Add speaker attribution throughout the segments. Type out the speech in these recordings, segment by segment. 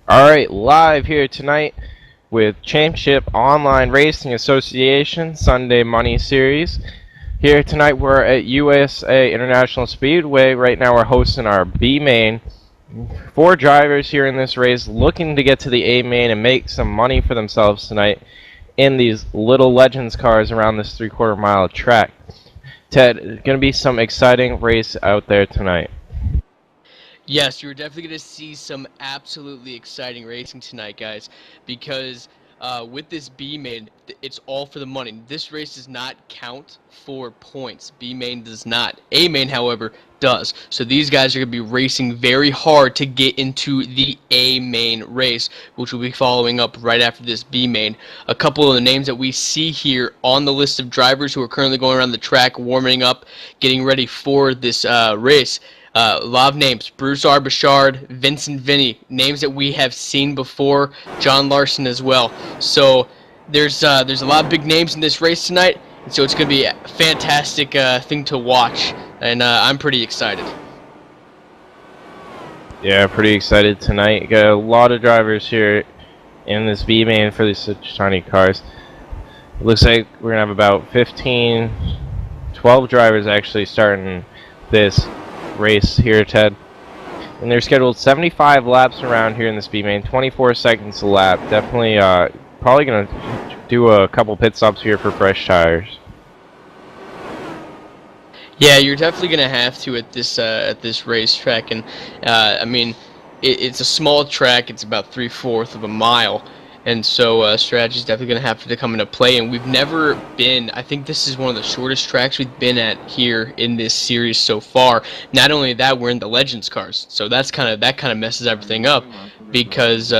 Speaker 1: Alright, live here tonight with Championship Online Racing Association Sunday Money Series. Here tonight we're at USA International Speedway. Right now we're hosting our B main. 4 drivers here in this race looking to get to the A main and make some money for themselves tonight in these little Legends cars around this 3/4 mile track. Ted, going to be some exciting race out there tonight.
Speaker 2: Yes, you're definitely going to see some absolutely exciting racing tonight, guys, because with this B main, it's all for the money. This race does not count for points. B main does not. A main, however, does. So these guys are going to be racing very hard to get into the A main race, which we'll be following up right after this B main. A couple of the names that we see here on the list of drivers who are currently going around the track, warming up, getting ready for this race. A lot of names: Bruce R. Bouchard, Vincent Vinny, names that we have seen before. John Larson as well. So there's a lot of big names in this race tonight, and so it's going to be a fantastic thing to watch, and I'm pretty excited.
Speaker 1: Yeah, pretty excited tonight. Got a lot of drivers here in this B main for these such tiny cars. It looks like we're gonna have about 12 drivers actually starting this race here, Ted. And they're scheduled 75 laps around here in this B main, 24 seconds a lap. Definitely probably gonna do a couple pit stops here for fresh tires.
Speaker 2: Yeah, you're definitely gonna have to at this racetrack, and I mean, it's a small track. It's about 3/4 of a mile, and so strategy is definitely gonna have to come into play. And we've never been. I think this is one of the shortest tracks we've been at here in this series so far. Not only that, we're in the Legends cars, so that kind of messes everything up because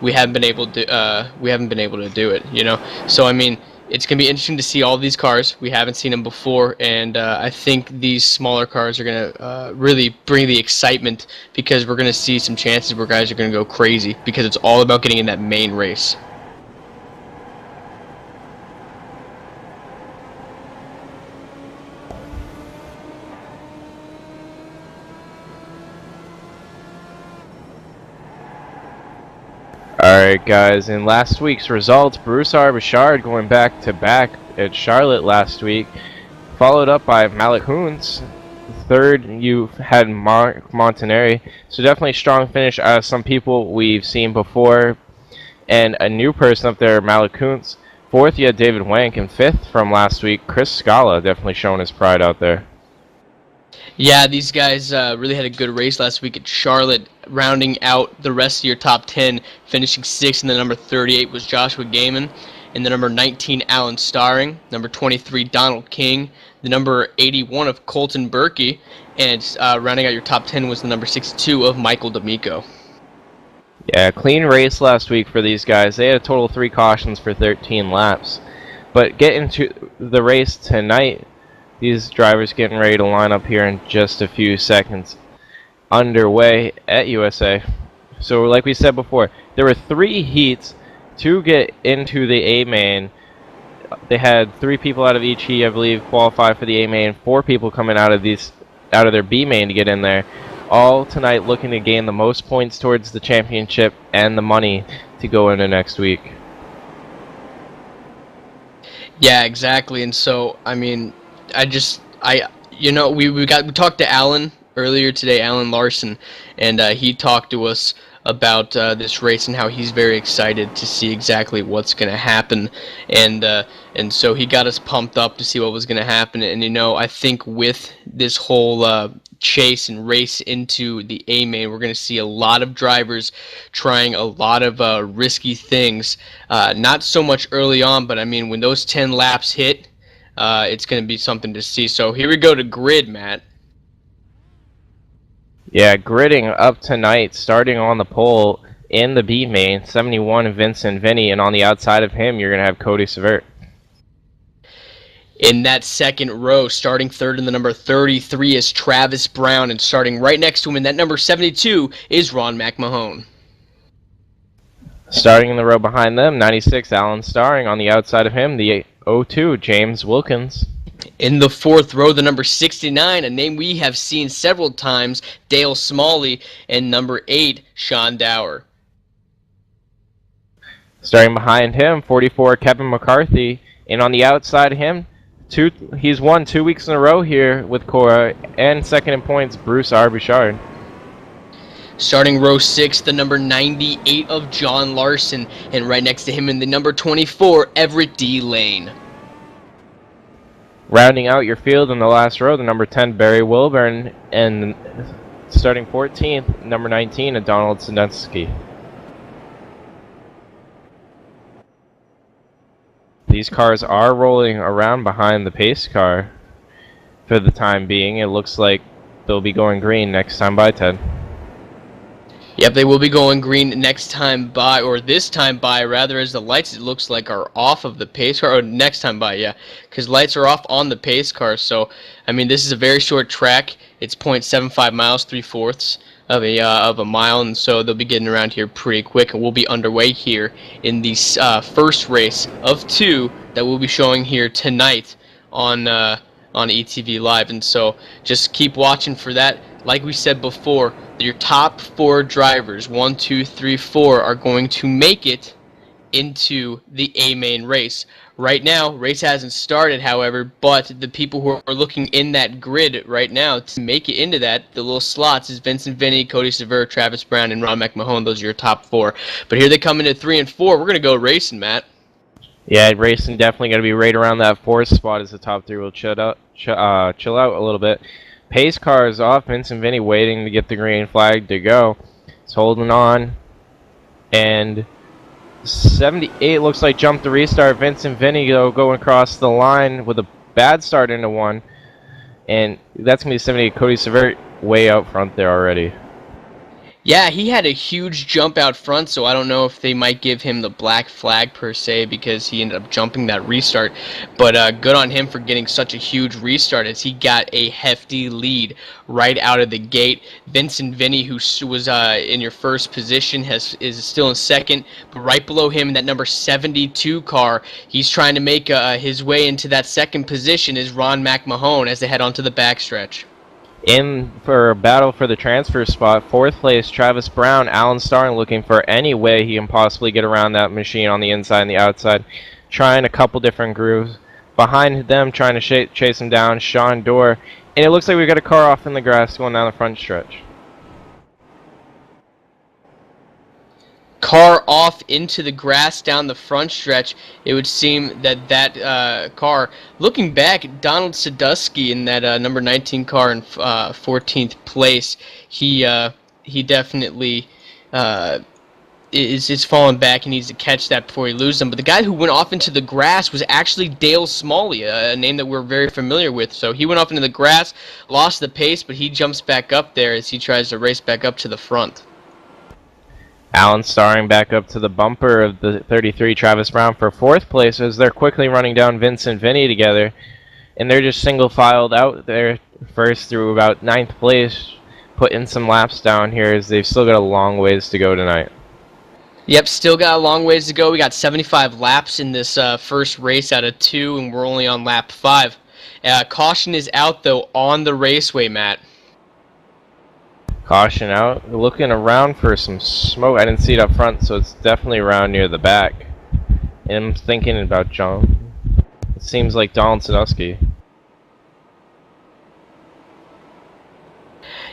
Speaker 2: we haven't been able to do it. So I mean, it's going to be interesting to see all these cars. We haven't seen them before, and I think these smaller cars are going to really bring the excitement, because we're going to see some chances where guys are going to go crazy, because it's all about getting in that main race.
Speaker 1: Alright guys, in last week's results, Bruce R. Bouchard going back to back at Charlotte last week, followed up by Malik Hoons. Third, you had Mark Montanari, so definitely strong finish out of some people we've seen before, and a new person up there, Malik Hoons. Fourth, you had David Wank, and fifth from last week, Chris Scala, definitely showing his pride out there.
Speaker 2: Yeah, these guys really had a good race last week at Charlotte, rounding out the rest of your top 10, finishing 6th, and the number 38 was Joshua Gaiman, and the number 19, Alan Starring, number 23, Donald King, the number 81 of Colton Berkey, and rounding out your top 10 was the number 62 of Michael D'Amico.
Speaker 1: Yeah, clean race last week for these guys. They had a total of 3 cautions for 13 laps. But getting to the race tonight, these drivers getting ready to line up here in just a few seconds underway at USA. So like we said before, there were 3 heats to get into the A main. They had 3 people out of each heat, I believe, qualify for the A main. 4 people coming out of their B main to get in there. All tonight looking to gain the most points towards the championship and the money to go into next week.
Speaker 2: Yeah, exactly. And so, I mean, we talked to Alan earlier today, Alan Larson, and he talked to us about this race and how he's very excited to see exactly what's going to happen, and so he got us pumped up to see what was going to happen. And I think with this whole chase and race into the A main, we're going to see a lot of drivers trying a lot of risky things. Not so much early on, but I mean, when those 10 laps hit, it's going to be something to see. So here we go to grid, Matt.
Speaker 1: Yeah, gridding up tonight, starting on the pole in the B main, 71 Vincent Vinny, and on the outside of him, you're going to have Cody Severt.
Speaker 2: In that second row, starting third in the number 33 is Travis Brown, and starting right next to him in that number 72 is Ron McMahon.
Speaker 1: Starting in the row behind them, 96 Alan Starring. On the outside of him, the 02 James Wilkins.
Speaker 2: In the fourth row, the number 69, a name we have seen several times, Dale Smalley, and number 8, Sean Dower.
Speaker 1: Starting behind him, 44, Kevin McCarthy. And on the outside of him, he's won 2 weeks in a row here with Cora. And second in points, Bruce R. Bouchard.
Speaker 2: Starting row 6, the number 98 of John Larson. And right next to him in the number 24, Everett D. Lane.
Speaker 1: Rounding out your field in the last row, the number 10, Barry Wilburn. And starting 14th, number 19, Donald Sadetsky. These cars are rolling around behind the pace car for the time being. It looks like they'll be going green next time by, Ted.
Speaker 2: Yep, they will be going green next time by, or this time by, rather, as the lights, it looks like, are off of the pace car, or next time by, yeah, because lights are off on the pace car. So, I mean, this is a very short track. It's 0.75 miles, 3/4 of a mile, and so they'll be getting around here pretty quick, and we'll be underway here in the first race of 2 that we'll be showing here tonight on ETV Live. And so just keep watching for that. Like we said before, your top 4 drivers, 1, 2, 3, 4, are going to make it into the A main race. Right now, race hasn't started, however, but the people who are looking in that grid right now to make it into that, the little slots, is Vincent Vinny, Cody Sever, Travis Brown, and Ron McMahon. Those are your top 4. But here they come into 3 and 4. We're going to go racing, Matt.
Speaker 1: Yeah, racing definitely going to be right around that 4th spot as the top 3 will chill out a little bit. Pace car is off. Vincent Vinny waiting to get the green flag to go. He's holding on. And 78 looks like jumped the restart. Vincent Vinny though going across the line with a bad start into 1. And that's going to be 78. Cody Sever way out front there already.
Speaker 2: Yeah, he had a huge jump out front, so I don't know if they might give him the black flag per se because he ended up jumping that restart. But good on him for getting such a huge restart as he got a hefty lead right out of the gate. Vincent Vinny, who was in your first position, is still in second, but right below him in that number 72 car, he's trying to make his way into that second position, is Ron McMahon as they head onto the backstretch.
Speaker 1: In for a battle for the transfer spot, 4th place, Travis Brown. Alan Starring looking for any way he can possibly get around that machine on the inside and the outside. Trying a couple different grooves. Behind them, trying to chase him down, Sean Dorr. And it looks like we got a car off in the grass going down the front stretch.
Speaker 2: Car off into the grass down the front stretch. It would seem that car, looking back, Donald Sadusky in that number 19 car in 14th place, he definitely is falling back. He needs to catch that before he loses them. But the guy who went off into the grass was actually Dale Smalley, a name that we're very familiar with. So he went off into the grass, lost the pace, but he jumps back up there as he tries to race back up to the front.
Speaker 1: Alan Starring back up to the bumper of the 33 Travis Brown for 4th place as they're quickly running down Vincent Vinny together. And they're just single filed out there first through about 9th place, putting some laps down here as they've still got a long ways to go tonight.
Speaker 2: Yep, still got a long ways to go. We got 75 laps in this first race out of 2, and we're only on lap 5. Caution is out, though, on the raceway, Matt.
Speaker 1: Caution out. Looking around for some smoke. I didn't see it up front, so it's definitely around near the back. And I'm thinking about John. It seems like Donald Sadusky.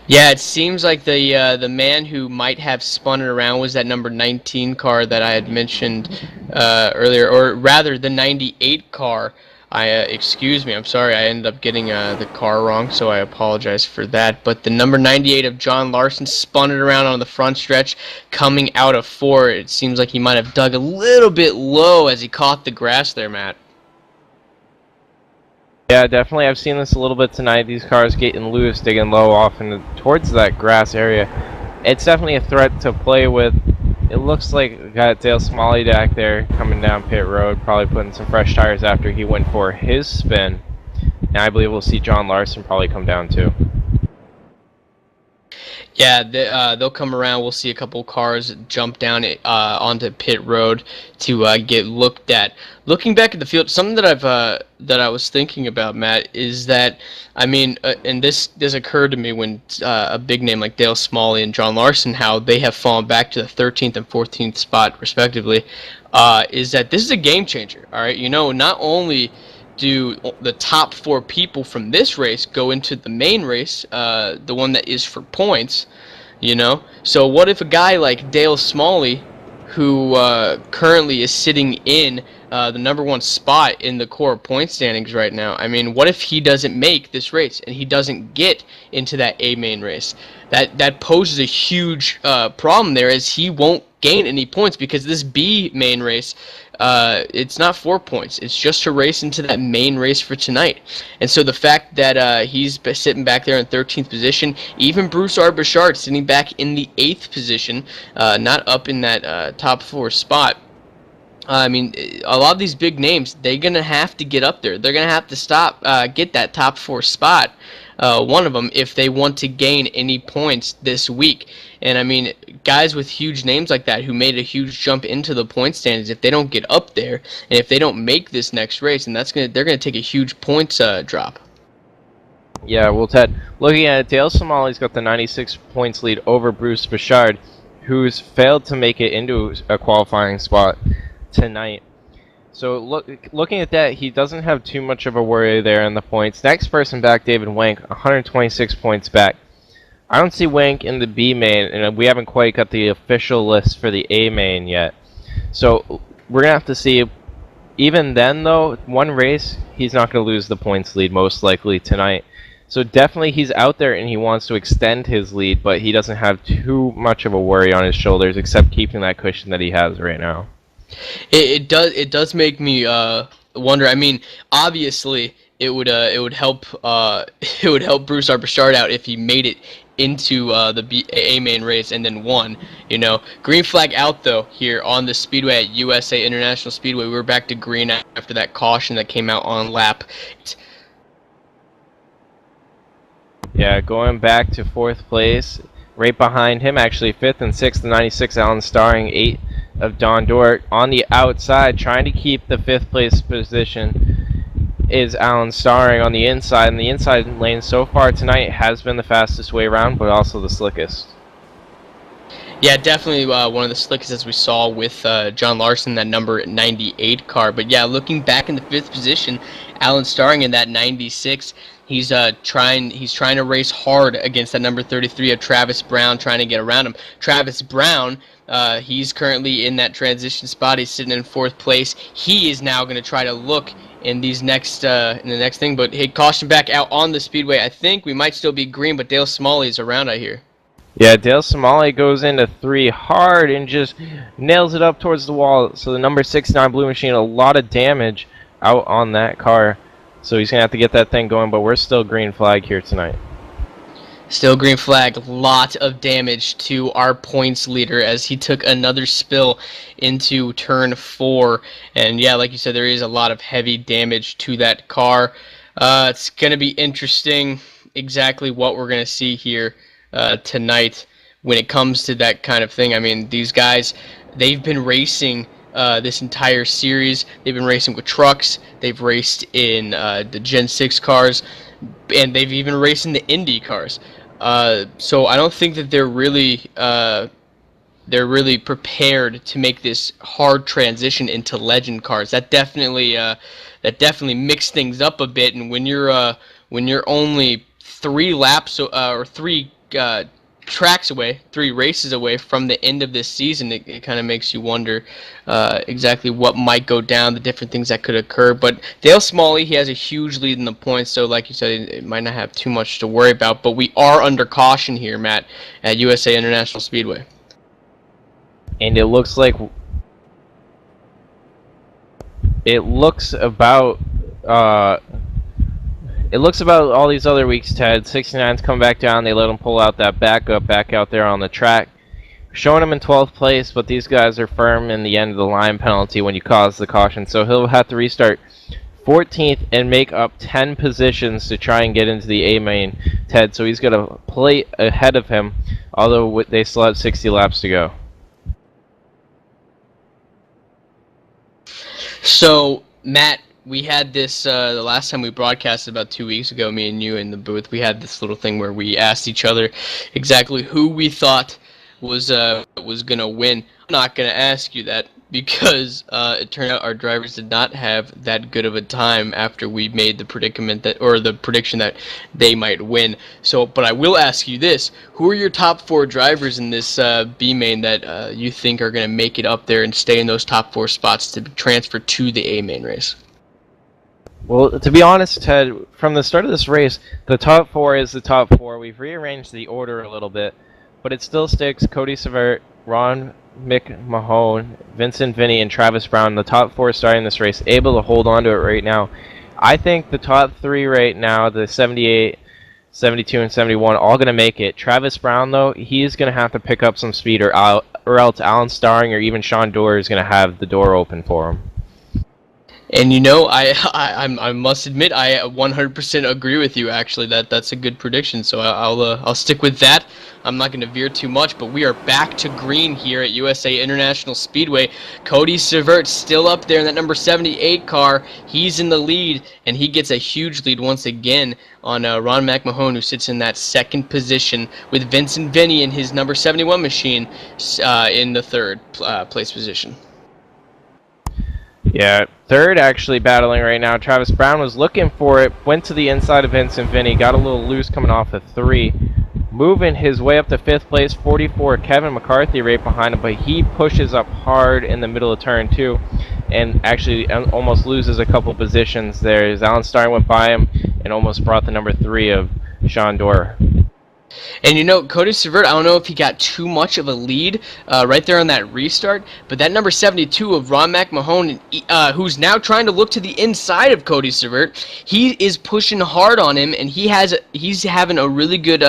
Speaker 2: Yeah, it seems like the man who might have spun it around was that number 19 car that I had mentioned earlier, or rather the 98 car. Excuse me, I'm sorry, I ended up getting the car wrong, so I apologize for that. But the number 98 of John Larson spun it around on the front stretch, coming out of 4. It seems like he might have dug a little bit low as he caught the grass there, Matt.
Speaker 1: Yeah, definitely. I've seen this a little bit tonight. These cars getting loose, digging low off towards that grass area. It's definitely a threat to play with. It looks like we got Dale Smalley back there coming down pit road, probably putting some fresh tires after he went for his spin. And I believe we'll see John Larson probably come down too.
Speaker 2: Yeah, they'll come around. We'll see a couple cars jump down onto pit road to get looked at. Looking back at the field, something that I was thinking about, Matt, is that I mean, and this occurred to me when a big name like Dale Smalley and John Larson, how they have fallen back to the 13th and 14th spot respectively. is that this is a game changer. All right, not only do the top 4 people from this race go into the main race, the one that is for points, So what if a guy like Dale Smalley, who currently is sitting in the #1 spot in the Cora point standings right now? I mean, what if he doesn't make this race and he doesn't get into that A main race? That poses a huge problem there, as he won't gain any points because this B main race, it's not 4 points. It's just to race into that main race for tonight. And so the fact that he's sitting back there in 13th position, even Bruce Arbachard sitting back in the 8th position, not up in that top 4 spot. I mean, a lot of these big names, they're going to have to get up there. They're going to have to get that top 4 spot, one of them, if they want to gain any points this week. And, I mean, guys with huge names like that who made a huge jump into the point standings, if they don't get up there and if they don't make this next race, and they're going to take a huge points drop.
Speaker 1: Yeah, well, Ted, looking at it, Dale Somali's got the 96 points lead over Bruce Bouchard, who's failed to make it into a qualifying spot tonight. So looking at that, he doesn't have too much of a worry there in the points. Next person back, David Wank, 126 points back. I don't see Wank in the B main, and we haven't quite got the official list for the A main yet. So we're gonna have to see. Even then, though, one race, he's not going to lose the points lead most likely tonight. So definitely he's out there and he wants to extend his lead, but he doesn't have too much of a worry on his shoulders except keeping that cushion that he has right now.
Speaker 2: It does make me wonder. I mean, obviously it would help it would help Bruce Arbachard out if he made it into the A main race and then won. Green flag out though here on the speedway at USA International Speedway. We're back to green after that caution that came out on lap.
Speaker 1: Yeah, going back to 4th place. Right behind him, actually 5th and 6th, the 96 Alan Starring, 8 of Don Dort. On the outside, trying to keep the 5th place position is Alan Starring on the inside. And the inside lane so far tonight has been the fastest way around, but also the slickest.
Speaker 2: Yeah, definitely one of the slickest, as we saw with John Larson, that number 98 car. But yeah, looking back in the 5th position, Alan Starring in that 96. He's trying to race hard against that number 33 of Travis Brown, trying to get around him. Travis Brown, he's currently in that transition spot. He's sitting in 4th place. He is now going to try to look in the next thing, but hey, caution back out on the speedway. I think we might still be green, but Dale Smalley is around, I hear.
Speaker 1: Yeah, Dale Somali goes into 3 hard and just nails it up towards the wall. So the number 69 Blue Machine, a lot of damage out on that car. So he's going to have to get that thing going, but we're still green flag here tonight.
Speaker 2: Still green flag. Lot of damage to our points leader as he took another spill into turn 4. And yeah, like you said, there is a lot of heavy damage to that car. It's going to be interesting exactly what we're going to see here tonight when it comes to that kind of thing. I mean, these guys, they've been racing this entire series. They've been racing with trucks. They've raced in the Gen 6 cars, and they've even raced in the Indy cars. So I don't think that they're really prepared to make this hard transition into legend cars. That definitely mixed things up a bit. And when you're only 3 laps or 3 tracks away, 3 races away from the end of this season, it kind of makes you wonder exactly what might go down, the different things that could occur. But Dale Smalley, he has a huge lead in the points, so like you said, it might not have too much to worry about. But we are under caution here, Matt, at USA International Speedway.
Speaker 1: And it looks like about all these other weeks, Ted. 69's come back down. They let him pull out that backup back out there on the track. Showing him in 12th place, but these guys are firm in the end of the line penalty when you cause the caution. So he'll have to restart 14th and make up 10 positions to try and get into the A main, Ted. So he's got a plate ahead of him, although they still have 60 laps to go.
Speaker 2: So, Matt, we had this the last time we broadcasted about 2 weeks ago, me and you in the booth. We had this little thing where we asked each other exactly who we thought was gonna win. I'm not gonna ask you that because it turned out our drivers did not have that good of a time after we made the prediction that they might win. So, but I will ask you this: who are your top 4 drivers in this B main that you think are going to make it up there and stay in those top 4 spots to transfer to the A main race?
Speaker 1: Well, to be honest, Ted, from the start of this race, the top 4 is the top 4. We've rearranged the order a little bit, but it still sticks Cody Severt, Ron McMahon, Vincent Vinny, and Travis Brown, the top 4 starting this race, able to hold on to it right now. I think the top 3 right now, the 78, 72, and 71, all going to make it. Travis Brown, though, he's going to have to pick up some speed, or else Alan Starring or even Sean Dorr is going to have the door open for him.
Speaker 2: And you know, I must admit, I 100% agree with you. Actually, that's a good prediction. So I'll stick with that. I'm not going to veer too much, but we are back to green here at USA International Speedway. Cody Severt still up there in that number 78 car. He's in the lead, and he gets a huge lead once again on Ron McMahon, who sits in that second position with Vincent Vinny in his number 71 machine in the third place position.
Speaker 1: Yeah, third actually battling right now. Travis Brown was looking for it, went to the inside of Vincent Vinny, got a little loose coming off the 3. Moving his way up to 5th place, 44, Kevin McCarthy right behind him, but he pushes up hard in the middle of turn 2 and actually almost loses a couple positions there as Alan Starr went by him and almost brought the number 3 of Sean Dorr.
Speaker 2: And you know, Cody Severt, I don't know if he got too much of a lead right there on that restart, but that number 72 of Ron McMahon, who's now trying to look to the inside of Cody Severt, he is pushing hard on him, and he's having a really good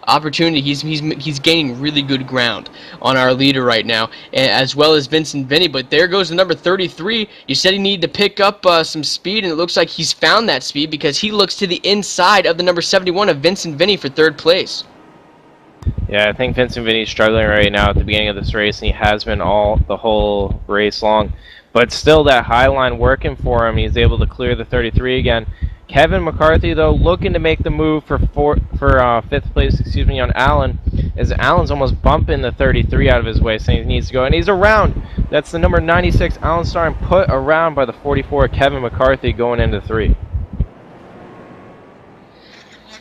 Speaker 2: opportunity. He's gaining really good ground on our leader right now, as well as Vincent Vinny. But there goes the number 33. You said he needed to pick up some speed, and it looks like he's found that speed because he looks to the inside of the number 71 of Vincent Vinny for 3rd place.
Speaker 1: Yeah, I think Vincent Vinny's struggling right now at the beginning of this race, and he has been the whole race long. But still, that high line working for him. He's able to clear the 33 again. Kevin McCarthy, though, looking to make the move for 5th place, on Allen, as Allen's almost bumping the 33 out of his way, saying he needs to go, and he's around. That's the number 96, Alan Starr, put around by the 44, Kevin McCarthy, going into 3.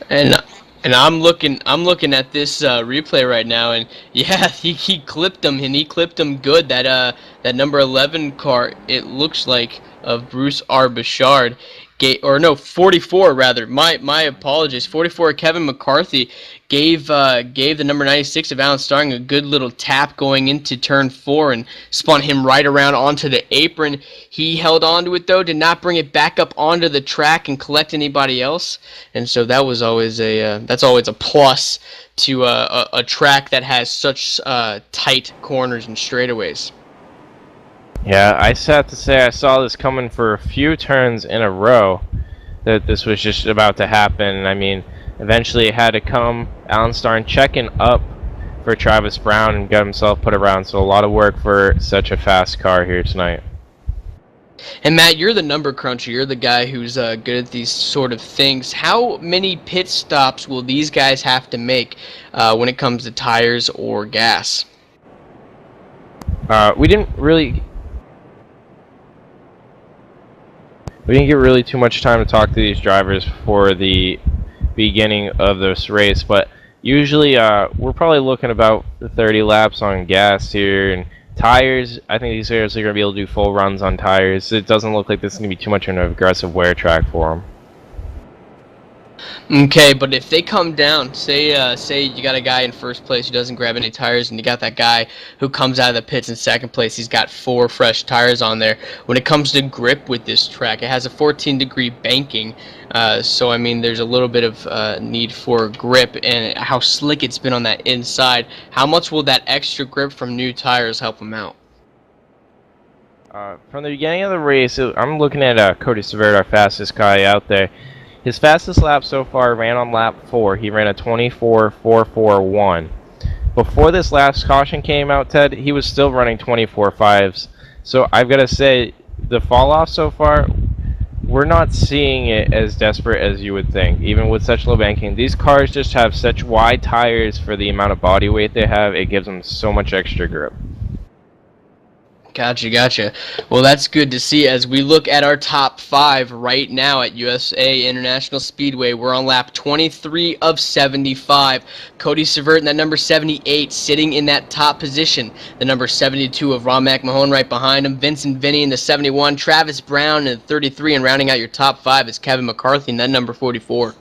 Speaker 2: And I'm looking at this replay right now, and yeah, he clipped him, and he clipped him good. That number 11 car, it looks like, of Bruce R. Bouchard, 44 rather. My apologies. 44 Kevin McCarthy gave the number 96 of Alan Starring a good little tap going into turn 4 and spun him right around onto the apron. He held onto it though, did not bring it back up onto the track and collect anybody else, and so that was always that's always a plus to a track that has such tight corners and straightaways.
Speaker 1: Yeah, I have to say I saw this coming for a few turns in a row, that this was just about to happen. I mean, eventually it had to come. Alan Starr checking up for Travis Brown and got himself put around, so a lot of work for such a fast car here tonight.
Speaker 2: And Matt, you're the number cruncher. You're the guy who's good at these sort of things. How many pit stops will these guys have to make when it comes to tires or gas?
Speaker 1: We didn't get really too much time to talk to these drivers before the beginning of this race, but usually we're probably looking about 30 laps on gas here, and tires, I think these guys are going to be able to do full runs on tires. It doesn't look like this is going to be too much of an aggressive wear track for them.
Speaker 2: Okay, but if they come down, say you got a guy in 1st place who doesn't grab any tires, and you got that guy who comes out of the pits in 2nd place, he's got 4 fresh tires on there. When it comes to grip with this track, it has a 14-degree banking, so I mean there's a little bit of need for grip, and how slick it's been on that inside. How much will that extra grip from new tires help him out?
Speaker 1: From the beginning of the race, I'm looking at Cody Severt, our fastest guy out there. His fastest lap so far ran on lap 4. He ran a 24.441. Before this last caution came out, Ted, he was still running 24.5s. So I've got to say, the fall off so far, we're not seeing it as desperate as you would think. Even with such low banking, these cars just have such wide tires for the amount of body weight they have. It gives them so much extra grip.
Speaker 2: Gotcha. Well, that's good to see. As we look at our top 5 right now at USA International Speedway, we're on lap 23 of 75. Cody Severt in that number 78 sitting in that top position. The number 72 of Ron McMahon right behind him. Vincent Vinny in the 71. Travis Brown in the 33. And rounding out your top 5 is Kevin McCarthy in that number 44.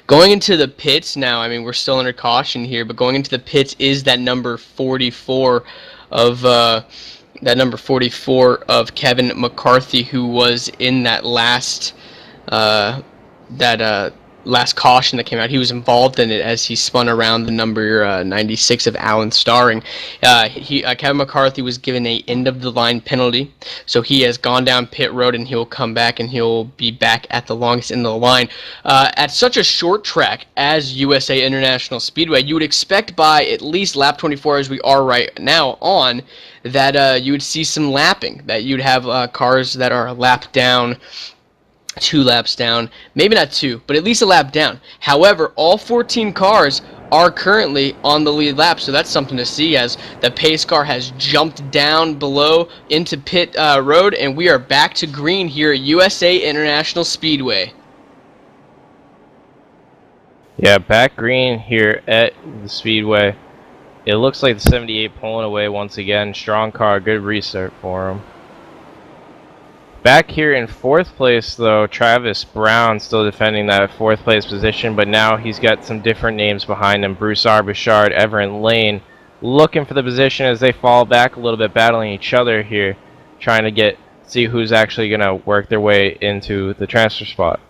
Speaker 2: Going into the pits now, I mean, we're still under caution here, but going into the pits is that number 44 of Kevin McCarthy, who was in that last last caution that came out. He was involved in it as he spun around the number 96 of Alan Starring. Kevin McCarthy was given a end of the line penalty, so he has gone down pit road and he'll come back and he'll be back at the longest end of the line. At such a short track as USA International Speedway, you would expect by at least lap 24, as we are right now on, that you would see some lapping, that you'd have cars that are a lap down, 2 laps down, maybe not 2, but at least a lap down. However, all 14 cars are currently on the lead lap, so that's something to see, as the pace car has jumped down below into pit road, and we are back to green here at USA International Speedway.
Speaker 1: Yeah, back green here at the Speedway. It looks like the 78 pulling away once again. Strong car, good restart for him. Back here in 4th place, though, Travis Brown still defending that 4th place position, but now he's got some different names behind him. Bruce Arbachard, Everett Lane, looking for the position as they fall back a little bit, battling each other here, trying to see who's actually going to work their way into the transfer spot.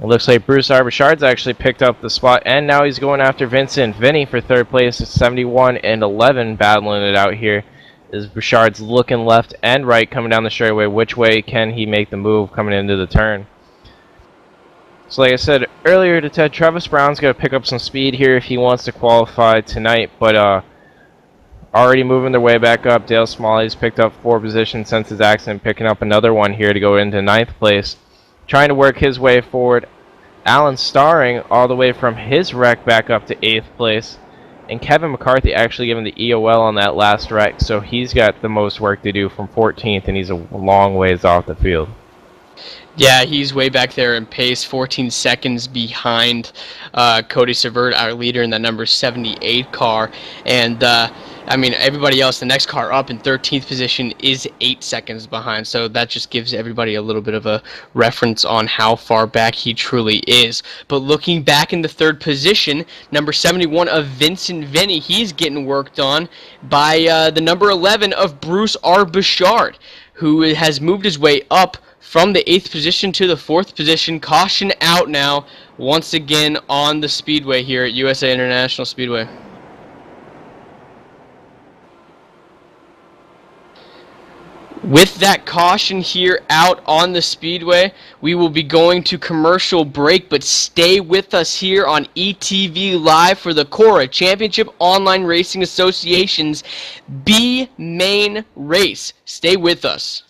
Speaker 1: It looks like Bruce Arbachard's actually picked up the spot, and now he's going after Vincent Vinny for 3rd place at 71 and 11, battling it out here. As Bouchard's looking left and right coming down the straightaway. Which way can he make the move coming into the turn? So like I said earlier to Ted, Travis Brown's got to pick up some speed here if he wants to qualify tonight, but already moving their way back up. Dale Smalley's picked up 4 positions since his accident, picking up another one here to go into 9th place, trying to work his way forward. Alan Starring all the way from his wreck back up to 8th place. And Kevin McCarthy actually given the EOL on that last wreck, so he's got the most work to do from 14th, and he's a long ways off the field.
Speaker 2: Yeah, he's way back there in pace, 14 seconds behind Cody Severt, our leader in that number 78 car. And, I mean, everybody else, the next car up in 13th position is 8 seconds behind. So that just gives everybody a little bit of a reference on how far back he truly is. But looking back in the 3rd position, number 71 of Vincent Vinny, he's getting worked on by the number 11 of Bruce R. Bouchard, who has moved his way up from the 8th position to the 4th position. Caution out now, once again on the speedway here at USA International Speedway. With that caution here out on the speedway, we will be going to commercial break, but stay with us here on ETV Live for the Cora Championship Online Racing Association's B main race. Stay with us.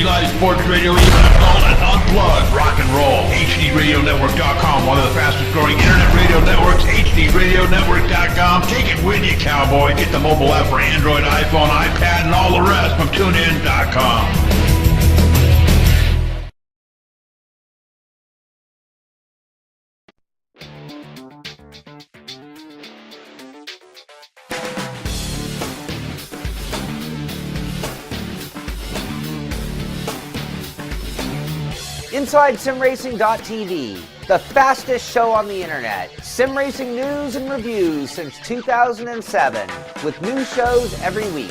Speaker 3: United Sports Radio, even adult and unplugged rock and roll. HDRadioNetwork.com, one of the fastest growing internet radio networks. HDRadioNetwork.com. Take it with you, cowboy. Get the mobile app for Android, iPhone, iPad, and all the rest from TuneIn.com.
Speaker 4: InsideSimRacing.tv, the fastest show on the internet. Sim racing news and reviews since 2007, with new shows every week.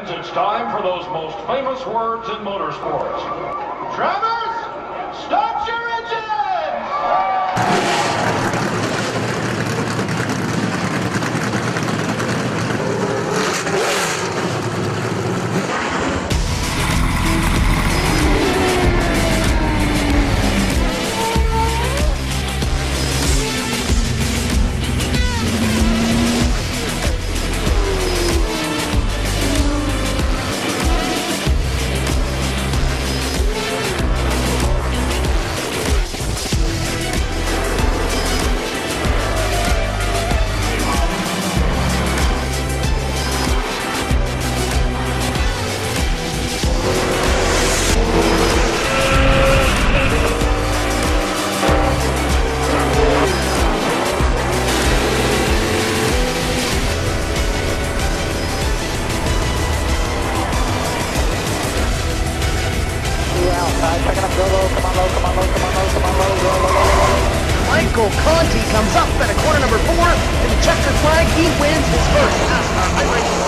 Speaker 5: It's time for those most famous words in motorsports. Travis, start your engines!
Speaker 6: Michael Conti comes up at a corner number 4, and the checkered flag, he wins his first NASCAR iRacing.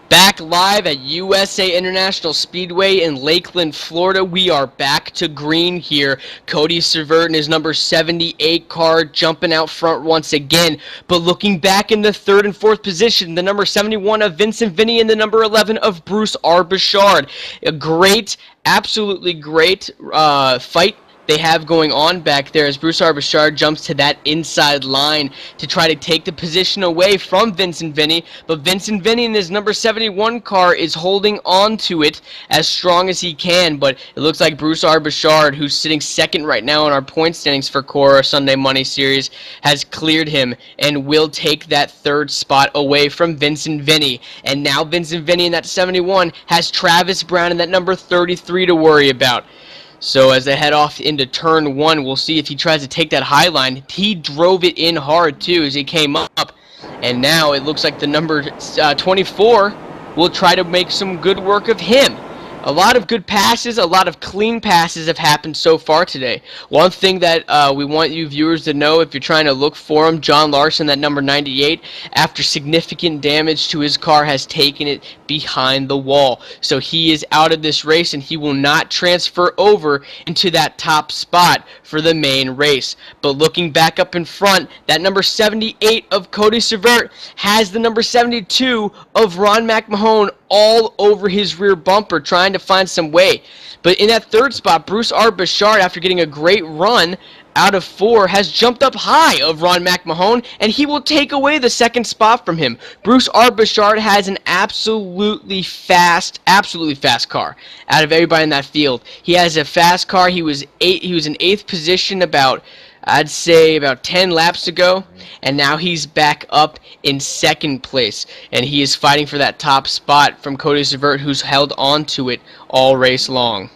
Speaker 2: Back live at USA International Speedway in Lakeland, Florida. We are back to green here. Cody Servert in his number 78 car jumping out front once again. But looking back in the 3rd and 4th position, the number 71 of Vincent Vinny and the number 11 of Bruce R. Bouchard. A great, absolutely great fight they have going on back there as Bruce R. Bouchard jumps to that inside line to try to take the position away from Vincent Vinny, but Vincent Vinny in his number 71 car is holding on to it as strong as he can, but it looks like Bruce R. Bouchard, who's sitting second right now in our point standings for Cora Sunday Money Series, has cleared him and will take that 3rd spot away from Vincent Vinny. And now Vincent Vinny in that 71 has Travis Brown in that number 33 to worry about. So as they head off into turn 1, we'll see if he tries to take that high line. He drove it in hard too as he came up. And now it looks like the number 24 will try to make some good work of him. A lot of good passes, a lot of clean passes have happened so far today. One thing that we want you viewers to know, if you're trying to look for him, John Larson, that number 98, after significant damage to his car, has taken it behind the wall. So he is out of this race, and he will not transfer over into that top spot for the main race. But looking back up in front, that number 78 of Cody Servert has the number 72 of Ron McMahon all over his rear bumper, trying to find some way. But in that 3rd spot, Bruce R. Bouchard, after getting a great run out of 4, has jumped up high of Ron McMahon, and he will take away the 2nd spot from him. Bruce R. Bouchard has an absolutely fast car out of everybody in that field. He has a fast car. He was in 8th position I'd say about 10 laps ago, and now he's back up in 2nd place, and he is fighting for that top spot from Cody Servert, who's held on to it all race long.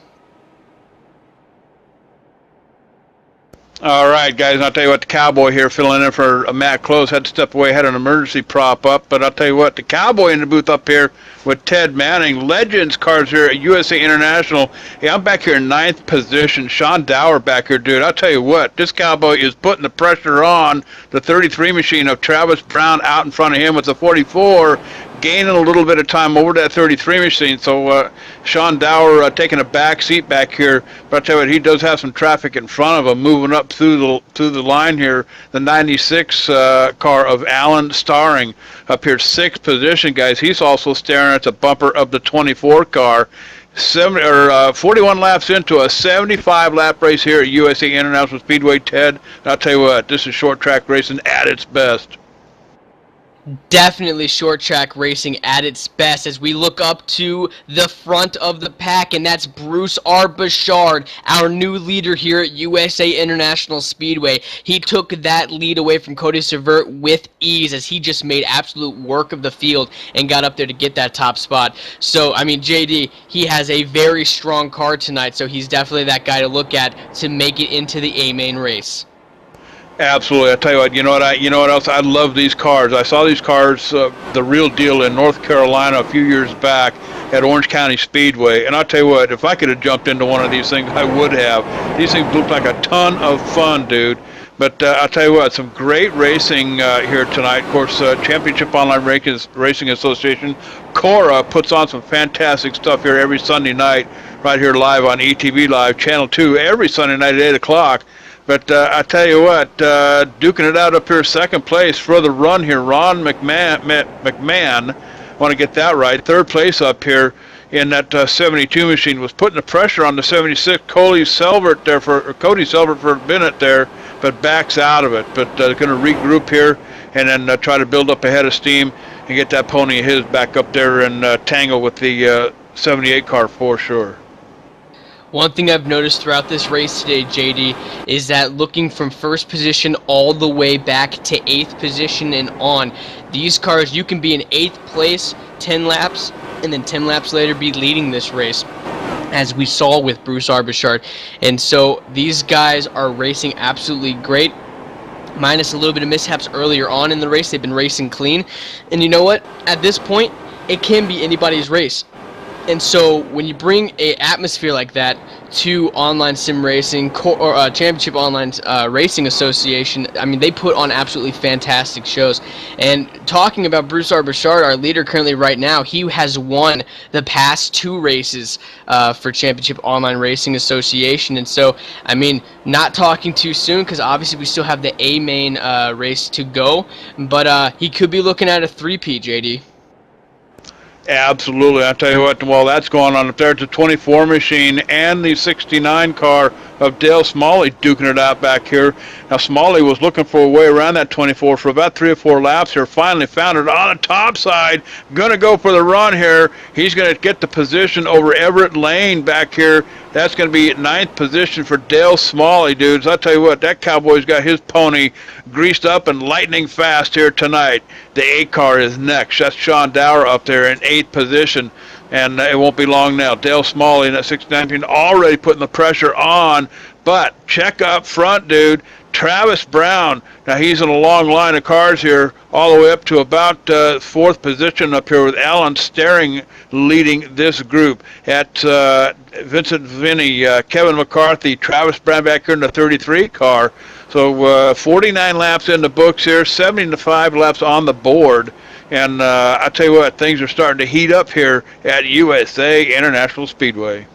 Speaker 7: All right, guys, I'll tell you what, the Cowboy here filling in for Matt Close had to step away, had an emergency prop up, but I'll tell you what, the Cowboy in the booth up here with Ted Manning, Legends cars here at USA International. Hey, I'm back here in 9th position. Sean Dower back here, dude. I'll tell you what, this Cowboy is putting the pressure on the 33 machine of Travis Brown out in front of him with the 44. gaining a little bit of time over that 33 machine. So Sean Dower taking a back seat back here. But I tell you what, he does have some traffic in front of him moving up through the line here. The 96 car of Alan Starring up here, 6th position, guys. He's also staring at the bumper of the 24 car. 41 laps into a 75-lap race here at USA International Speedway, Ted. And I'll tell you what, this is short track racing at its best.
Speaker 2: Definitely short track racing at its best as we look up to the front of the pack, and that's Bruce R. Bouchard, our new leader here at USA International Speedway. He took that lead away from Cody Severt with ease as he just made absolute work of the field and got up there to get that top spot. So, I mean, JD, he has a very strong car tonight, so he's definitely that guy to look at to make it into the A-main race.
Speaker 7: Absolutely. I tell you what, you know what else? I love these cars. I saw these cars, the real deal, in North Carolina a few years back at Orange County Speedway. And I'll tell you what, if I could have jumped into one of these things, I would have. These things look like a ton of fun, dude. But I'll tell you what, some great racing here tonight. Of course, Championship Online Racing Association, Cora, puts on some fantastic stuff here every Sunday night, right here live on ETV Live, Channel 2, every Sunday night at 8 o'clock. But I tell you what, duking it out up here, 2nd place for the run here, Ron McMahon, I want to get that right, 3rd place up here in that 72 machine, was putting the pressure on the 76, Cody Selvert for a minute there, but backs out of it. But going to regroup here and then try to build up a head of steam and get that pony of his back up there and tangle with the 78 car for sure.
Speaker 2: One thing I've noticed throughout this race today, JD, is that looking from 1st position all the way back to 8th position and on, these cars, you can be in 8th place 10 laps, and then 10 laps later be leading this race, as we saw with Bruce R. Bouchard. And so these guys are racing absolutely great, minus a little bit of mishaps earlier on in the race. They've been racing clean. And you know what? At this point, it can be anybody's race. And so when you bring a atmosphere like that to online sim racing or Championship Online Racing Association, I mean, they put on absolutely fantastic shows. And talking about Bruce R. Bouchard, our leader currently right now, he has won the past 2 races for Championship Online Racing Association. And so, I mean, not talking too soon because obviously we still have the A-main race to go, but he could be looking at a 3-peat, JD.
Speaker 7: Absolutely. I tell you what, while that's going on up there, it's a 24 machine and the 69 car of Dale Smalley duking it out back here. Now, Smalley was looking for a way around that 24 for about 3 or 4 laps here. Finally found it on the top side. Going to go for the run here. He's going to get the position over Everett Lane back here. That's going to be 9th position for Dale Smalley, dudes. I'll tell you what, that cowboy's got his pony greased up and lightning fast here tonight. The 8 car is next. That's Sean Dower up there in 8th position. And it won't be long now. Dale Smalley in that 69 already putting the pressure on. But check up front, dude. Travis Brown. Now he's in a long line of cars here, all the way up to about 4th position up here with Alan Staring leading this group. At Vincent Vinny, Kevin McCarthy, Travis Brown back here in the 33 car. So 49 laps in the books here, 75 laps on the board. And I tell you what, things are starting to heat up here at USA International Speedway.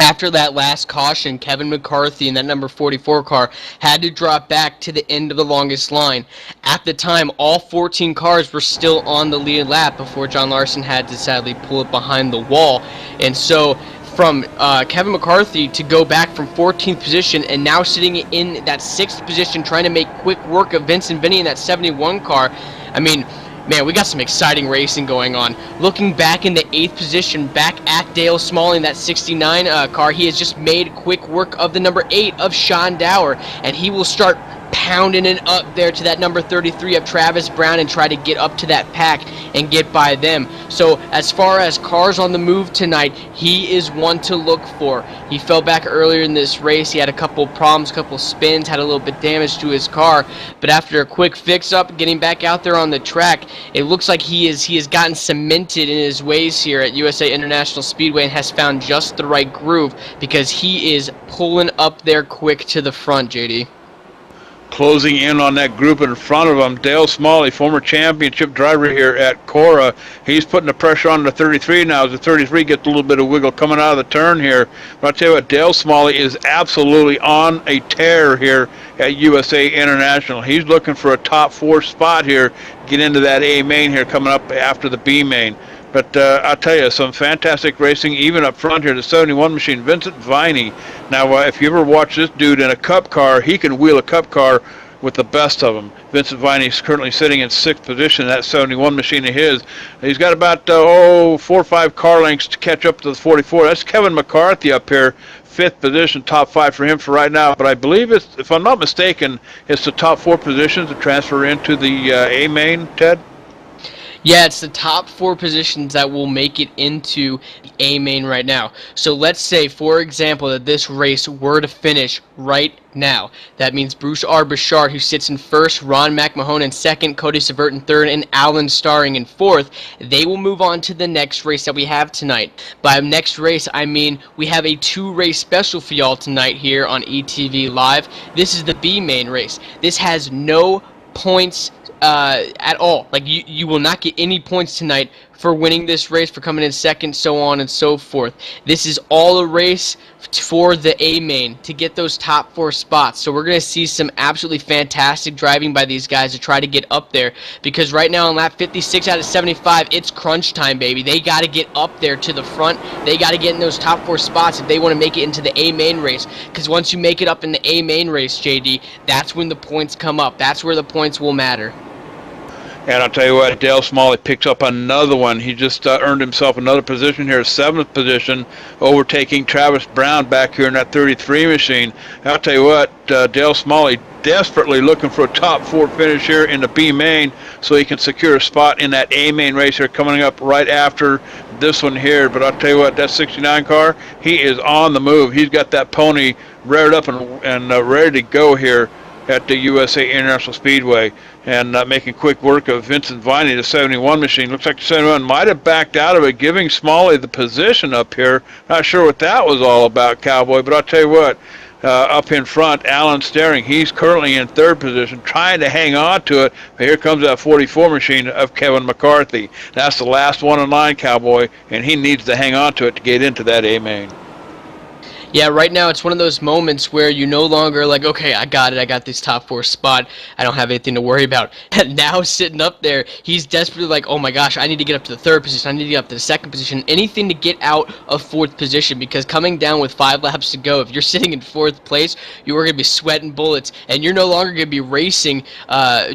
Speaker 2: After that last caution, Kevin McCarthy in that number 44 car had to drop back to the end of the longest line. At the time, all 14 cars were still on the lead lap before John Larson had to sadly pull it behind the wall. And so from Kevin McCarthy to go back from 14th position and now sitting in that 6th position trying to make quick work of Vincent Vinny in that 71 car, I mean, man, we got some exciting racing going on. Looking back in the 8th position, back at Dale Smalley in that 69 car, he has just made quick work of the number 8 of Sean Dower, and he will start pounding it up there to that number 33 of Travis Brown and try to get up to that pack and get by them. So as far as cars on the move tonight, he is one to look for. He fell back earlier in this race. He had a couple problems, a couple spins, had a little bit damage to his car, but after a quick fix-up, getting back out there on the track, it looks like he has gotten cemented in his ways here at USA International Speedway and has found just the right groove because he is pulling up there quick to the front, JD.
Speaker 7: Closing in on that group in front of him, Dale Smalley, former championship driver here at Cora. He's putting the pressure on the 33 now as the 33 gets a little bit of wiggle coming out of the turn here. But I'll tell you what, Dale Smalley is absolutely on a tear here at USA International. He's looking for a top 4 spot here, get into that A main here coming up after the B main. But I'll tell you, some fantastic racing, even up front here, the 71 machine, Vincent Viney. Now, if you ever watch this dude in a cup car, he can wheel a cup car with the best of them. Vincent Viney is currently sitting in 6th position in that 71 machine of his. He's got about, 4 or 5 car lengths to catch up to the 44. That's Kevin McCarthy up here, 5th position, top 5 for him for right now. But I believe, if I'm not mistaken, it's the top 4 positions to transfer into the A main, Ted?
Speaker 2: Yeah, it's the top 4 positions that will make it into the A main right now. So let's say, for example, that this race were to finish right now. That means Bruce R. Bouchard, who sits in 1st, Ron McMahon in 2nd, Cody Savert in 3rd, and Alan Starring in 4th. They will move on to the next race that we have tonight. By next race, I mean we have a 2-race special for y'all tonight here on ETV Live. This is the B main race. This has no points at all. Like, you will not get any points tonight for winning this race, for coming in 2nd, so on and so forth. This is all a race for the A main to get those top 4 spots. So we're going to see some absolutely fantastic driving by these guys to try to get up there, because right now on lap 56 out of 75, it's crunch time, baby. They got to get up there to the front. They got to get in those top 4 spots if they want to make it into the A main race, because once you make it up in the A main race, JD, that's when the points come up. That's where the points will matter.
Speaker 7: And I'll tell you what, Dale Smalley picks up another one. He just earned himself another position here, 7th position, overtaking Travis Brown back here in that 33 machine. I'll tell you what, Dale Smalley desperately looking for a top 4 finish here in the B main so he can secure a spot in that A main race here coming up right after this one here. But I'll tell you what, that 69 car, he is on the move. He's got that pony reared up and ready to go here at the USA International Speedway, and making quick work of Vincent Viney, the 71 machine. Looks like the 71 might have backed out of it, giving Smalley the position up here. Not sure what that was all about, Cowboy, but I'll tell you what, up in front, Alan Staring, he's currently in 3rd position, trying to hang on to it, but here comes that 44 machine of Kevin McCarthy. That's the last one in line, Cowboy, and he needs to hang on to it to get into that A main.
Speaker 2: Yeah, right now it's one of those moments where you no longer like, okay, I got it, I got this top 4 spot, I don't have anything to worry about. And now sitting up there, he's desperately like, oh my gosh, I need to get up to the 3rd position, I need to get up to the 2nd position, anything to get out of 4th position, because coming down with 5 laps to go, if you're sitting in 4th place, you are going to be sweating bullets, and you're no longer going to be racing,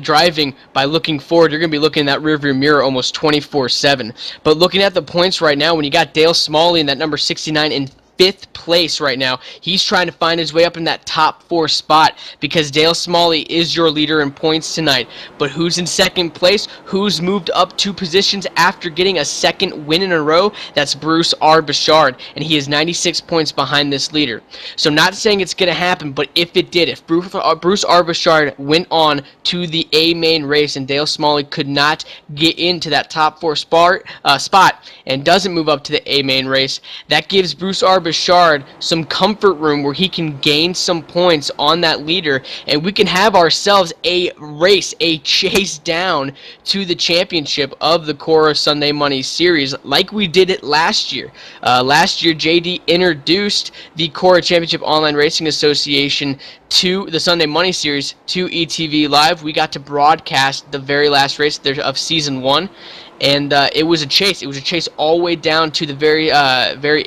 Speaker 2: driving by looking forward. You're going to be looking in that rearview mirror almost 24/7. But looking at the points right now, when you got Dale Smalley in that number 69 in 5th place right now, he's trying to find his way up in that top 4 spot, because Dale Smalley is your leader in points tonight. But who's in 2nd place? Who's moved up 2 positions after getting a 2nd win in a row? That's Bruce R. Bouchard, and he is 96 points behind this leader. So not saying it's going to happen, but if it did, if Bruce R. Bouchard went on to the A main race and Dale Smalley could not get into that top 4 spot and doesn't move up to the A main race, that gives Bruce R. Bouchard some comfort room where he can gain some points on that leader, and we can have ourselves a race, a chase down to the championship of the Cora Sunday Money series like we did it last year. Last year, JD introduced the Cora Championship Online Racing Association to the Sunday Money series to ETV Live. We got to broadcast the very last race of season 1. And it was a chase. It was a chase all the way down to the very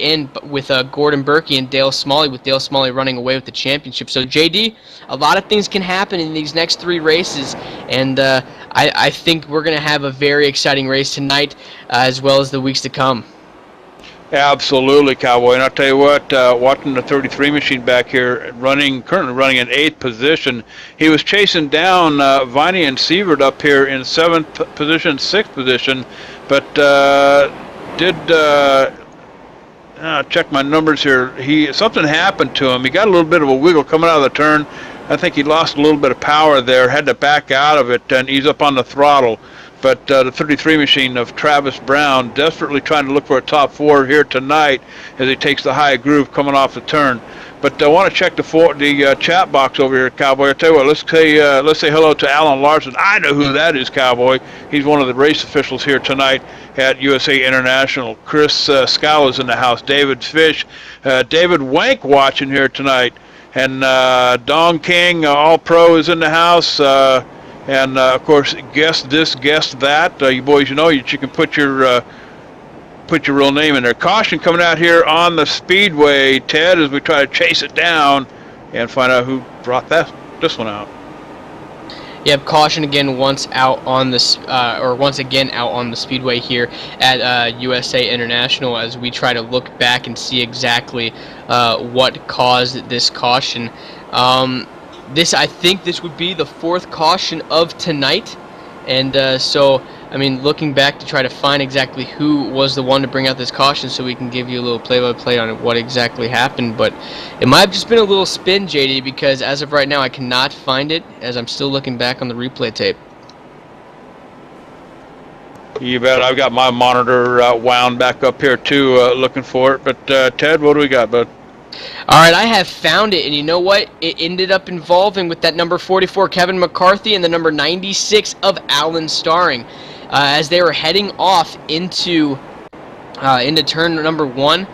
Speaker 2: end with Gordon Berkey and Dale Smalley, with Dale Smalley running away with the championship. So, JD, a lot of things can happen in these next 3 races, and I think we're going to have a very exciting race tonight as well as the weeks to come.
Speaker 7: Absolutely, Cowboy. And I'll tell you what, watching the 33 machine back here, currently running in 8th position, he was chasing down Viney and Sievert up here in 7th position, 6th position, but check my numbers here. Something happened to him. He got a little bit of a wiggle coming out of the turn. I think he lost a little bit of power there, had to back out of it and ease up on the throttle. But the 33 machine of Travis Brown desperately trying to look for a top 4 here tonight as he takes the high groove coming off the turn. But I want to check the chat box over here, Cowboy. I tell you what, let's say hello to Alan Larson. I know who that is, Cowboy. He's one of the race officials here tonight at USA International. Chris Scala's in the house. David Fish, David Wank watching here tonight, and Dong King, All Pro, is in the house. And of course, guest this, guest that. You boys, you know you can put your real name in there. Caution coming out here on the speedway, Ted, as we try to chase it down and find out who brought this one out.
Speaker 2: Yep, caution again once again out on the speedway here at USA International, as we try to look back and see exactly what caused this caution. I think this would be the 4th caution of tonight, and so I mean, looking back to try to find exactly who was the one to bring out this caution, so we can give you a little play-by-play on what exactly happened. But it might have just been a little spin, JD, because as of right now I cannot find it, as I'm still looking back on the replay tape.
Speaker 7: You bet. I've got my monitor wound back up here too, looking for it. But Ted, what do we got, bud?
Speaker 2: Alright, I have found it, and you know what? It ended up involving with that number 44 Kevin McCarthy and the number 96 of Alan Starring. As they were heading off into turn number 1,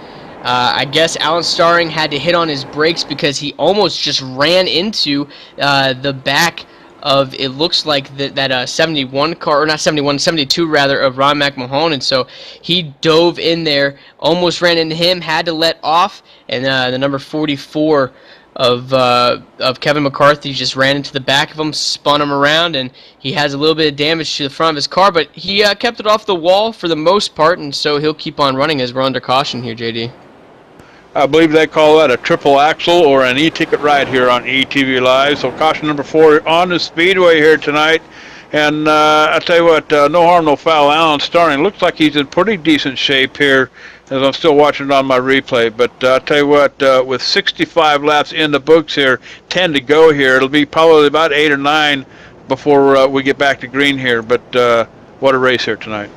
Speaker 2: I guess Alan Starring had to hit on his brakes because he almost just ran into the back of, it looks like that 71 car, or not 71, 72 rather, of Ron McMahon, and so he dove in there, almost ran into him, had to let off, and the number 44 of Kevin McCarthy just ran into the back of him, spun him around, and he has a little bit of damage to the front of his car, but he kept it off the wall for the most part, and so he'll keep on running as we're under caution here, JD.
Speaker 7: I believe they call that a triple axle or an e-ticket ride here on ETV Live. So caution number 4 on the speedway here tonight. And I tell you what, no harm, no foul. Alan Starring looks like he's in pretty decent shape here, as I'm still watching it on my replay. But I tell you what, with 65 laps in the books here, 10 to go here, it'll be probably about 8 or 9 before we get back to green here. But what a race here tonight.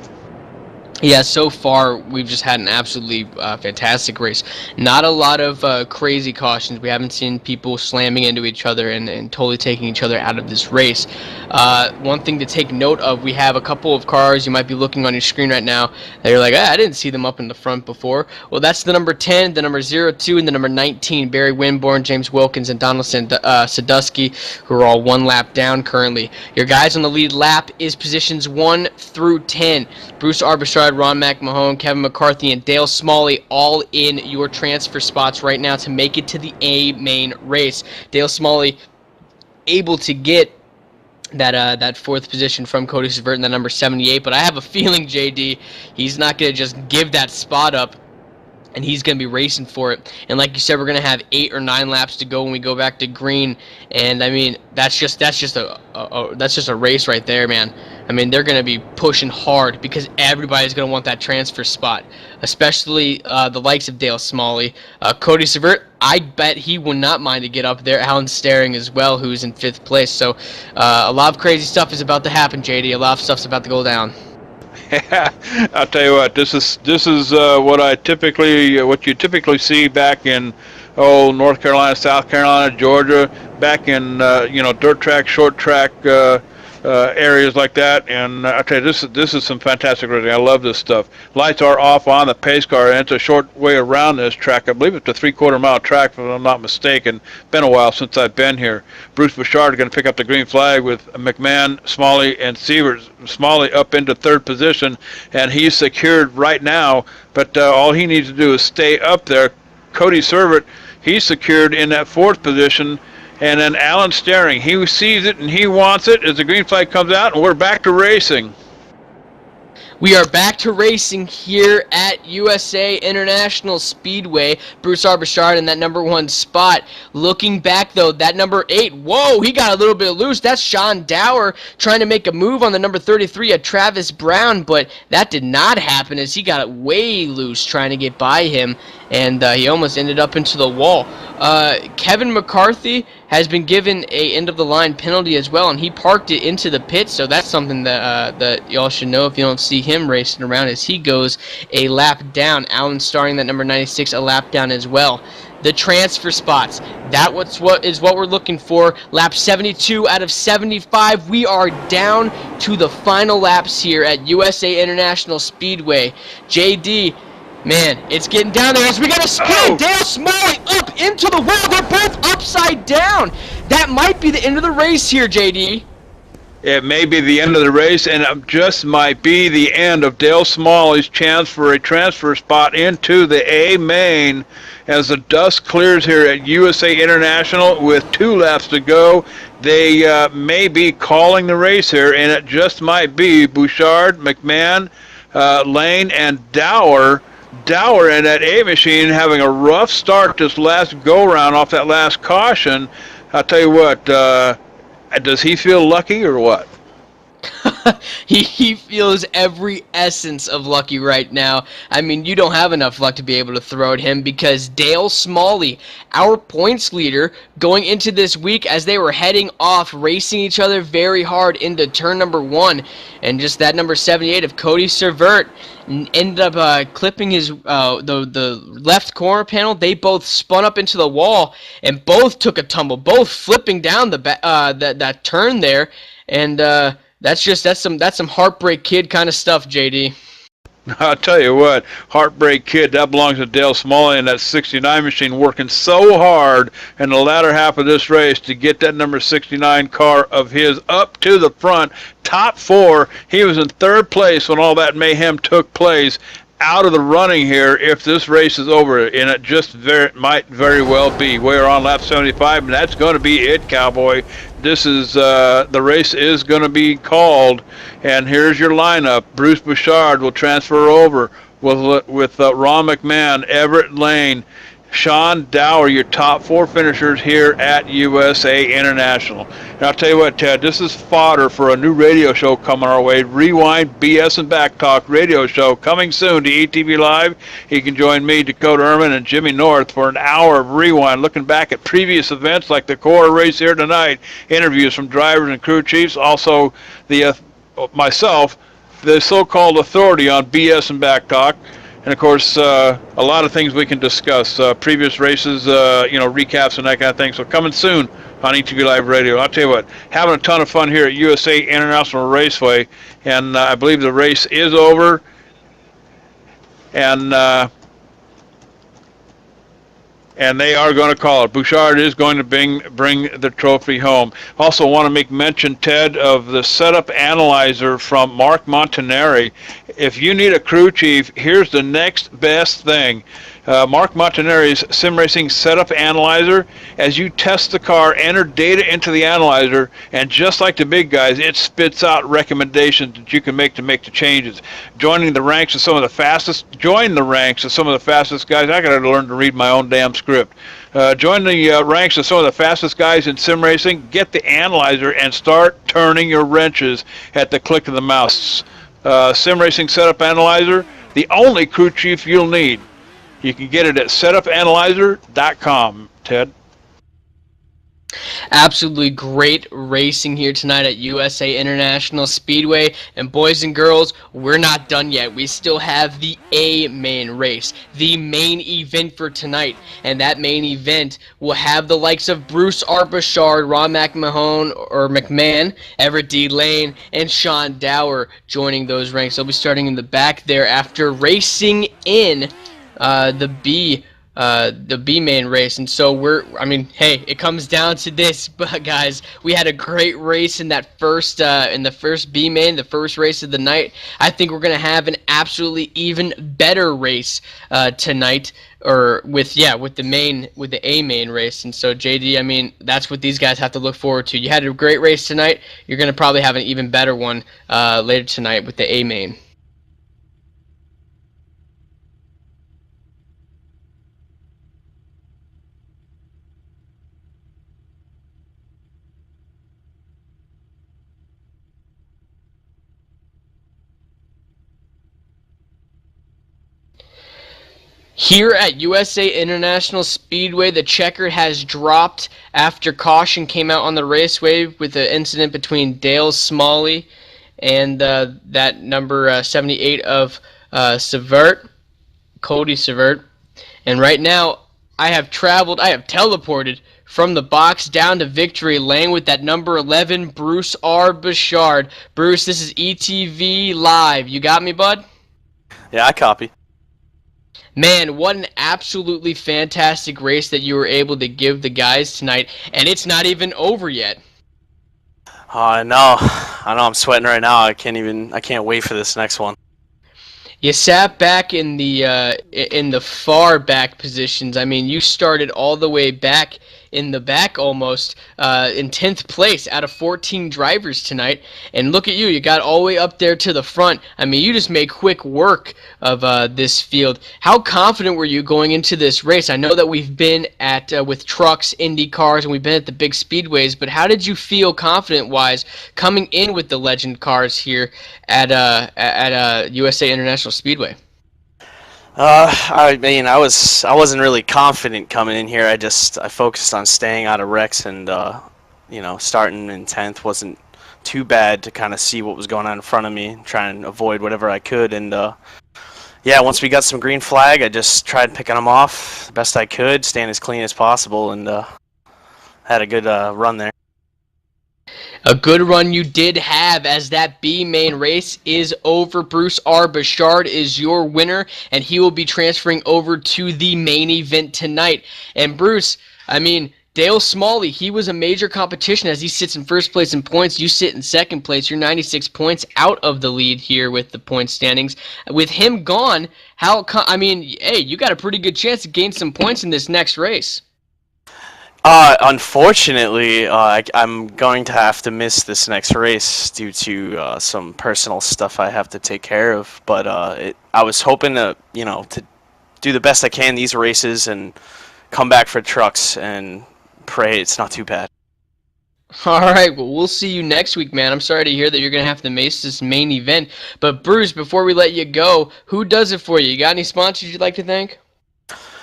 Speaker 2: Yeah, so far we've just had an absolutely fantastic race. Not a lot of crazy cautions. We haven't seen people slamming into each other and totally taking each other out of this race. One thing to take note of, we have a couple of cars, you might be looking on your screen right now, that you're like, I didn't see them up in the front before. Well, that's the number 10, the number 02, and the number 19, Barry Winborn, James Wilkins, and Donald Sadusky, who are all 1 lap down currently. Your guys on the lead lap is positions 1 through 10. Bruce Arbitrage, Ron McMahon, Kevin McCarthy, and Dale Smalley all in your transfer spots right now to make it to the A main race. Dale Smalley able to get that 4th position from Cody Savert in that number 78, but I have a feeling, JD, he's not going to just give that spot up, and he's going to be racing for it. And like you said, we're going to have 8 or 9 laps to go when we go back to green, and I mean, that's just a race right there, man. I mean, they're going to be pushing hard because everybody's going to want that transfer spot, especially the likes of Dale Smalley. Cody Savert, I bet he would not mind to get up there. Alan Starring as well, who's in 5th place. So a lot of crazy stuff is about to happen, JD. A lot of stuff's about to go down.
Speaker 7: Yeah, I'll tell you what. This is what you typically see back in North Carolina, South Carolina, Georgia, back in dirt track, short track areas like that. And I tell you, this is some fantastic racing. I love this stuff. Lights are off on the pace car, and it's a short way around this track. I believe it's a 3/4 mile track, if I'm not mistaken. Been a while since I've been here. Bruce Bouchard is going to pick up the green flag with McMahon, Smalley, and Sievers. Smalley up into 3rd position, and he's secured right now. But all he needs to do is stay up there. Cody Servert, he's secured in that 4th position. And then Alan Starring, he sees it and he wants it as the green flag comes out, and we're back to racing.
Speaker 2: We are back to racing here at USA International Speedway. Bruce Arbitrage in that number 1 spot. Looking back, though, that number 8, whoa, he got a little bit loose. That's Sean Dower trying to make a move on the number 33 at Travis Brown, but that did not happen as he got way loose trying to get by him, and he almost ended up into the wall. Kevin McCarthy has been given a end-of-the-line penalty as well, and he parked it into the pit, so that's something that y'all should know if you don't see him racing around, as he goes a lap down. Alan Starring, that number 96, a lap down as well. the transfer spots. What we're looking for. Lap 72 out of 75. We are down to the final laps here at USA International Speedway. JD, man, it's getting down there as we got a spin. Dale Smalley up into the wall. They're both upside down. That might be the end of the race here, JD.
Speaker 7: It may be the end of the race, and it just might be the end of Dale Smalley's chance for a transfer spot into the A main as the dust clears here at USA International with 2 laps to go. They may be calling the race here, and it just might be Bouchard, McMahon, Lane, and Dower. Dower in that A machine having a rough start this last go-round off that last caution. I'll tell you what, does he feel lucky or what?
Speaker 2: He feels every essence of lucky right now. I mean, you don't have enough luck to be able to throw at him because Dale Smalley, our points leader, going into this week as they were heading off, racing each other very hard into turn number 1, and just that number 78 of Cody Servert ended up clipping his the left corner panel. They both spun up into the wall and both took a tumble, both flipping down that turn there, and that's some Heartbreak Kid kind of stuff, JD.
Speaker 7: I'll tell you what, Heartbreak Kid, that belongs to Dale Smalley and that 69 machine, working so hard in the latter half of this race to get that number 69 car of his up to the front, top 4. He was in 3rd place when all that mayhem took place, out of the running here if this race is over, and it just might very well be. We're on lap 75, and that's going to be it, Cowboy. This is the race is going to be called, and here's your lineup. Bruce Bouchard will transfer over with Ron McMahon, Everett Lane, Sean Dower, your top 4 finishers here at USA International. And I'll tell you what, Ted, this is fodder for a new radio show coming our way. Rewind BS and Back Talk radio show coming soon to ETV Live. You can join me, Dakota Erman, and Jimmy North for an hour of Rewind, looking back at previous events like the Cora race here tonight, interviews from drivers and crew chiefs, also the myself, the so-called authority on BS and Back Talk. And, of course, a lot of things we can discuss, previous races, recaps and that kind of thing. So coming soon on ETV Live Radio. I'll tell you what, having a ton of fun here at USA International Raceway. And I believe the race is over. And they are going to call it. Bouchard is going to bring the trophy home. Also want to make mention, Ted, of the setup analyzer from Mark Montanari. If you need a crew chief, here's the next best thing. Mark Montanari's Sim Racing Setup Analyzer. As you test the car, enter data into the analyzer, and just like the big guys, it spits out recommendations that you can make to make the changes. Join the ranks of some of the fastest guys. I got to learn to read my own damn script. Join the ranks of some of the fastest guys in sim racing. Get the analyzer and start turning your wrenches at the click of the mouse. Sim Racing Setup Analyzer, the only crew chief you'll need. You can get it at setupanalyzer.com, Ted.
Speaker 2: Absolutely great racing here tonight at USA International Speedway. And boys and girls, we're not done yet. We still have the A main race, the main event for tonight. And that main event will have the likes of Bruce R. Bouchard, Ron McMahon, Everett D. Lane, and Sean Dower joining those ranks. They'll be starting in the back there after racing in the B main race. And so hey, it comes down to this, but guys, we had a great race in that first B main, the first race of the night. I think we're gonna have an absolutely even better race tonight, or with the A main race. And so JD, I mean, that's what these guys have to look forward to. You had a great race tonight, you're gonna probably have an even better one later tonight with the A main. Here at USA International Speedway, the checker has dropped after caution came out on the raceway with the incident between Dale Smalley and that number 78 of Cody Servert. And right now, I have teleported from the box down to victory lane with that number 11, Bruce R. Bouchard. Bruce, this is ETV Live. You got me, bud?
Speaker 8: Yeah, I copy.
Speaker 2: Man, what an absolutely fantastic race that you were able to give the guys tonight, and it's not even over yet.
Speaker 8: Oh, I know I'm sweating right now. I can't wait for this next one.
Speaker 2: You sat back in the far back positions. I mean, you started all the way back in the back almost in 10th place out of 14 drivers tonight. And look at you, you got all the way up there to the front. I mean, you just made quick work of this field. How confident were you going into this race? I know that we've been at with trucks, Indy cars, and we've been at the big speedways, but how did you feel confident-wise coming in with the legend cars here at USA International Speedway?
Speaker 8: I mean, I wasn't really confident coming in here. I focused on staying out of wrecks, and starting in 10th wasn't too bad to kind of see what was going on in front of me, try and avoid whatever I could. And yeah, once we got some green flag, I just tried picking them off the best I could, staying as clean as possible, and had a good run there.
Speaker 2: A good run you did have, as that B main race is over. Bruce R. Bouchard is your winner, and he will be transferring over to the main event tonight. And Bruce, I mean, Dale Smalley, he was a major competition as he sits in first place in points. You sit in second place. You're 96 points out of the lead here with the point standings. With him gone, hey, you got a pretty good chance to gain some points in this next race.
Speaker 8: Unfortunately, I'm going to have to miss this next race due to some personal stuff I have to take care of. But I was hoping to do the best I can these races and come back for trucks and pray it's not too bad.
Speaker 2: All right, well, we'll see you next week, man. I'm sorry to hear that you're going to have to miss this main event. But Bruce, before we let you go, who does it for you? You got any sponsors you'd like to thank?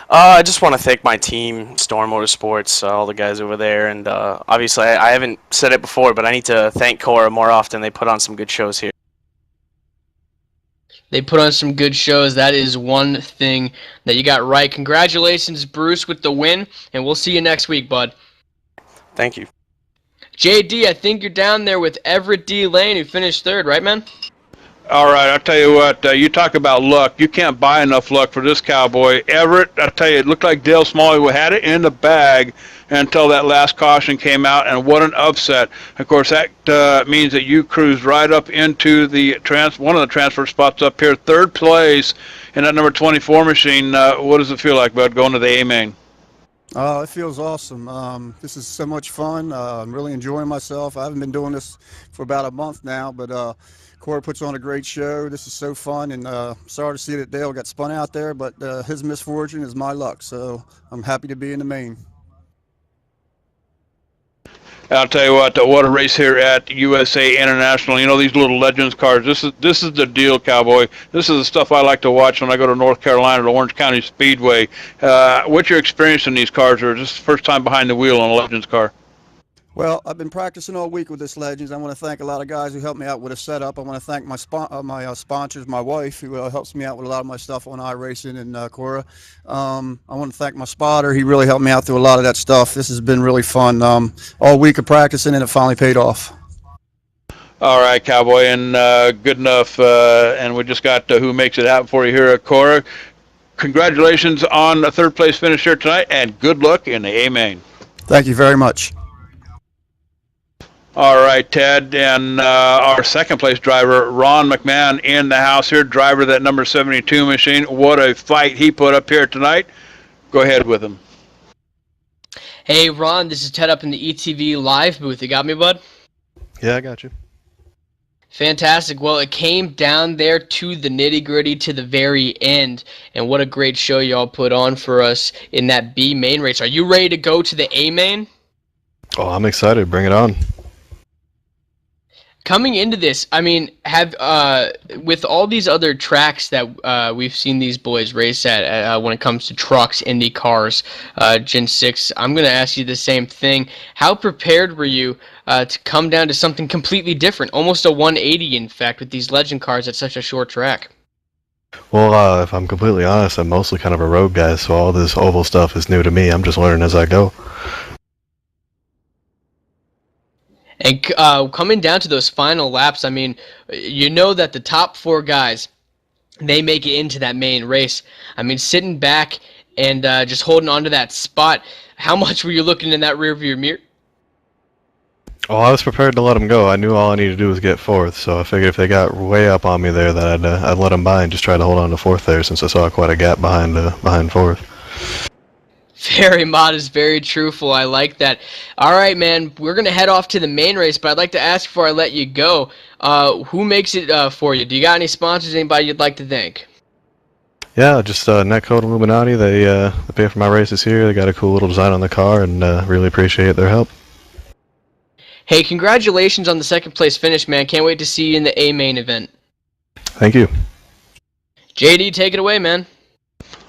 Speaker 8: I just want to thank my team, Storm Motorsports, all the guys over there, and obviously I haven't said it before, but I need to thank Cora more often. They put on some good shows here.
Speaker 2: They put on some good shows. That is one thing that you got right. Congratulations, Bruce, with the win, and we'll see you next week, bud.
Speaker 8: Thank you.
Speaker 2: JD, I think you're down there with Everett D. Lane, who finished third, right, man?
Speaker 7: All right, I'll tell you what, you talk about luck. You can't buy enough luck for this cowboy. Everett, I tell you, it looked like Dale Smalley had it in the bag until that last caution came out, and what an upset. Of course, that means that you cruised right up into the one of the transfer spots up here, third place in that number 24 machine. What does it feel like, bud, going to the A-main?
Speaker 9: It feels awesome. This is so much fun. I'm really enjoying myself. I haven't been doing this for about a month now, but Cora puts on a great show. This is so fun, and sorry to see that Dale got spun out there, but his misfortune is my luck, so I'm happy to be in the main.
Speaker 7: I'll tell you what a race here at USA International. You know, these little Legends cars, this is the deal, cowboy. This is the stuff I like to watch when I go to North Carolina to Orange County Speedway. What's your experience in these cars, or is this the first time behind the wheel on a Legends car?
Speaker 9: Well, I've been practicing all week with this Legends. I want to thank a lot of guys who helped me out with a setup. I want to thank my sponsors, my wife, who helps me out with a lot of my stuff on iRacing, and Cora. I want to thank my spotter. He really helped me out through a lot of that stuff. This has been really fun. All week of practicing, and it finally paid off.
Speaker 7: All right, cowboy, and good enough. And we just got who makes it happen for you here at Cora. Congratulations on a third place finish here tonight, and good luck in the A-main.
Speaker 9: Thank you very much.
Speaker 7: All right, Ted, and our second place driver, Ron McMahon, in the house here, driver of that number 72 machine. What a fight he put up here tonight. Go ahead with him.
Speaker 2: Hey, Ron, this is Ted up in the ETV Live booth. You got me, bud?
Speaker 10: Yeah, I got you.
Speaker 2: Fantastic. Well, it came down there to the nitty-gritty to the very end, and what a great show y'all put on for us in that B main race. Are you ready to go to the A main?
Speaker 10: Oh, I'm excited. Bring it on.
Speaker 2: Coming into this, I mean, with all these other tracks that we've seen these boys race at when it comes to trucks, Indy cars, Gen 6, I'm going to ask you the same thing. How prepared were you to come down to something completely different, almost a 180 in fact, with these legend cars at such a short track?
Speaker 10: Well, if I'm completely honest, I'm mostly kind of a road guy, so all this oval stuff is new to me. I'm just learning as I go.
Speaker 2: And coming down to those final laps, I mean, you know that the top 4 guys, they make it into that main race. I mean, sitting back and just holding on to that spot, how much were you looking in that rearview mirror?
Speaker 10: Oh, I was prepared to let them go. I knew all I needed to do was get fourth, so I figured if they got way up on me there, that I'd let them by and just try to hold on to fourth there, since I saw quite a gap behind fourth.
Speaker 2: Very modest, very truthful. I like that. All right, man. We're gonna head off to the main race, but I'd like to ask before I let you go, who makes it for you? Do you got any sponsors? Anybody you'd like to thank?
Speaker 10: Yeah, just Netcode Illuminati. They pay for my races here. They got a cool little design on the car, and really appreciate their help.
Speaker 2: Hey, congratulations on the second place finish, man. Can't wait to see you in the A main event.
Speaker 10: Thank you.
Speaker 2: JD, take it away, man.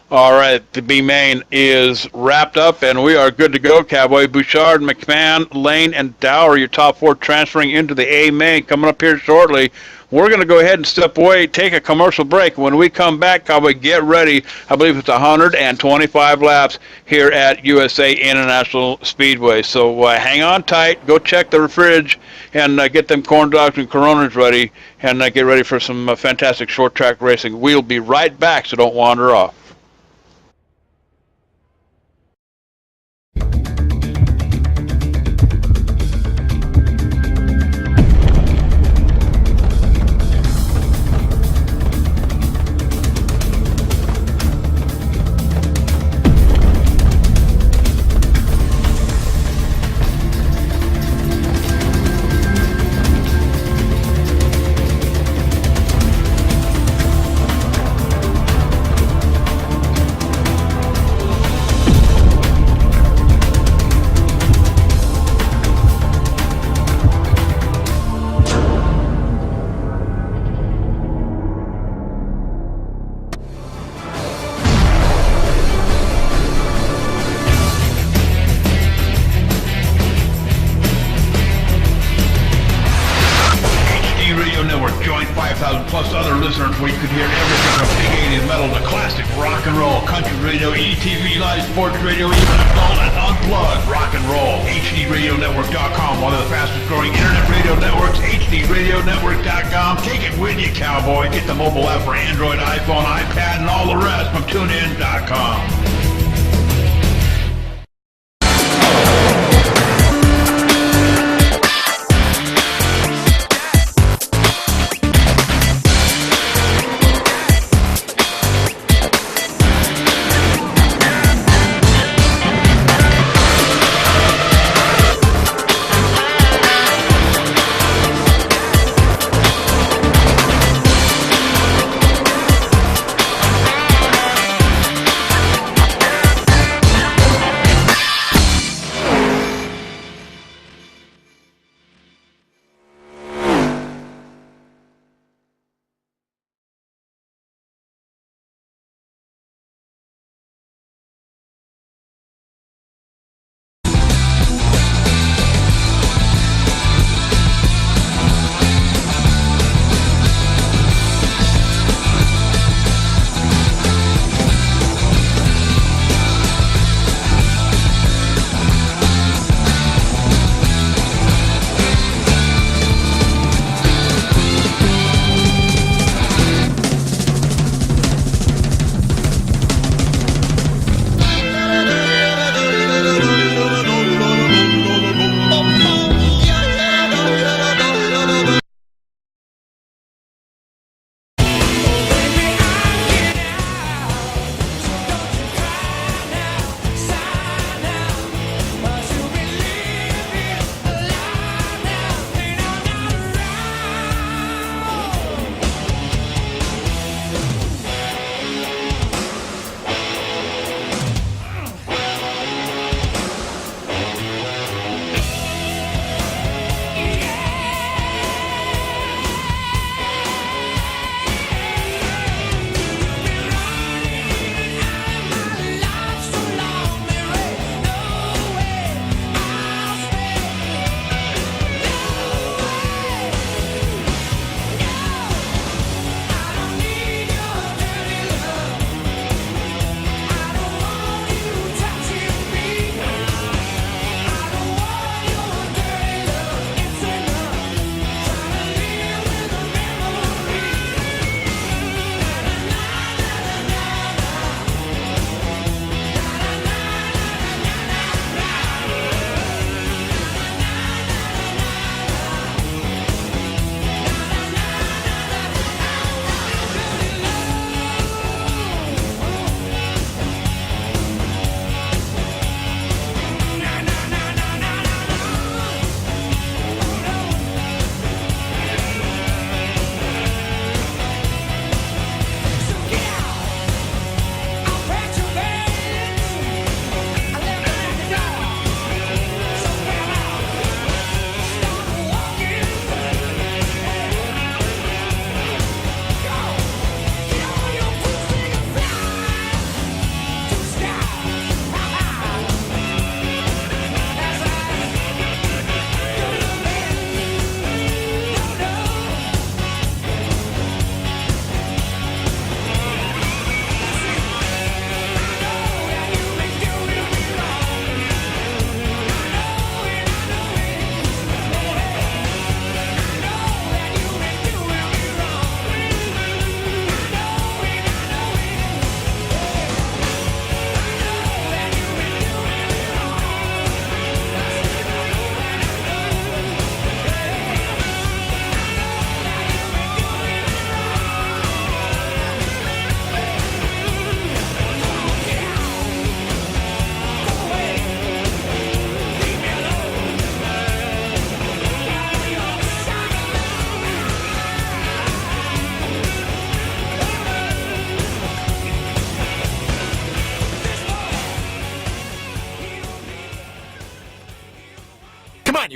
Speaker 7: All right, the B main is wrapped up, and we are good to go. Cowboy, Bouchard, McMahon, Lane, and Dow are your top 4 transferring into the A main. Coming up here shortly, we're going to go ahead and step away, take a commercial break. When we come back, Cowboy, get ready. I believe it's 125 laps here at USA International Speedway. So hang on tight, go check the fridge, and get them corn dogs and Coronas ready, and get ready for some fantastic short track racing. We'll be right back, so don't wander off.
Speaker 3: plus other listeners where you could hear everything from big 80s metal to classic rock and roll, country radio, ETV, live sports radio, even adult and unplugged rock and roll. HDRadioNetwork.com, one of the fastest growing internet radio networks, HDRadioNetwork.com. Take it with you, cowboy. Get the mobile app for Android, iPhone, iPad, and all the rest from TuneIn.com.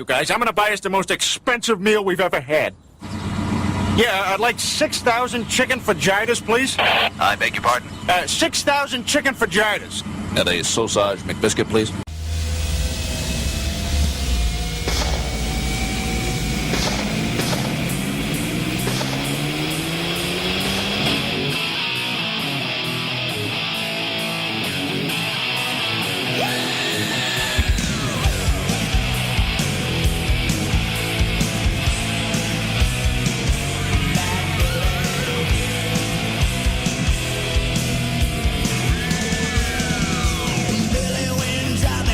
Speaker 11: guys. I'm gonna buy us the most expensive meal we've ever had. Yeah, I'd like 6,000 chicken fajitas, please.
Speaker 12: I beg your pardon?
Speaker 11: 6,000 chicken fajitas.
Speaker 12: And a sausage McBiscuit, please.
Speaker 13: Billy Wayne dropped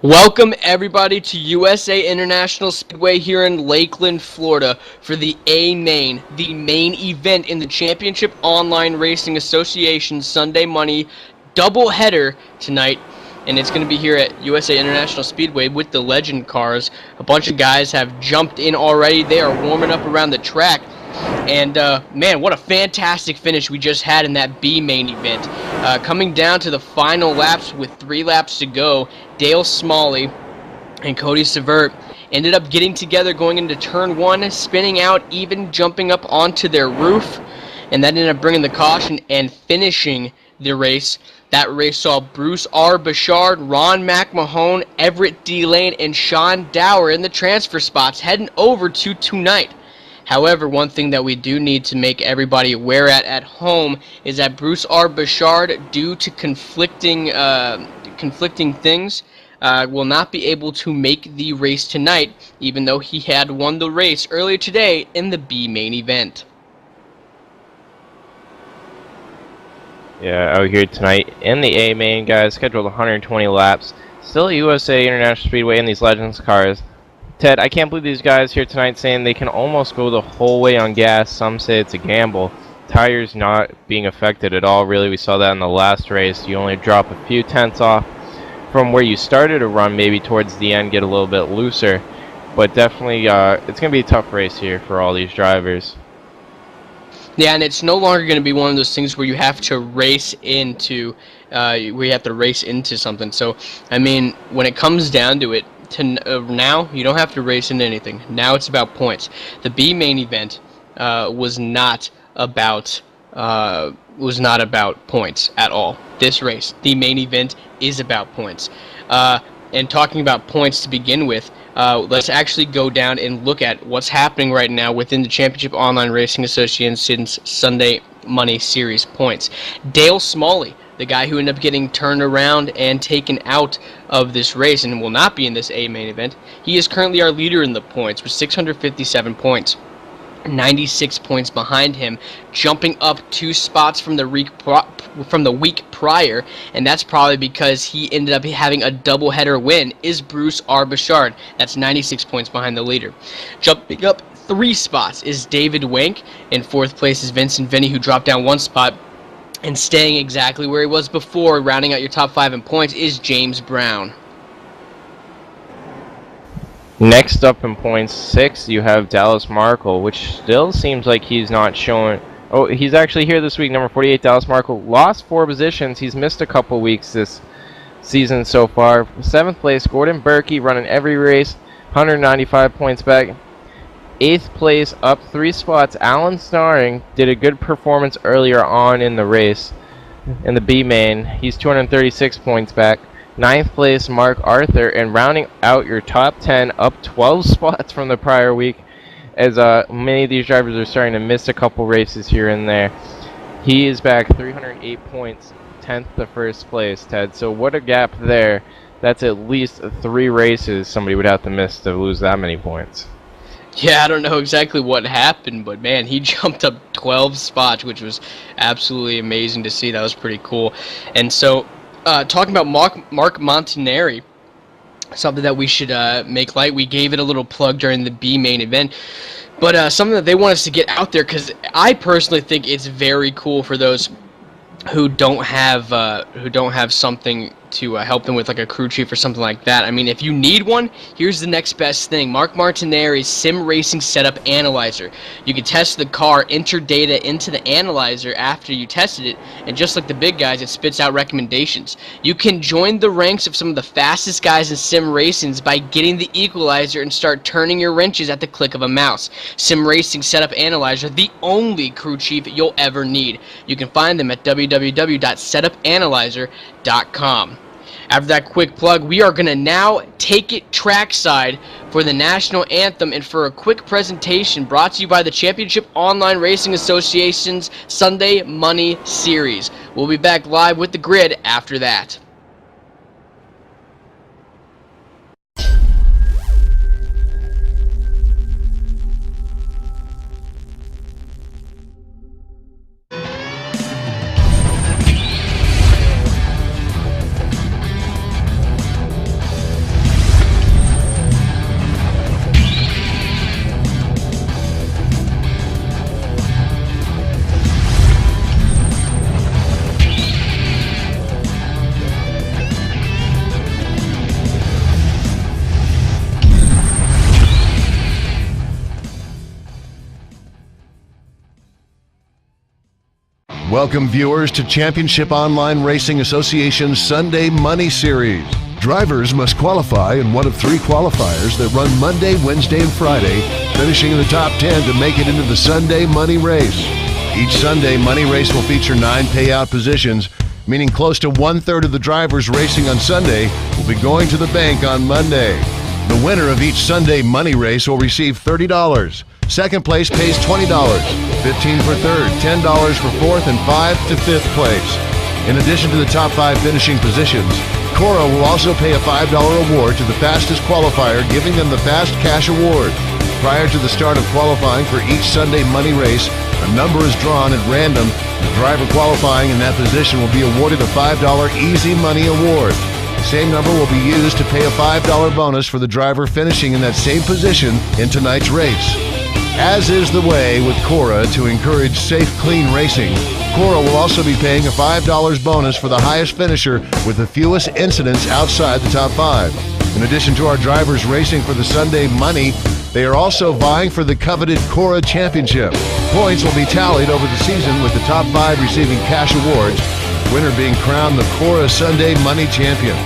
Speaker 2: Welcome everybody to USA International Speedway here in Lakeland, Florida for the A-Main, the main event in the Championship Online Racing Association Sunday Money doubleheader tonight. And it's going to be here at USA International Speedway with the Legend cars. A bunch of guys have jumped in already. They are warming up around the track. And, man, what a fantastic finish we just had in that B main event. Coming down to the final laps with 3 laps to go, Dale Smalley and Cody Severt ended up getting together going into turn 1, spinning out, even jumping up onto their roof. And that ended up bringing the caution and finishing the race. That race saw Bruce R. Bouchard, Ron McMahon, Everett D. Lane, and Sean Dower in the transfer spots heading over to tonight. However, one thing that we do need to make everybody aware at home is that Bruce R. Bouchard, due to conflicting things, will not be able to make the race tonight, even though he had won the race earlier today in the B main event.
Speaker 1: Yeah, out here tonight in the A main, guys, scheduled 120 laps. Still USA International Speedway in these Legends cars. Ted, I can't believe these guys here tonight saying they can almost go the whole way on gas. Some say it's a gamble. Tires not being affected at all, really. We saw that in the last race. You only drop a few tenths off from where you started to run, maybe towards the end, get a little bit looser. But definitely, it's going to be a tough race here for all these drivers.
Speaker 2: Yeah, and it's no longer going to be one of those things where you have to race into, something. So, I mean, when it comes down to it, now you don't have to race into anything. Now it's about points. The B main event was not about points at all. This race, the main event, is about points. And talking about points to begin with, let's actually go down and look at what's happening right now within the Championship Online Racing Association's Sunday Money Series points. Dale Smalley, the guy who ended up getting turned around and taken out of this race and will not be in this A main event, he is currently our leader in the points with 657 points. 96 points behind him, jumping up 2 spots from the week prior, and that's probably because he ended up having a doubleheader win, is Bruce R. Bouchard. That's 96 points behind the leader. Jumping up 3 spots is David Wank. In 4th place is Vincent Vinny, who dropped down 1 spot. And staying exactly where he was before, rounding out your top 5 in points, is James Brown.
Speaker 1: Next up in points 6, you have Dallas Markle, which still seems like he's not showing. Oh, he's actually here this week. Number 48, Dallas Markle, lost 4 positions. He's missed a couple weeks this season so far. 7th place, Gordon Berkey, running every race, 195 points back. 8th place, up 3 spots, Alan Starring did a good performance earlier on in the race in the B main. He's 236 points back. 9th place, Mark Arthur, and rounding out your top 10, up 12 spots from the prior week, as many of these drivers are starting to miss a couple races here and there. He is back 308 points, 10th to 1st place, Ted. So what a gap there. That's at least 3 races somebody would have to miss to lose that many points.
Speaker 2: Yeah, I don't know exactly what happened, but man, he jumped up 12 spots, which was absolutely amazing to see. That was pretty cool. And so, talking about Mark Montanari, something that we should make light. We gave it a little plug during the B main event, but something that they want us to get out there, because I personally think it's very cool for those who don't have something to help them with, like a crew chief or something like that. I mean, if you need one, here's the next best thing. Mark Martinari's Sim Racing Setup Analyzer. You can test the car, enter data into the analyzer after you tested it, and just like the big guys, it spits out recommendations. You can join the ranks of some of the fastest guys in sim racings by getting the equalizer and start turning your wrenches at the click of a mouse. Sim Racing Setup Analyzer, the only crew chief you'll ever need. You can find them at www.setupanalyzer.com. After that quick plug, we are going to now take it trackside for the National Anthem and for a quick presentation brought to you by the Championship Online Racing Association's Sunday Money Series. We'll be back live with the grid after that.
Speaker 13: Welcome viewers to Championship Online Racing Association's Sunday Money Series. Drivers must qualify in one of 3 qualifiers that run Monday, Wednesday, and Friday, finishing in the top 10 to make it into the Sunday Money Race. Each Sunday Money Race will feature 9 payout positions, meaning close to 1/3 of the drivers racing on Sunday will be going to the bank on Monday. The winner of each Sunday Money Race will receive $30. Second place pays $20, $15 for third, $10 for fourth, and $5 to fifth place. In addition to the top 5 finishing positions, Cora will also pay a $5 award to the fastest qualifier, giving them the Fast Cash Award. Prior to the start of qualifying for each Sunday Money Race, a number is drawn at random. The driver qualifying in that position will be awarded a $5 Easy Money Award. The same number will be used to pay a $5 bonus for the driver finishing in that same position in tonight's race. As is the way with Cora to encourage safe, clean racing, Cora will also be paying a $5 bonus for the highest finisher with the fewest incidents outside the top 5. In addition to our drivers racing for the Sunday Money, they are also vying for the coveted Cora Championship. Points will be tallied over the season with the top 5 receiving cash awards, winner being crowned the Cora Sunday Money Champion.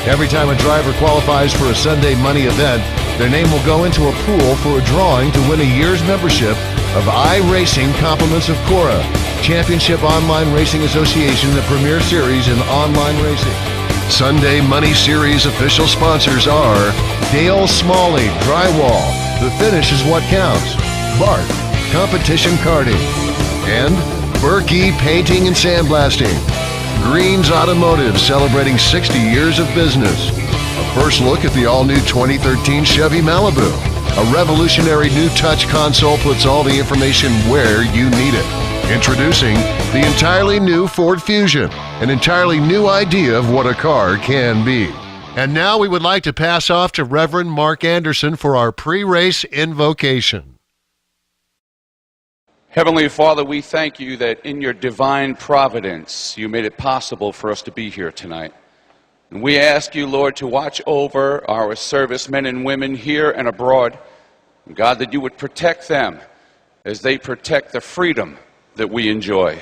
Speaker 13: Every time a driver qualifies for a Sunday Money event, their name will go into a pool for a drawing to win a year's membership of iRacing Compliments of Cora, Championship Online Racing Association, the premier series in online racing. Sunday Money Series official sponsors are Dale Smalley Drywall, The Finish is What Counts, Bart, Competition Karting, and Berkey Painting and Sandblasting. Green's Automotive, celebrating 60 years of business. A first look at the all-new 2013 Chevy Malibu. A revolutionary new touch console puts all the information where you need it. Introducing the entirely new Ford Fusion, an entirely new idea of what a car can be. And now we would like to pass off to Reverend Mark Anderson for our pre-race invocation.
Speaker 14: Heavenly Father, we thank you that in your divine providence, you made it possible for us to be here tonight. And we ask you, Lord, to watch over our servicemen and women here and abroad. And God, that you would protect them as they protect the freedom that we enjoy.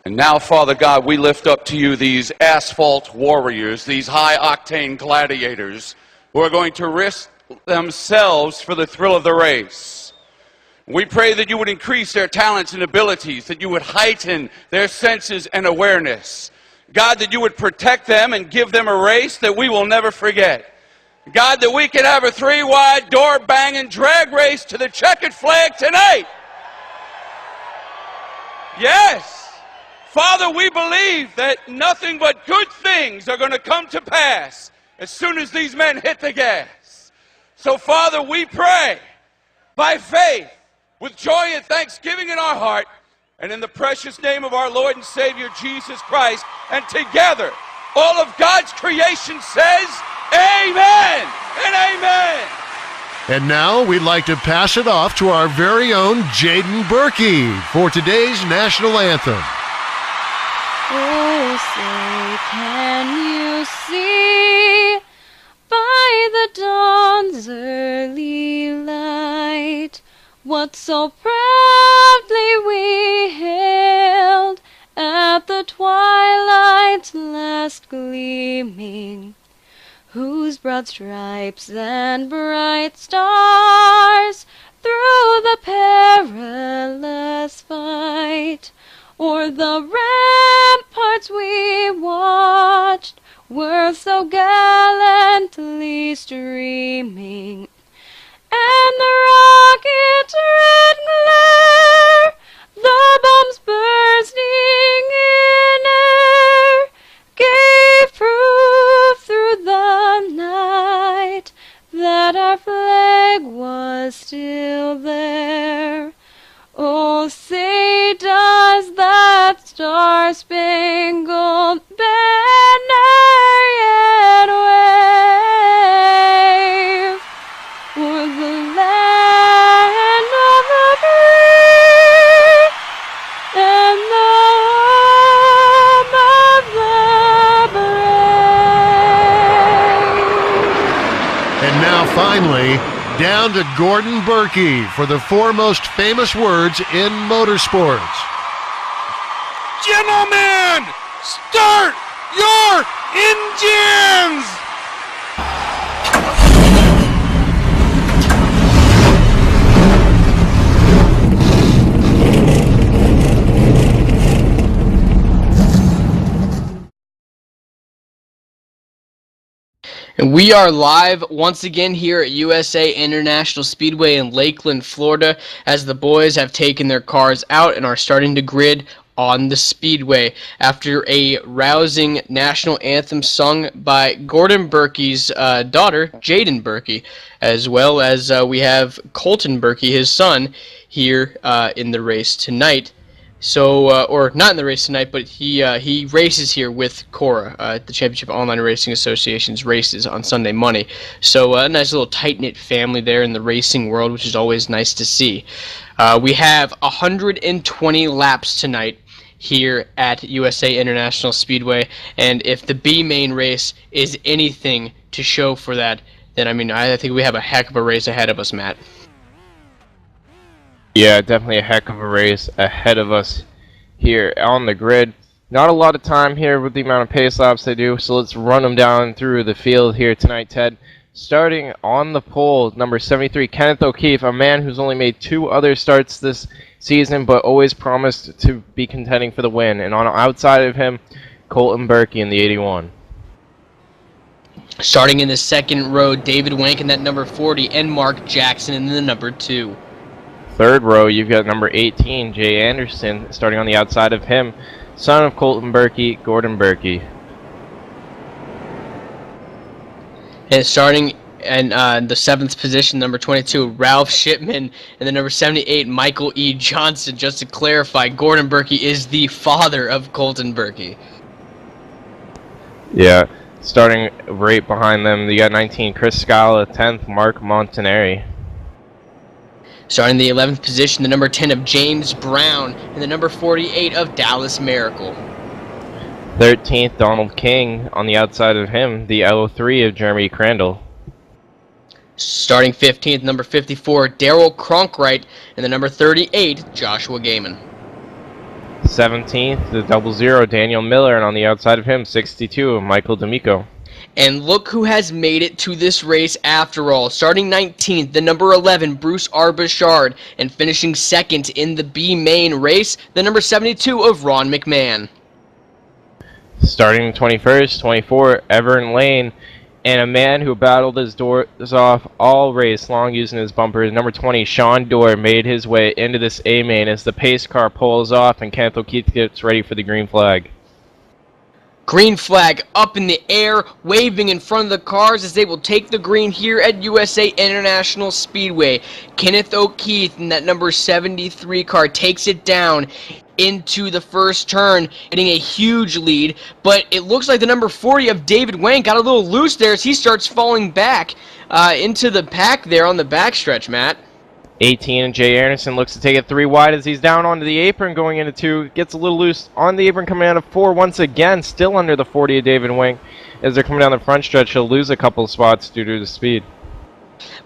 Speaker 14: And now, Father God, we lift up to you these asphalt warriors, these high-octane gladiators who are going to risk themselves for the thrill of the race. We pray that you would increase their talents and abilities, that you would heighten their senses and awareness. God, that you would protect them and give them a race that we will never forget. God, that we can have a 3-wide, door-banging drag race to the checkered flag tonight. Yes. Father, we believe that nothing but good things are going to come to pass as soon as these men hit the gas. So, Father, we pray by faith, with joy and thanksgiving in our heart, and in the precious name of our Lord and Savior, Jesus Christ, and together, all of God's creation says, amen and amen.
Speaker 13: And now we'd like to pass it off to our very own Jaden Berkey for today's national anthem.
Speaker 15: Oh, say, can you see by the dawn's early light what so proudly we hailed at the twilight's last gleaming, whose broad stripes and bright stars through the perilous fight o'er the ramparts we watched were so gallantly streaming. And the rocket's red glare, the bombs bursting in air, gave proof through the night that our flag was still there. Oh, say does that star-spangled banner yet wave o'er the land of the free and the home of the brave?
Speaker 13: And now finally, down to Gordon Berkey for the 4 most famous words in motorsports.
Speaker 11: Gentlemen, start your engines!
Speaker 2: And we are live once again here at USA International Speedway in Lakeland, Florida, as the boys have taken their cars out and are starting to grid on the speedway after a rousing national anthem sung by Gordon Berkey's daughter, Jaden Berkey, as well as we have Colton Berkey, his son, here in the race tonight. So, or not in the race tonight, but he races here with Cora at the Championship Online Racing Association's races on Sunday Money. So, a nice little tight-knit family there in the racing world, which is always nice to see. We have 120 laps tonight here at USA International Speedway, and if the B main race is anything to show for that, then I think we have a heck of a race ahead of us, Matt.
Speaker 1: Yeah, definitely a heck of a race ahead of us here on the grid. Not a lot of time here with the amount of pace laps they do, so let's run them down through the field here tonight, Ted. Starting on the pole, number 73, Kenneth O'Keefe, a man who's only made 2 other starts this season, but always promised to be contending for the win. And on outside of him, Colton Berkey in the 81.
Speaker 2: Starting in the second row, David Wank in that number 40, and Mark Jackson in the number 2.
Speaker 1: Third row, you've got number 18, Jay Anderson, starting on the outside of him, son of Colton Berkey, Gordon Berkey.
Speaker 2: And starting in the 7th position, number 22, Ralph Shipman, and the number 78, Michael E. Johnson. Just to clarify, Gordon Berkey is the father of Colton Berkey.
Speaker 1: Yeah, starting right behind them, you got 19, Chris Scala, 10th, Mark Montanari.
Speaker 2: Starting the 11th position, the number 10 of James Brown, and the number 48 of Dallas Miracle.
Speaker 1: 13th, Donald King. On the outside of him, the L03 of Jeremy Crandall.
Speaker 2: Starting 15th, number 54, Daryl Cronkright, and the number 38, Joshua Gaiman.
Speaker 1: 17th, the 00, Daniel Miller, and on the outside of him, 62, Michael D'Amico.
Speaker 2: And look who has made it to this race after all. Starting 19th, the number 11, Bruce Arbachard, and finishing second in the B main race, the number 72 of Ron McMahon.
Speaker 1: Starting 21st, 24, Everin Lane, and a man who battled his doors off all race long using his bumpers, number 20, Sean Dorr, made his way into this A main as the pace car pulls off and Kenneth O'Keefe gets ready for the green flag.
Speaker 2: Green flag up in the air, waving in front of the cars as they will take the green here at USA International Speedway. Kenneth O'Keefe in that number 73 car takes it down into the first turn, getting a huge lead, but it looks like the number 40 of David Wank got a little loose there as he starts falling back into the pack there on the backstretch, Matt.
Speaker 1: 18, and Jay Anderson looks to take it 3 wide as he's down onto the apron going into 2. Gets a little loose on the apron coming out of 4 once again, still under the 40 of David Wank. As they're coming down the front stretch, he'll lose a couple spots due to the speed.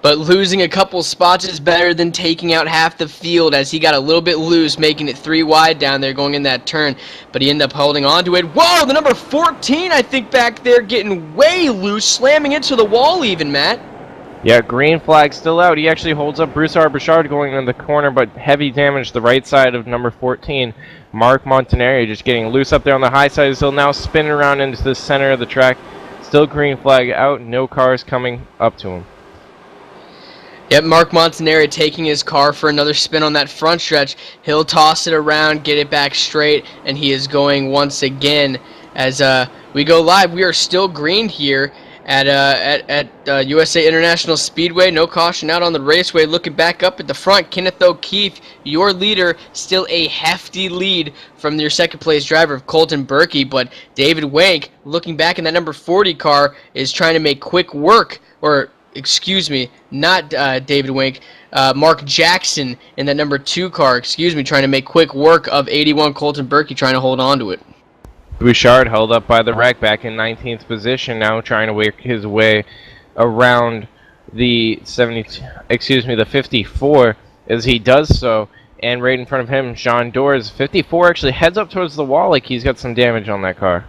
Speaker 2: But losing a couple spots is better than taking out half the field as he got a little bit loose, making it 3 wide down there going in that turn. But he ended up holding on to it. Whoa, the number 14, I think, back there getting way loose, slamming into the wall even, Matt.
Speaker 1: Yeah, green flag still out. He actually holds up Bruce Arbachard going in the corner, but heavy damage to the right side of number 14. Mark Montanari just getting loose up there on the high side. He'll now spin around into the center of the track. Still green flag out. No cars coming up to him.
Speaker 2: Yep, Mark Montanari taking his car for another spin on that front stretch. He'll toss it around, get it back straight, and he is going once again. As we go live, we are still green here at USA International Speedway. No caution out on the raceway. Looking back up at the front, Kenneth O'Keefe, your leader, still a hefty lead from your second place driver, Colton Berkey. But David Wank, looking back in that number 40 car, is trying to make quick work, or excuse me, not David Wank, Mark Jackson in that number 2 car, trying to make quick work of 81 Colton Berkey, trying to hold on to it.
Speaker 1: Bouchard held up by the wreck back in 19th position, now trying to work his way around the the 54 as he does so, And right in front of him, Jean Dors, 54, actually heads up towards the wall like he's got some damage on that car.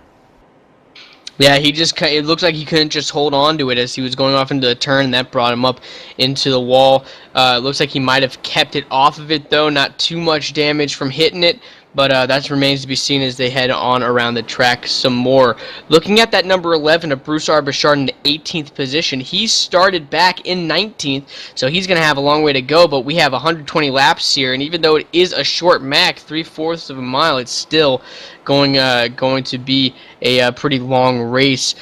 Speaker 2: Yeah, it looks like he couldn't just hold on to it as he was going off into the turn, and that brought him up into the wall. It looks like he might have kept it off of it, though. Not too much damage from hitting it, but that remains to be seen as they head on around the track some more. Looking at that number 11 of Bruce Arbachard in the 18th position, he started back in 19th, so he's going to have a long way to go, but we have 120 laps here, and even though it is a short MAC, 3/4 of a mile, it's still going to be a pretty long race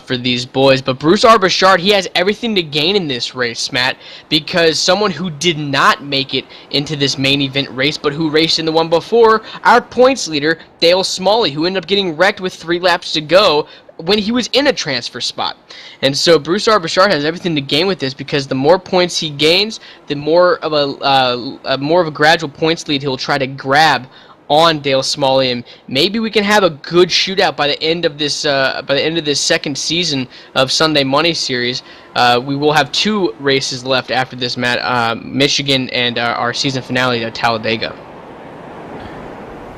Speaker 2: for these boys. But Bruce Arbachard, he has everything to gain in this race, Matt, because someone who did not make it into this main event race, but who raced in the one before, our points leader, Dale Smalley, who ended up getting wrecked with 3 laps to go when he was in a transfer spot. And so Bruce Arbachard has everything to gain with this, because the more points he gains, the more of a gradual points lead he'll try to grab on Dale Smalley, and maybe we can have a good shootout by the end of this second season of Sunday Money Series. We will have 2 races left after this, Matt. Michigan and our season finale at Talladega.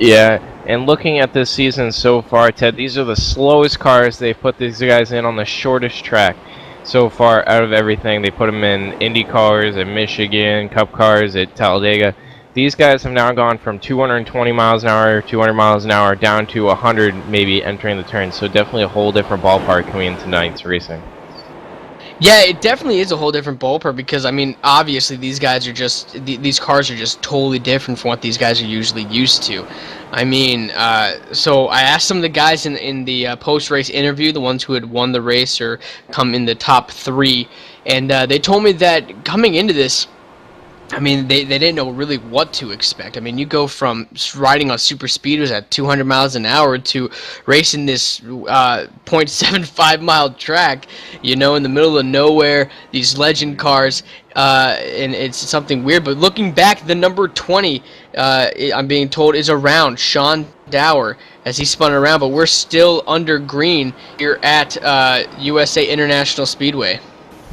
Speaker 1: Yeah, and looking at this season so far, Ted, these are the slowest cars they've put these guys in on the shortest track so far out of everything. They put them in Indy cars at Michigan, Cup cars at Talladega. These guys have now gone from 220 miles an hour, 200 miles an hour, down to 100 maybe entering the turn. So definitely a whole different ballpark coming into tonight's racing.
Speaker 2: Yeah, it definitely is a whole different ballpark, because, I mean, obviously these cars are just totally different from what these guys are usually used to. I mean, so I asked some of the guys in the post-race interview, the ones who had won the race or come in the top 3, and they told me that coming into this, I mean, they didn't know really what to expect. I mean, you go from riding on super speeders at 200 miles an hour to racing this 0.75 mile track, you know, in the middle of nowhere, these legend cars, and it's something weird. But looking back, the number 20, I'm being told, is around Sean Dower as he spun around, but we're still under green here at USA International Speedway.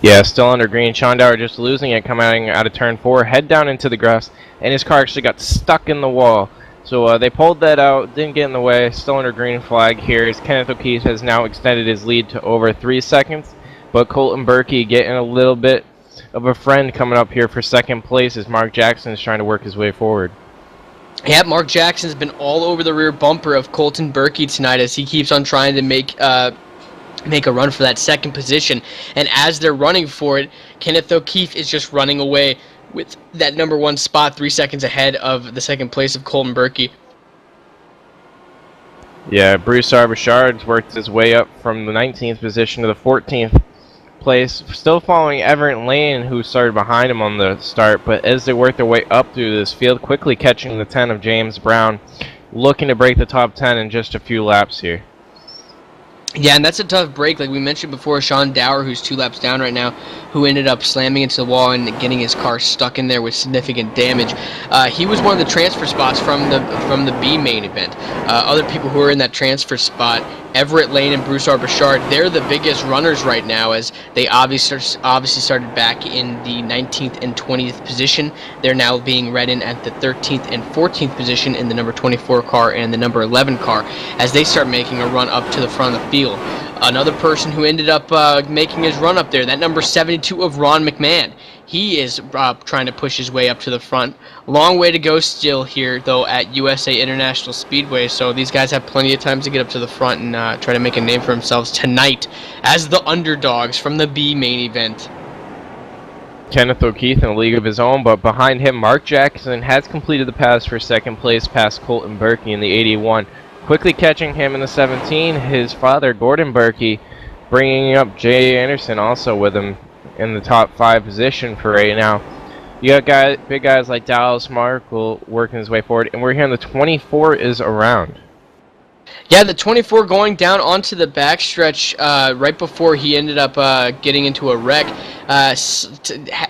Speaker 1: Yeah, still under green. Sean Dower just losing it, coming out of turn 4, head down into the grass, and his car actually got stuck in the wall. So they pulled that out, didn't get in the way, still under green flag here. As Kenneth O'Keefe has now extended his lead to over 3 seconds, but Colton Berkey getting a little bit of a friend coming up here for second place as Mark Jackson is trying to work his way forward.
Speaker 2: Yeah, Mark Jackson's been all over the rear bumper of Colton Berkey tonight as he keeps on trying to make a run for that second position. And as they're running for it, Kenneth O'Keefe is just running away with that number 1 spot 3 seconds ahead of the second place of Colton Berkey.
Speaker 1: Yeah, Bruce Arbachard's worked his way up from the 19th position to the 14th place, still following Everett Lane, who started behind him on the start, but as they work their way up through this field, quickly catching the 10 of James Brown, looking to break the top 10 in just a few laps here.
Speaker 2: Yeah, and that's a tough break. Like we mentioned before, Sean Dower, who's 2 laps down right now, who ended up slamming into the wall and getting his car stuck in there with significant damage. He was one of the transfer spots from the B main event. Other people who are in that transfer spot, Everett Lane and Bruce Arbachard, they're the biggest runners right now, as they obviously started back in the 19th and 20th position. They're now being read in at the 13th and 14th position in the number 24 car and the number 11 car as they start making a run up to the front of the field. Another person who ended up making his run up there, that number 72 of Ron McMahon. He is trying to push his way up to the front. Long way to go still here, though, at USA International Speedway, so these guys have plenty of time to get up to the front and try to make a name for themselves tonight as the underdogs from the B main event.
Speaker 1: Kenneth O'Keefe in a league of his own, but behind him, Mark Jackson has completed the pass for second place past Colton Berkey in the 81. Quickly catching him in the 17, his father, Gordon Berkey, bringing up Jay Anderson also with him in the top 5 position for right now. You got big guys like Dallas Markle working his way forward, and we're hearing the 24 is around.
Speaker 2: Yeah, the 24 going down onto the backstretch right before he ended up getting into a wreck.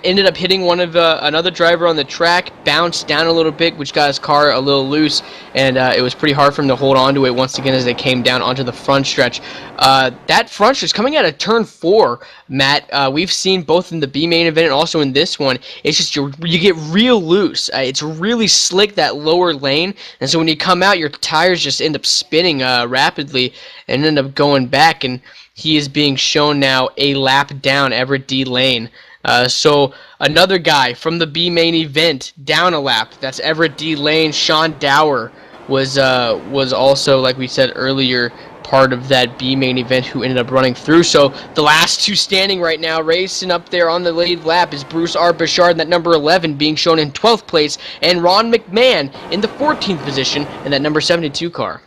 Speaker 2: Ended up hitting one of another driver on the track, bounced down a little bit, which got his car a little loose, and it was pretty hard for him to hold on to it once again as they came down onto the front stretch. That front stretch coming out of turn 4, Matt, we've seen both in the B main event and also in this one, it's just you get real loose. It's really slick, that lower lane, and so when you come out, your tires just end up spinning rapidly and end up going back, and he is being shown now a lap down Everett D lane. So another guy from the B main event down a lap. That's Everett D lane. Sean Dower was also, like we said earlier, part of that B main event who ended up running through. So the last two standing right now, racing up there on the lead lap, is Bruce R. Bouchard, that number 11, being shown in 12th place, and Ron McMahon in the 14th position in that number 72 car.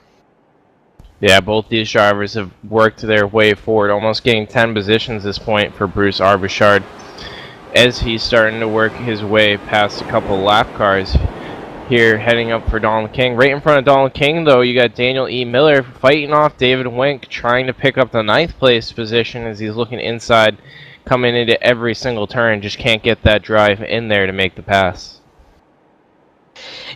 Speaker 1: Yeah, both these drivers have worked their way forward, almost getting 10 positions at this point for Bruce R. Bouchard, as he's starting to work his way past a couple lap cars here, heading up for Donald King. Right in front of Donald King, though, you got Daniel E. Miller fighting off David Wink, trying to pick up the 9th place position as he's looking inside, coming into every single turn, just can't get that drive in there to make the pass.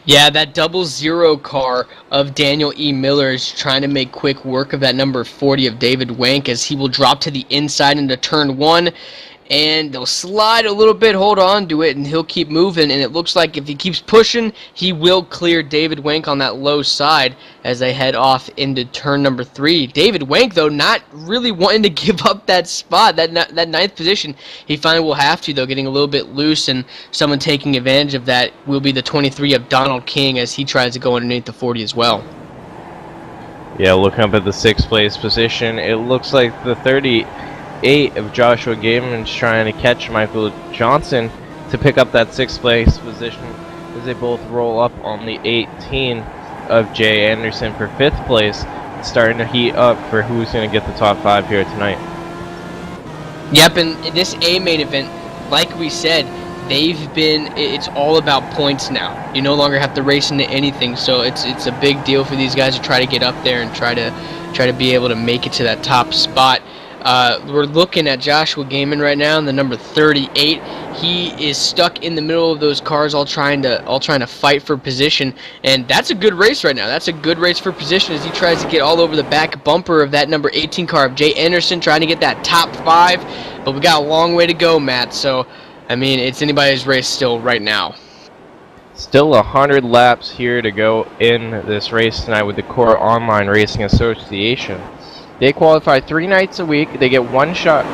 Speaker 2: Yeah, that 00 car of Daniel E. Miller is trying to make quick work of that number 40 of David Wank, as he will drop to the inside into turn 1, and they'll slide a little bit, hold on to it, and he'll keep moving, and it looks like if he keeps pushing, he will clear David Wank on that low side as they head off into turn number 3. David Wank, though, not really wanting to give up that spot, that 9th position. He finally will have to, though, getting a little bit loose, and someone taking advantage of that will be the 23 of Donald King as he tries to go underneath the 40 as well.
Speaker 1: Yeah, looking up at the 6th place position, it looks like the 38 of Joshua Gaiman's trying to catch Michael Johnson to pick up that 6th place position as they both roll up on the 18 of Jay Anderson for 5th place, starting to heat up for who's going to get the top 5 here tonight.
Speaker 2: Yep, and in this A main event, like we said, it's all about points now. You no longer have to race into anything, so it's a big deal for these guys to try to get up there and try to be able to make it to that top spot. We're looking at Joshua Gaiman right now in the number 38. He is stuck in the middle of those cars, all trying to fight for position, and that's a good race right now. That's a good race for position as he tries to get all over the back bumper of that number 18 car of Jay Anderson, trying to get that top 5. But we got a long way to go, Matt. So, I mean, it's anybody's race still right now.
Speaker 1: Still 100 laps here to go in this race tonight with the Cora Online Racing Association. They qualify 3 nights a week. They get one shot.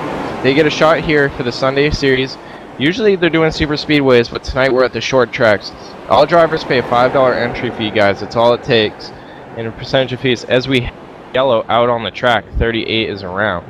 Speaker 1: They get a shot here for the Sunday series. Usually they're doing super speedways, but tonight we're at the short tracks. All drivers pay a $5 entry fee, guys. That's all it takes. And a percentage of fees. As we yellow out on the track, 38 is around.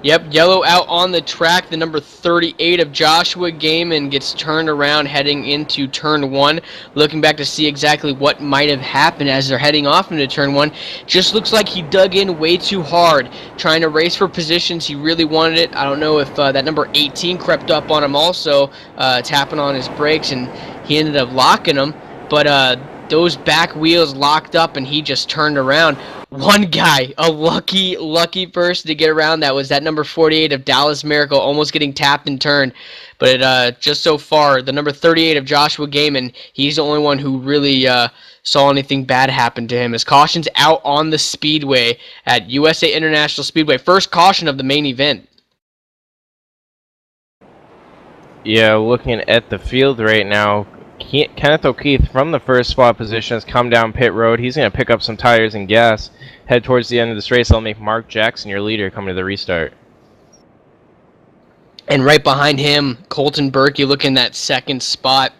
Speaker 2: Yep, yellow out on the track. The number 38 of Joshua Gaiman gets turned around heading into turn 1. Looking back to see exactly what might have happened as they're heading off into turn 1. Just looks like he dug in way too hard, trying to race for positions. He really wanted it. I don't know if that number 18 crept up on him also, tapping on his brakes, and he ended up locking him. But those back wheels locked up, and he just turned around. One guy, a lucky person to get around that was that number 48 of Dallas Miracle, almost getting tapped and turned. But just so far, the number 38 of Joshua Gaiman, he's the only one who really saw anything bad happen to him. His caution's out on the speedway at USA International Speedway. First caution of the main event.
Speaker 1: Yeah, looking at the field right now, Kenneth O'Keefe from the first spot position has come down pit road. He's going to pick up some tires and gas, head towards the end of this race. That'll make Mark Jackson your leader coming to the restart.
Speaker 2: And right behind him, Colton Berkey looking that second spot.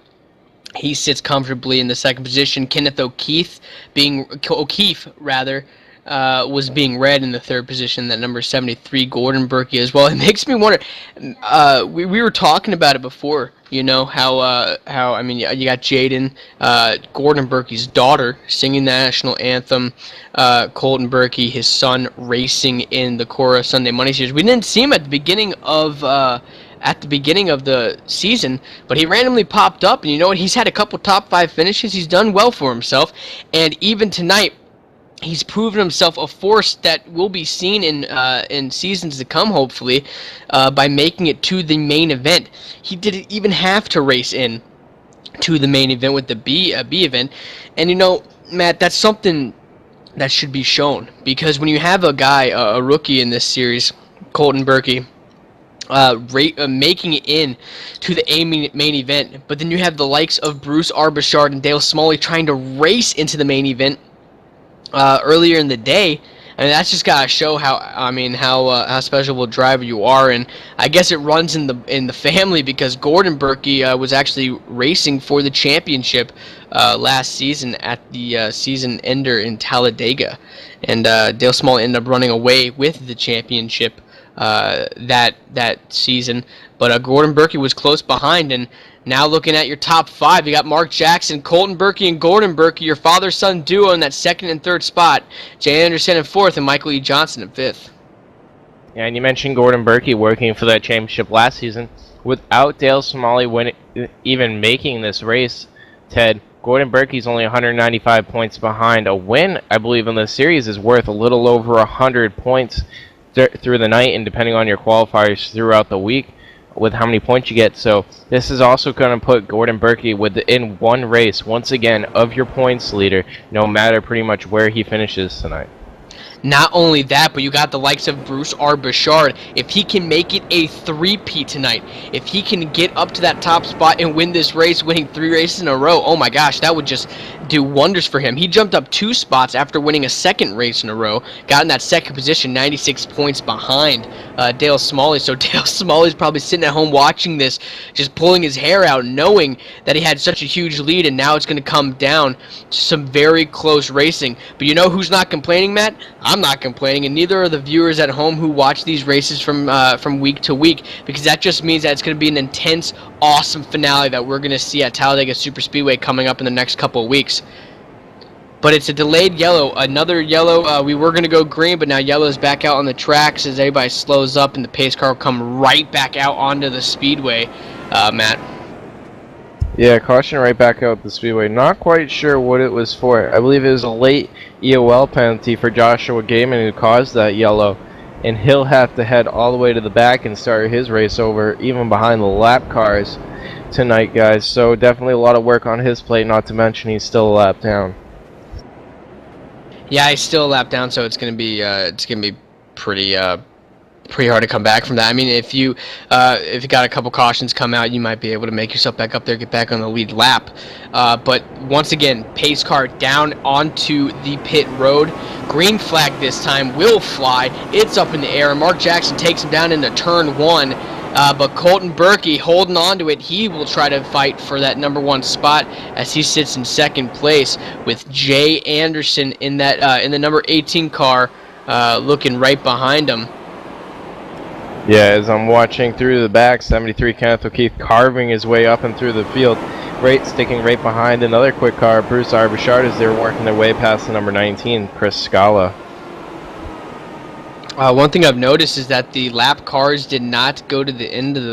Speaker 2: He sits comfortably in the second position. Kenneth O'Keefe, was being red in the third position. That number 73, Gordon Berkey as well. It makes me wonder. We were talking about it before. You know how I mean, you got Jaden, Gordon Berkey's daughter, singing the national anthem. Colton Berkey, his son, racing in the Cora Sunday Money series. We didn't see him at the beginning of the season, but he randomly popped up, and you know what? He's had a couple top 5 finishes. He's done well for himself, and even tonight, he's proven himself a force that will be seen in seasons to come, hopefully, by making it to the main event. He didn't even have to race in to the main event with the B event. And, you know, Matt, that's something that should be shown, because when you have a guy, a rookie in this series, Colton Berkey, making it in to the main event, but then you have the likes of Bruce Arbachard and Dale Smalley trying to race into the main event earlier in the day. I mean, that's just gotta show how special of a driver you are, and I guess it runs in the family, because Gordon Berkey was actually racing for the championship last season at the season ender in Talladega, and Dale Smalley ended up running away with the championship that season, but Gordon Berkey was close behind. And now looking at your top 5, you got Mark Jackson, Colton Berkey, and Gordon Berkey, your father-son duo in that 2nd and 3rd spot. Jay Anderson in 4th, and Michael E. Johnson in 5th.
Speaker 1: Yeah, and you mentioned Gordon Berkey working for that championship last season. Without Dale Smalley even making this race, Ted, Gordon Berkey's only 195 points behind. A win, I believe, in this series is worth a little over 100 points through the night, and depending on your qualifiers throughout the week, with how many points you get. So this is also going to put Gordon Berkey within one race, once again, of your points leader, no matter pretty much where he finishes tonight.
Speaker 2: Not only that, but you got the likes of Bruce Arbachard. If he can make it a 3-peat tonight, if he can get up to that top spot and win this race, winning 3 races in a row, oh my gosh, that would just do wonders for him. He jumped up 2 spots after winning a 2nd race in a row, got in that 2nd position, 96 points behind Dale Smalley. So Dale Smalley's probably sitting at home watching this, just pulling his hair out, knowing that he had such a huge lead, and now it's going to come down to some very close racing. But you know who's not complaining, Matt? I'm not complaining, and neither are the viewers at home who watch these races from week to week, because that just means that it's going to be an intense, awesome finale that we're going to see at Talladega Superspeedway coming up in the next couple of weeks. But it's a delayed yellow, another yellow. We were going to go green, but now yellow is back out on the tracks as everybody slows up, and the pace car will come right back out onto the speedway, Matt.
Speaker 1: Yeah, caution right back out the speedway. Not quite sure what it was for. I believe it was a late EOL penalty for Joshua Gaiman who caused that yellow, and he'll have to head all the way to the back and start his race over, even behind the lap cars tonight, guys. So definitely a lot of work on his plate, not to mention he's still a lap down.
Speaker 2: Yeah, he's still a lap down, so it's gonna be pretty hard to come back from that. I mean, if you got a couple cautions come out, you might be able to make yourself back up there, get back on the lead lap. But once again, pace car down onto the pit road. Green flag this time will fly. It's up in the air. Mark Jackson takes him down into turn 1. But Colton Berkey holding on to it. He will try to fight for that number 1 spot as he sits in 2nd place with Jay Anderson in that in the number 18 car, looking right behind him.
Speaker 1: Yeah, as I'm watching through the back, 73 Kenneth O'Keefe carving his way up and through the field, sticking right behind another quick car, Bruce Arbachard, as they're working their way past the number 19, Chris Scala.
Speaker 2: One thing I've noticed is that the lap cars did not go to the end of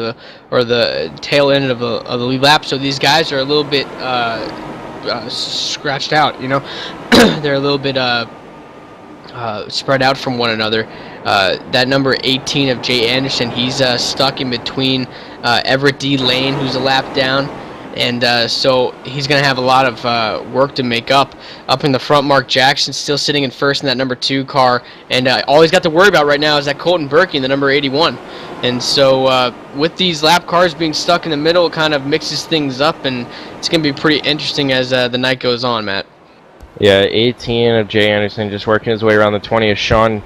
Speaker 2: the tail end of the lead lap, so these guys are a little bit scratched out. You know, they're a little bit spread out from one another. That number 18 of Jay Anderson, he's stuck in between Everett D. Lane, who's a lap down, and so he's going to have a lot of work to make up. Up in the front, Mark Jackson still sitting in first in that number 2 car, and all he's got to worry about right now is that Colton Berkey in the number 81. And so with these lap cars being stuck in the middle, it kind of mixes things up, and it's going to be pretty interesting as the night goes on, Matt.
Speaker 1: Yeah, 18 of Jay Anderson just working his way around the 20 of Sean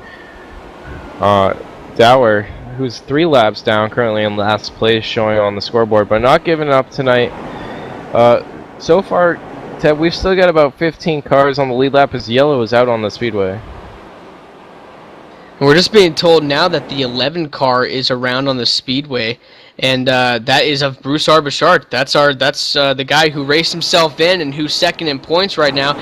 Speaker 1: Dower, who's 3 laps down, currently in last place, showing on the scoreboard, but not giving up tonight. So far, Ted, we've still got about 15 cars on the lead lap as yellow is out on the speedway.
Speaker 2: And we're just being told now that the 11 car is around on the speedway, and that is of Bruce Arbachard. That's the guy who raced himself in and who's 2nd in points right now.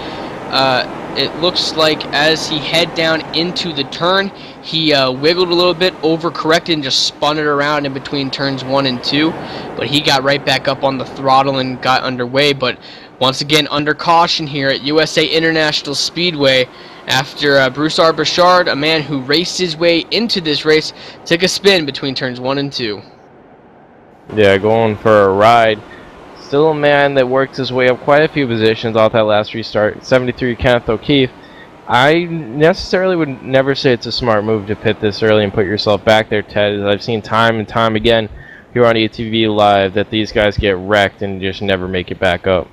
Speaker 2: It looks like as he head down into the turn, he wiggled a little bit, overcorrected, and just spun it around in between turns 1 and 2. But he got right back up on the throttle and got underway. But once again, under caution here at USA International Speedway, after Bruce Arbachard, a man who raced his way into this race, took a spin between turns 1 and 2.
Speaker 1: Yeah, going for a ride. Still a man that worked his way up quite a few positions off that last restart. 73 Kenneth O'Keefe. I necessarily would never say it's a smart move to pit this early and put yourself back there, Ted. As I've seen time and time again here on ATV Live that these guys get wrecked and just never make it back up.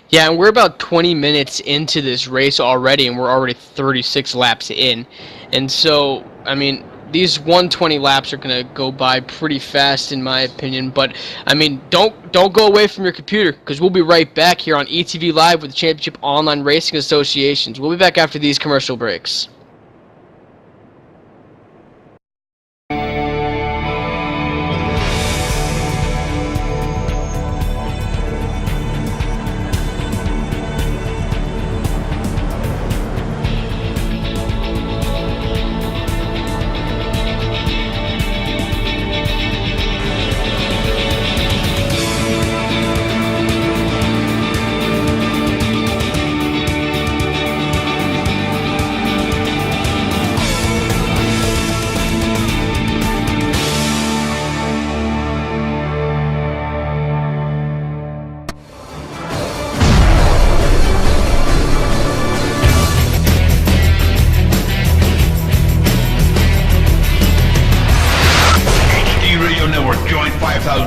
Speaker 2: Yeah, and we're about 20 minutes into this race already, and we're already 36 laps in. And so, I mean, these 120 laps are going to go by pretty fast, in my opinion. But, I mean, don't go away from your computer, because we'll be right back here on ETV Live with the Championship Online Racing Associations. We'll be back after these commercial breaks.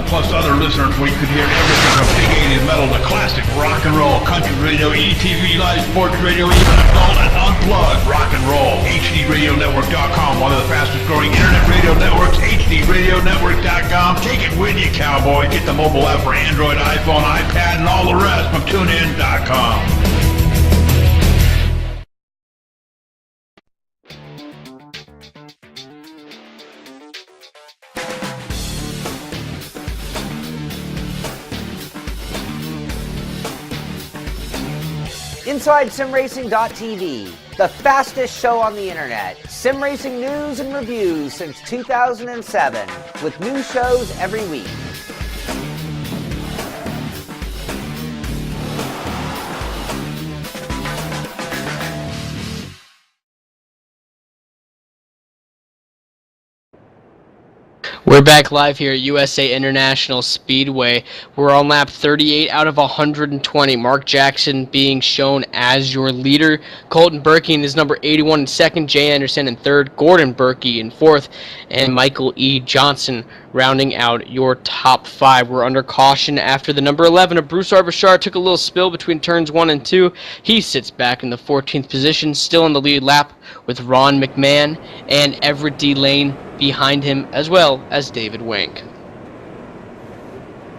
Speaker 3: Plus other listeners where you could hear everything from big 80s metal to classic rock and roll, country radio, ETV live sports radio, even adult and unplugged rock and roll. HDRadioNetwork.com, one of the fastest growing internet radio networks. HDRadioNetwork.com. Take it with you, cowboy. Get the mobile app for Android, iPhone, iPad, and all the rest from TuneIn.com.
Speaker 4: InsideSimRacing.tv, the fastest show on the internet. Sim racing news and reviews since 2007, with new shows every week.
Speaker 2: We're back live here at USA International Speedway. We're on lap 38 out of 120. Mark Jackson being shown as your leader. Colton Berkey is number 81 in second. Jay Anderson in third. Gordon Berkey in fourth. And Michael E. Johnson rounding out your top five. We're under caution after the number 11 of Bruce Arbachard took a little spill between turns 1 and 2. He sits back in the 14th position, still in the lead lap with Ron McMahon and Everett D. Lane behind him, as well as David Wank.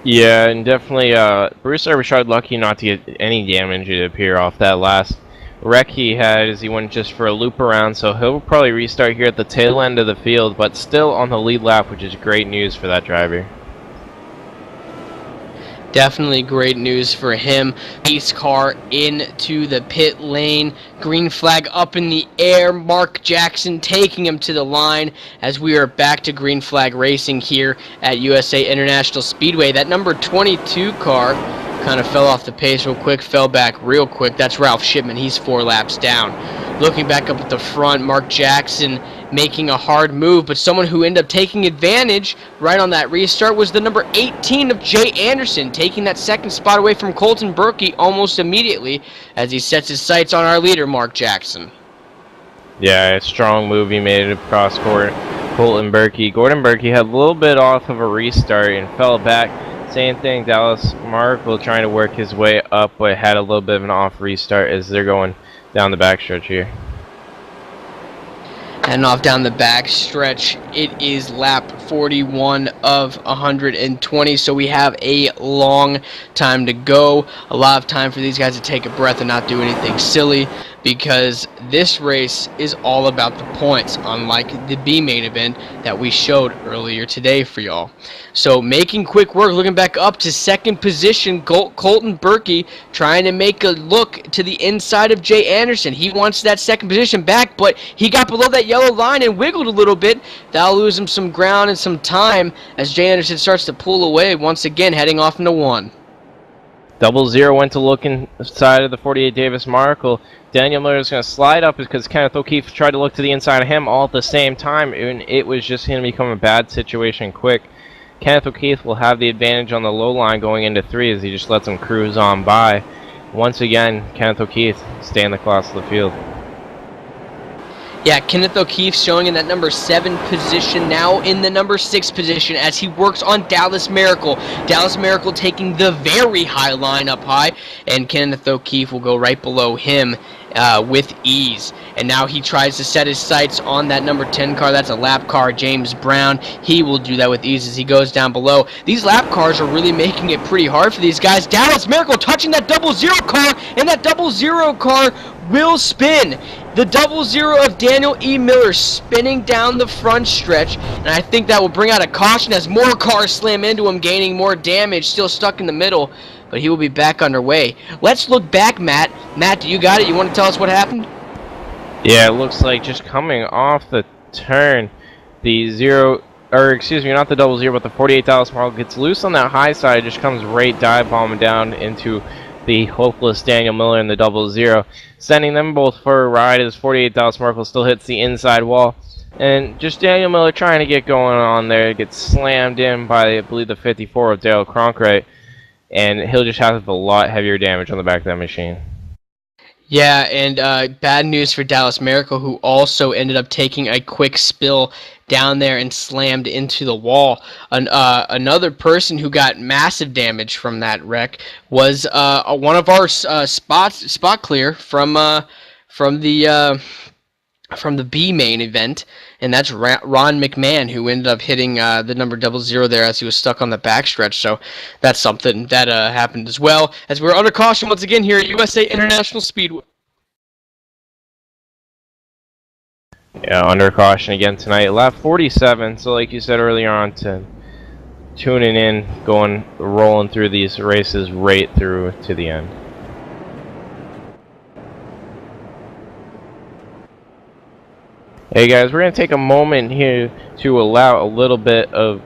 Speaker 1: Yeah, and definitely Bruce Arbachard lucky not to get any damage, it appear, off that last wreck he had as he went just for a loop around, so he'll probably restart here at the tail end of the field, but still on the lead lap, which is great news for that driver.
Speaker 2: Definitely great news for him. Pace car into the pit lane. Green flag up in the air. Mark Jackson taking him to the line as we are back to green flag racing here at USA International Speedway. That number 22 car kind of fell off the pace real quick, fell back real quick. That's Ralph Shipman. He's 4 laps down. Looking back up at the front, Mark Jackson making a hard move, but someone who ended up taking advantage right on that restart was the number 18 of Jay Anderson, taking that second spot away from Colton Berkey almost immediately as he sets his sights on our leader, Mark Jackson.
Speaker 1: Yeah, a strong move. He made it across Colton Berkey. Gordon Berkey had a little bit off of a restart and fell back. Same thing, Dallas Markle trying to work his way up, but had a little bit of an off restart as they're going down the backstretch here.
Speaker 2: And off down the back stretch, it is lap 41 of 120, so we have a long time to go. A lot of time for these guys to take a breath and not do anything silly, because this race is all about the points, unlike the B main event that we showed earlier today for y'all. So making quick work, looking back up to second position, Colton Berkey trying to make a look to the inside of Jay Anderson. He wants that second position back, but he got below that yellow line and wiggled a little bit. That'll lose him some ground and some time as Jay Anderson starts to pull away once again, heading off into 1.
Speaker 1: 00 went to look inside of the 48 Davis Markle. Daniel Miller is going to slide up because Kenneth O'Keefe tried to look to the inside of him all at the same time, and it was just going to become a bad situation quick. Kenneth O'Keefe will have the advantage on the low line going into 3 as he just lets him cruise on by. Once again, Kenneth O'Keefe staying the class of the field.
Speaker 2: Yeah, Kenneth O'Keefe showing in that number 7 position, now in the number 6 position as he works on Dallas Miracle. Dallas Miracle taking the very high line up high, and Kenneth O'Keefe will go right below him with ease. And now he tries to set his sights on that number 10 car. That's a lap car, James Brown. He will do that with ease as he goes down below. These lap cars are really making it pretty hard for these guys. Dallas Miracle touching that 00 car, and that 00 car will spin. The 00 of Daniel E. Miller spinning down the front stretch, and I think that will bring out a caution as more cars slam into him, gaining more damage, still stuck in the middle, but he will be back underway. Let's look back, Matt. Matt, do you got it? You want to tell us what happened?
Speaker 1: Yeah, it looks like just coming off the turn, the not the 00, but the 48 Dallas Miracle gets loose on that high side, just comes right dive bombing down into the hopeless Daniel Miller and the 00, sending them both for a ride as 48 Dallas Miracle still hits the inside wall. And just Daniel Miller trying to get going on there, gets slammed in by, I believe, the 54 of Dale Cronkright, and he'll just have a lot heavier damage on the back of that machine.
Speaker 2: Yeah, and bad news for Dallas Miracle, who also ended up taking a quick spill down there and slammed into the wall. Another person who got massive damage from that wreck was one of our spot clear from the B main event, and that's Ron McMahon, who ended up hitting the number 00 there as he was stuck on the backstretch. So that's something that happened as well, as we're under caution once again here at USA International Speedway.
Speaker 1: Yeah, under caution again tonight. Lap 47, so like you said earlier on, tuning in, rolling through these races right through to the end. Hey guys, we're going to take a moment here to allow a little bit of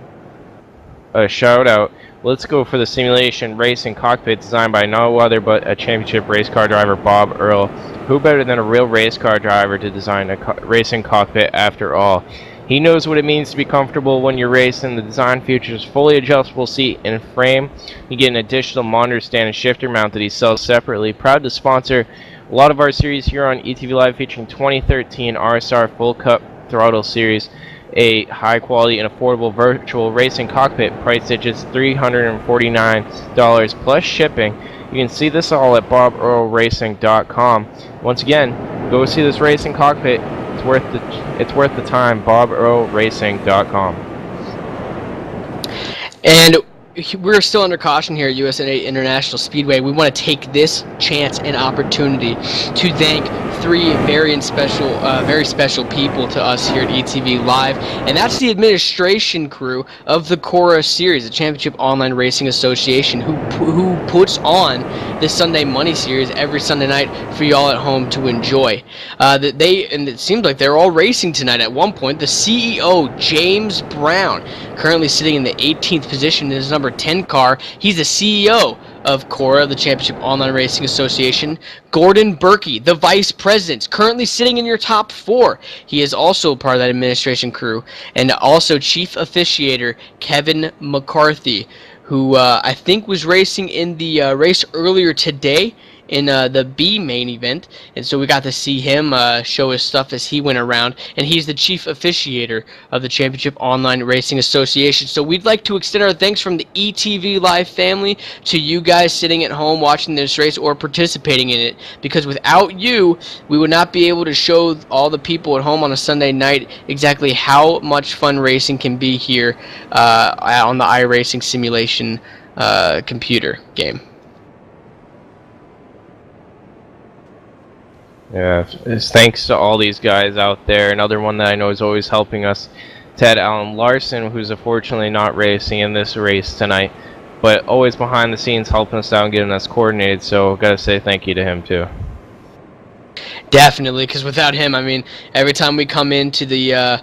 Speaker 1: a shout out. Let's go for the simulation racing cockpit designed by no other but a championship race car driver, Bob Earl. Who better than a real race car driver to design a racing cockpit after all? He knows what it means to be comfortable when you're racing. The design features fully adjustable seat and frame. You get an additional monitor stand and shifter mount that he sells separately. Proud to sponsor a lot of our series here on ETV Live, featuring 2013 RSR Full Cup Throttle Series, a high quality and affordable virtual racing cockpit priced at just $349 plus shipping. You can see this all at BobEarlRacing.com. Once again, go see this racing cockpit. It's worth the time. BobEarlRacing.com.
Speaker 2: And we're still under caution here at USA International Speedway. We want to take this chance and opportunity to thank 3 very special people to us here at ETV Live, and that's the administration crew of the Cora Series, the Championship Online Racing Association, who puts on the Sunday Money Series every Sunday night for y'all at home to enjoy. And it seems like they're all racing tonight. At one point, the CEO, James Brown, currently sitting in the 18th position in his number 10 car. He's the CEO of Cora, the Championship Online Racing Association. Gordon Berkey, the Vice President, currently sitting in your top 4. He is also part of that administration crew. And also Chief Officiator Kevin McCarthy, who I think was racing in the race earlier today in the B main event, and so we got to see him show his stuff as he went around, and he's the chief officiator of the Championship Online Racing Association. So we'd like to extend our thanks from the ETV Live family to you guys sitting at home watching this race or participating in it, because without you, we would not be able to show all the people at home on a Sunday night exactly how much fun racing can be here on the iRacing simulation computer game.
Speaker 1: Yeah, thanks to all these guys out there. Another one that I know is always helping us, Ted Allen Larson, who's unfortunately not racing in this race tonight, but always behind the scenes helping us out and getting us coordinated. So gotta say thank you to him too.
Speaker 2: Definitely, because without him, I mean, every time we come into the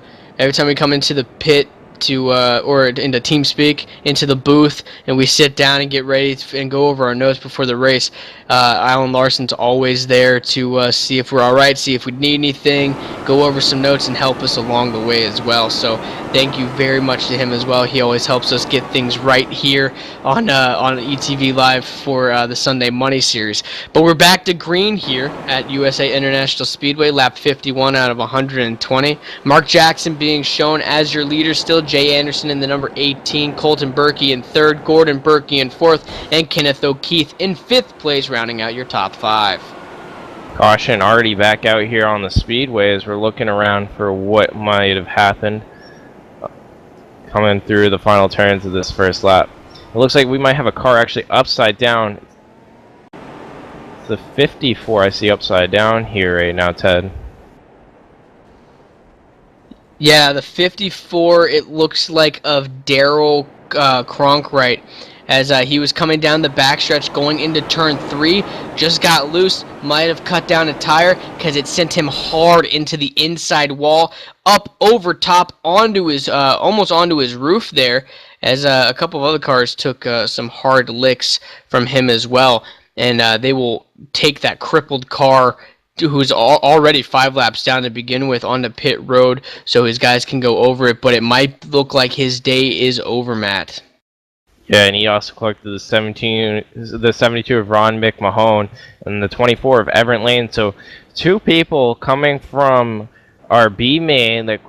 Speaker 2: pit to or into TeamSpeak, into the booth, and we sit down and get ready and go over our notes before the race. Alan Larson's always there to see if we're all right, see if we need anything, go over some notes, and help us along the way as well. So thank you very much to him as well. He always helps us get things right here on ETV Live for the Sunday Money series. But we're back to green here at USA International Speedway, lap 51 out of 120. Mark Jackson being shown as your leader still. Jay Anderson in the number 18, Colton Berkey in third, Gordon Berkey in fourth, and Kenneth O'Keefe in fifth place, rounding out your top 5.
Speaker 1: Caution already back out here on the speedway as we're looking around for what might have happened coming through the final turns of this first lap. It looks like we might have a car actually upside down. It's the 54 I see upside down here right now, Ted.
Speaker 2: Yeah, the 54, it looks like of Daryl Cronkright, as he was coming down the backstretch going into turn 3, just got loose, might have cut down a tire because it sent him hard into the inside wall, up over top onto his, almost onto his roof there, as a couple of other cars took some hard licks from him as well, and they will take that crippled car who's already 5 laps down to begin with onto pit road, so his guys can go over it, but it might look like his day is over, Matt.
Speaker 1: Yeah, and he also collected the 72 of Ron McMahon and the 24 of Everett Lane. So 2 people coming from our B main that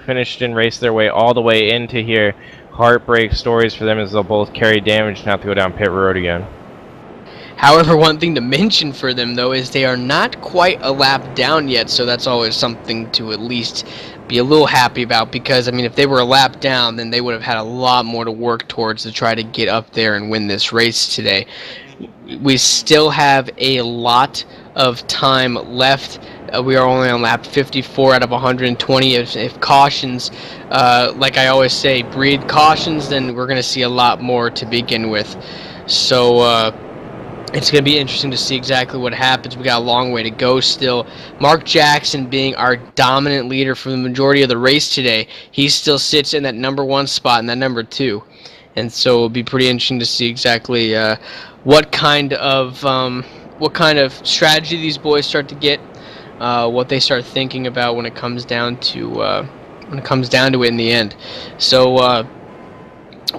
Speaker 1: finished and raced their way all the way into here. Heartbreak stories for them as they'll both carry damage and have to go down pit road again.
Speaker 2: However, one thing to mention for them, though, is they are not quite a lap down yet, so that's always something to at least be a little happy about, because, I mean, if they were a lap down, then they would have had a lot more to work towards to try to get up there and win this race today. We still have a lot of time left. We are only on lap 54 out of 120. If cautions, like I always say, breed cautions, then we're going to see a lot more to begin with. So, it's going to be interesting to see exactly what happens. We got a long way to go still. Mark Jackson being our dominant leader for the majority of the race today. He still sits in that number 1 spot and that number 2. And so it'll be pretty interesting to see exactly what kind of strategy these boys start to get, what they start thinking about when it comes down to it in the end. So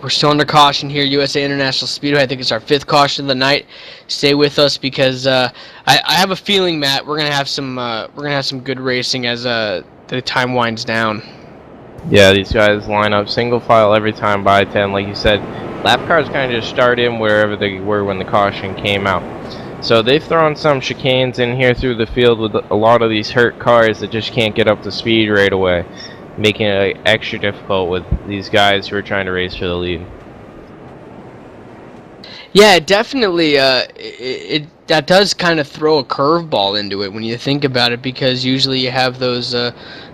Speaker 2: we're still under caution here, USA International Speedway. I think it's our 5th caution of the night. Stay with us because I have a feeling, Matt, we're gonna have some good racing as the time winds down.
Speaker 1: Yeah, these guys line up single file every time by 10, like you said. Lap cars kind of just start in wherever they were when the caution came out. So they've thrown some chicanes in here through the field with a lot of these hurt cars that just can't get up to speed right away, making it extra difficult with these guys who are trying to race for the lead.
Speaker 2: Yeah, definitely. That does kind of throw a curveball into it when you think about it, because usually you have those.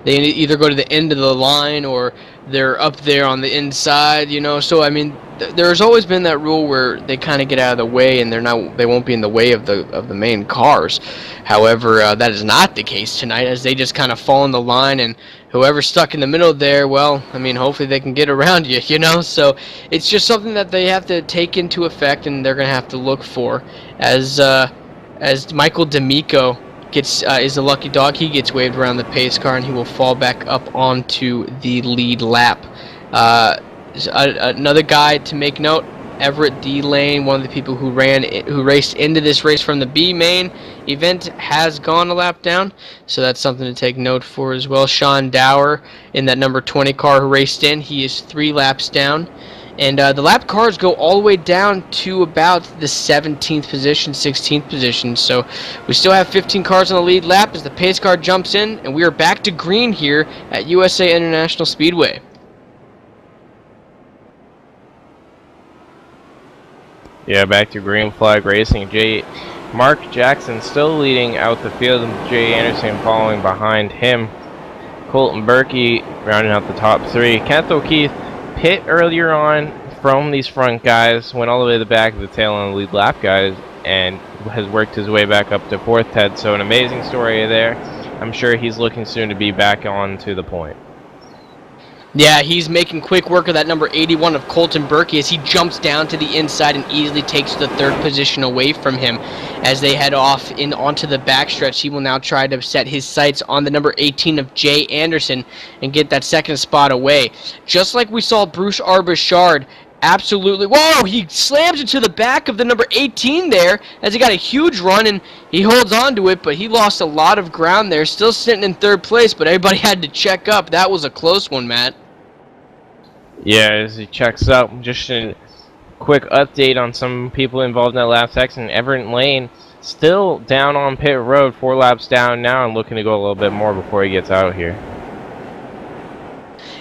Speaker 2: They either go to the end of the line or they're up there on the inside, you know. So I mean, there's always been that rule where they kind of get out of the way and they won't be in the way of the main cars. However, that is not the case tonight, as they just kind of fall in the line, and whoever's stuck in the middle there, well, I mean, hopefully they can get around you, you know. So it's just something that they have to take into effect, and they're gonna have to look for. As Michael D'Amico is the lucky dog, he gets waved around the pace car, and he will fall back up onto the lead lap. Another guy to make note: Everett D. Lane, one of the people who raced into this race from the B main event, has gone a lap down, so that's something to take note for as well. Sean Dower in that number 20 car who raced in, he is 3 laps down, and the lap cars go all the way down to about the 17th position, 16th position, so we still have 15 cars on the lead lap as the pace car jumps in, and we are back to green here at USA International Speedway.
Speaker 1: Yeah, back to green flag racing. Mark Jackson still leading out the field, and Jay Anderson following behind him. Colton Berkey rounding out the top 3. Kenneth O'Keefe pit earlier on from these front guys, went all the way to the back of the tail on the lead lap guys, and has worked his way back up to 4th, Ted. So an amazing story there. I'm sure he's looking soon to be back on to the point.
Speaker 2: Yeah, he's making quick work of that number 81 of Colton Berkey as he jumps down to the inside and easily takes the third position away from him. As they head off onto the backstretch, he will now try to set his sights on the number 18 of Jay Anderson and get that second spot away. Just like we saw Bruce Arbachard absolutely... Whoa! He slams into the back of the number 18 there as he got a huge run, and he holds on to it, but he lost a lot of ground there. Still sitting in third place, but everybody had to check up. That was a close one, Matt.
Speaker 1: Yeah, as he checks up, just a quick update on some people involved in that last accident. Everett Lane still down on pit road, 4 laps down now, and looking to go a little bit more before he gets out here.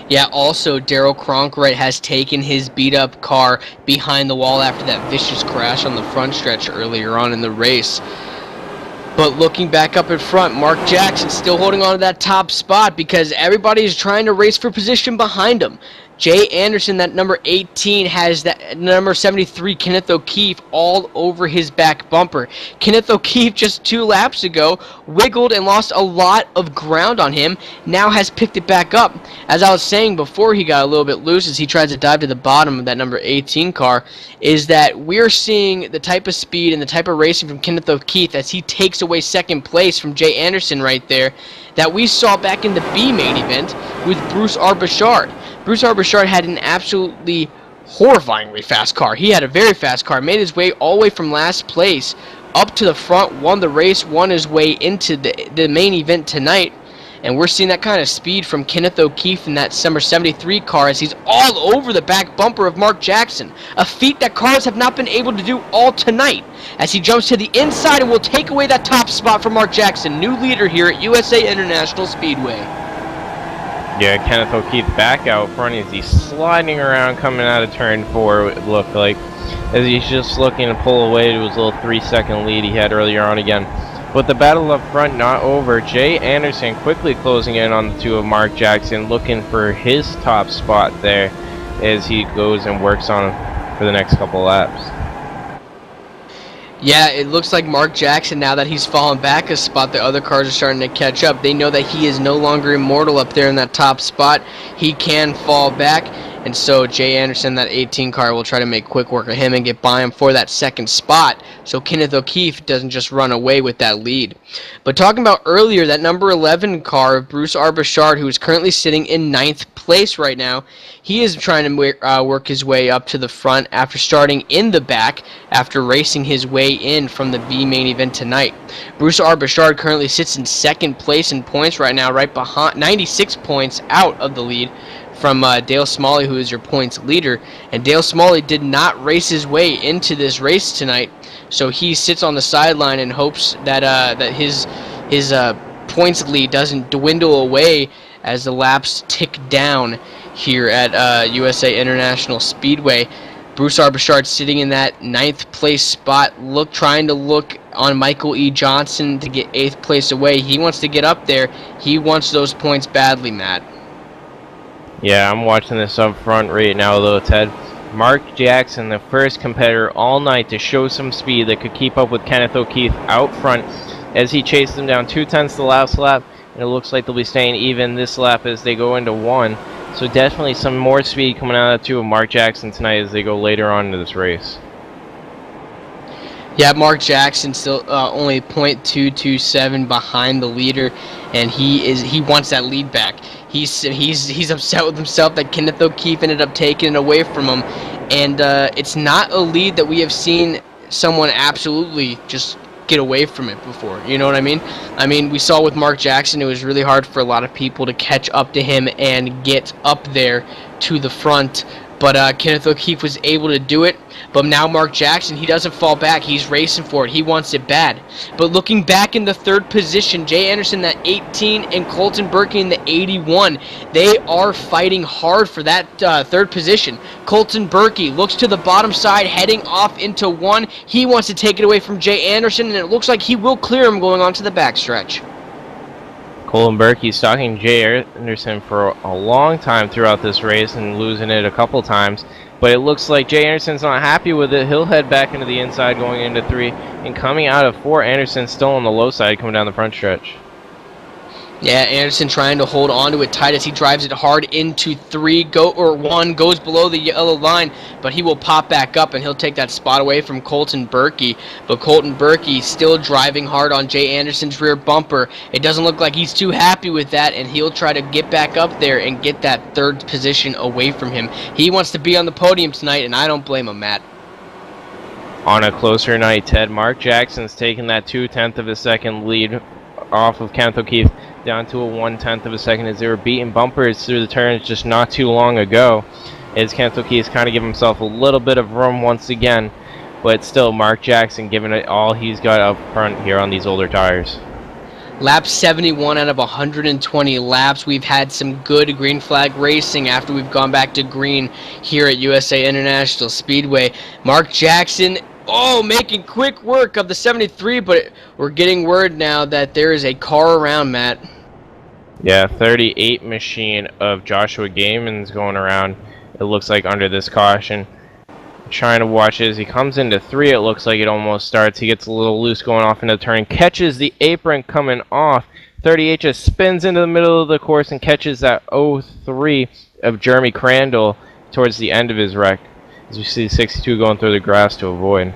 Speaker 2: Yeah, also, Daryl Cronkwright has taken his beat-up car behind the wall after that vicious crash on the front stretch earlier on in the race. But looking back up in front, Mark Jackson still holding on to that top spot because everybody is trying to race for position behind him. Jay Anderson, that number 18, has that number 73, Kenneth O'Keefe, all over his back bumper. Kenneth O'Keefe, just 2 laps ago, wiggled and lost a lot of ground on him, now has picked it back up. As I was saying before he got a little bit loose as he tries to dive to the bottom of that number 18 car, is that we're seeing the type of speed and the type of racing from Kenneth O'Keefe as he takes away second place from Jay Anderson right there that we saw back in the B main event with Bruce Arbachard. Bruce Arbachard had an absolutely horrifyingly fast car. He had a very fast car, made his way all the way from last place up to the front, won the race, won his way into the main event tonight. And we're seeing that kind of speed from Kenneth O'Keefe in that number 73 car as he's all over the back bumper of Mark Jackson. A feat that cars have not been able to do all tonight as he jumps to the inside and will take away that top spot from Mark Jackson, new leader here at USA International Speedway.
Speaker 1: Yeah, Kenneth O'Keefe back out front as he's sliding around coming out of turn 4, it looked like, as he's just looking to pull away to his little 3-second lead he had earlier on again. But the battle up front not over. Jay Anderson quickly closing in on the 2 of Mark Jackson, looking for his top spot there as he goes and works on him for the next couple laps.
Speaker 2: Yeah, it looks like Mark Jackson, now that he's fallen back a spot, the other cars are starting to catch up. They know that he is no longer immortal up there in that top spot. He can fall back, and so Jay Anderson, that 18 car, will try to make quick work of him and get by him for that second spot, so Kenneth O'Keefe doesn't just run away with that lead. But talking about earlier, that number 11 car of Bruce Arbachard, who is currently sitting in 9th place right now, he is trying to work his way up to the front after starting in the back after racing his way in from the B main event tonight. Bruce Arbachard currently sits in 2nd place in points right now, right behind 96 points out of the lead from Dale Smalley, who is your points leader. And Dale Smalley did not race his way into this race tonight, so he sits on the sideline and hopes that that his points lead doesn't dwindle away as the laps tick down here at USA International Speedway. Bruce Arbachard sitting in that 9th place spot, trying to look on Michael E. Johnson to get 8th place away. He wants to get up there. He wants those points badly, Matt.
Speaker 1: Yeah, I'm watching this up front right now, though, Ted. Mark Jackson, the first competitor all night to show some speed that could keep up with Kenneth O'Keefe out front as he chased him down 2/10 the last lap, and it looks like they'll be staying even this lap as they go into 1. So definitely some more speed coming out of the 2 of Mark Jackson tonight as they go later on into this race.
Speaker 2: Yeah, Mark Jackson still only .227 behind the leader, and he wants that lead back. He's upset with himself that Kenneth O'Keefe ended up taking it away from him, and it's not a lead that we have seen someone absolutely just get away from it before. You know what I mean? I mean, we saw with Mark Jackson, it was really hard for a lot of people to catch up to him and get up there to the front. But Kenneth O'Keefe was able to do it. But now Mark Jackson, he doesn't fall back. He's racing for it. He wants it bad. But looking back in the 3rd position, Jay Anderson, that 18, and Colton Berkey in the 81, they are fighting hard for that 3rd position. Colton Berkey looks to the bottom side, heading off into 1. He wants to take it away from Jay Anderson, and it looks like he will clear him going on to the backstretch.
Speaker 1: Colton Berkey stalking Jay Anderson for a long time throughout this race and losing it a couple times. But it looks like Jay Anderson's not happy with it. He'll head back into the inside going into 3. And coming out of 4, Anderson's still on the low side coming down the front stretch.
Speaker 2: Yeah, Anderson trying to hold on to it tight as he drives it hard into 1, goes below the yellow line, but he will pop back up and he'll take that spot away from Colton Berkey. But Colton Berkey still driving hard on Jay Anderson's rear bumper. It doesn't look like he's too happy with that, and he'll try to get back up there and get that third position away from him. He wants to be on the podium tonight, and I don't blame him, Matt.
Speaker 1: On a closer night, Ted, Mark Jackson's taking that 2/10 of a second lead off of Kenneth O'Keefe down to a 1/10 of a second as they were beating bumpers through the turns just not too long ago. As Kenneth O'Keefe's kind of giving himself a little bit of room once again, but still Mark Jackson giving it all he's got up front here on these older tires.
Speaker 2: Lap 71 out of 120 laps. We've had some good green flag racing after we've gone back to green here at USA International Speedway. Mark Jackson, making quick work of the 73, but we're getting word now that there is a car around, Matt.
Speaker 1: Yeah, 38 machine of Joshua Gaiman's going around, it looks like, under this caution. Trying to watch as he comes into 3, it looks like it almost starts. He gets a little loose going off into the turn, catches the apron coming off. 38 just spins into the middle of the course and catches that 03 of Jeremy Crandall towards the end of his wreck, as we see 62 going through the grass to avoid.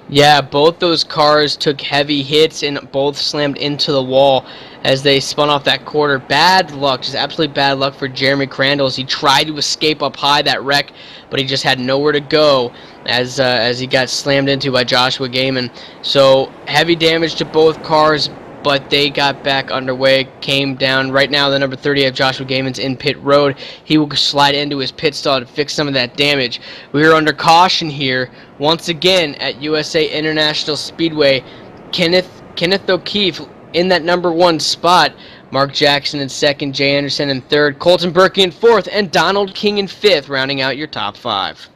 Speaker 2: Yeah, both those cars took heavy hits and both slammed into the wall as they spun off that quarter. Bad luck, just absolutely bad luck for Jeremy Crandall as he tried to escape up high that wreck, but he just had nowhere to go as he got slammed into by Joshua Gaiman. So heavy damage to both cars, but they got back underway, came down. Right now, the number 30 of Joshua Gaiman's in pit road. He will slide into his pit stall to fix some of that damage. We are under caution here, once again, at USA International Speedway. Kenneth O'Keefe in that number 1 spot. Mark Jackson in 2nd, Jay Anderson in 3rd, Colton Berkey in 4th, and Donald King in 5th, rounding out your top 5.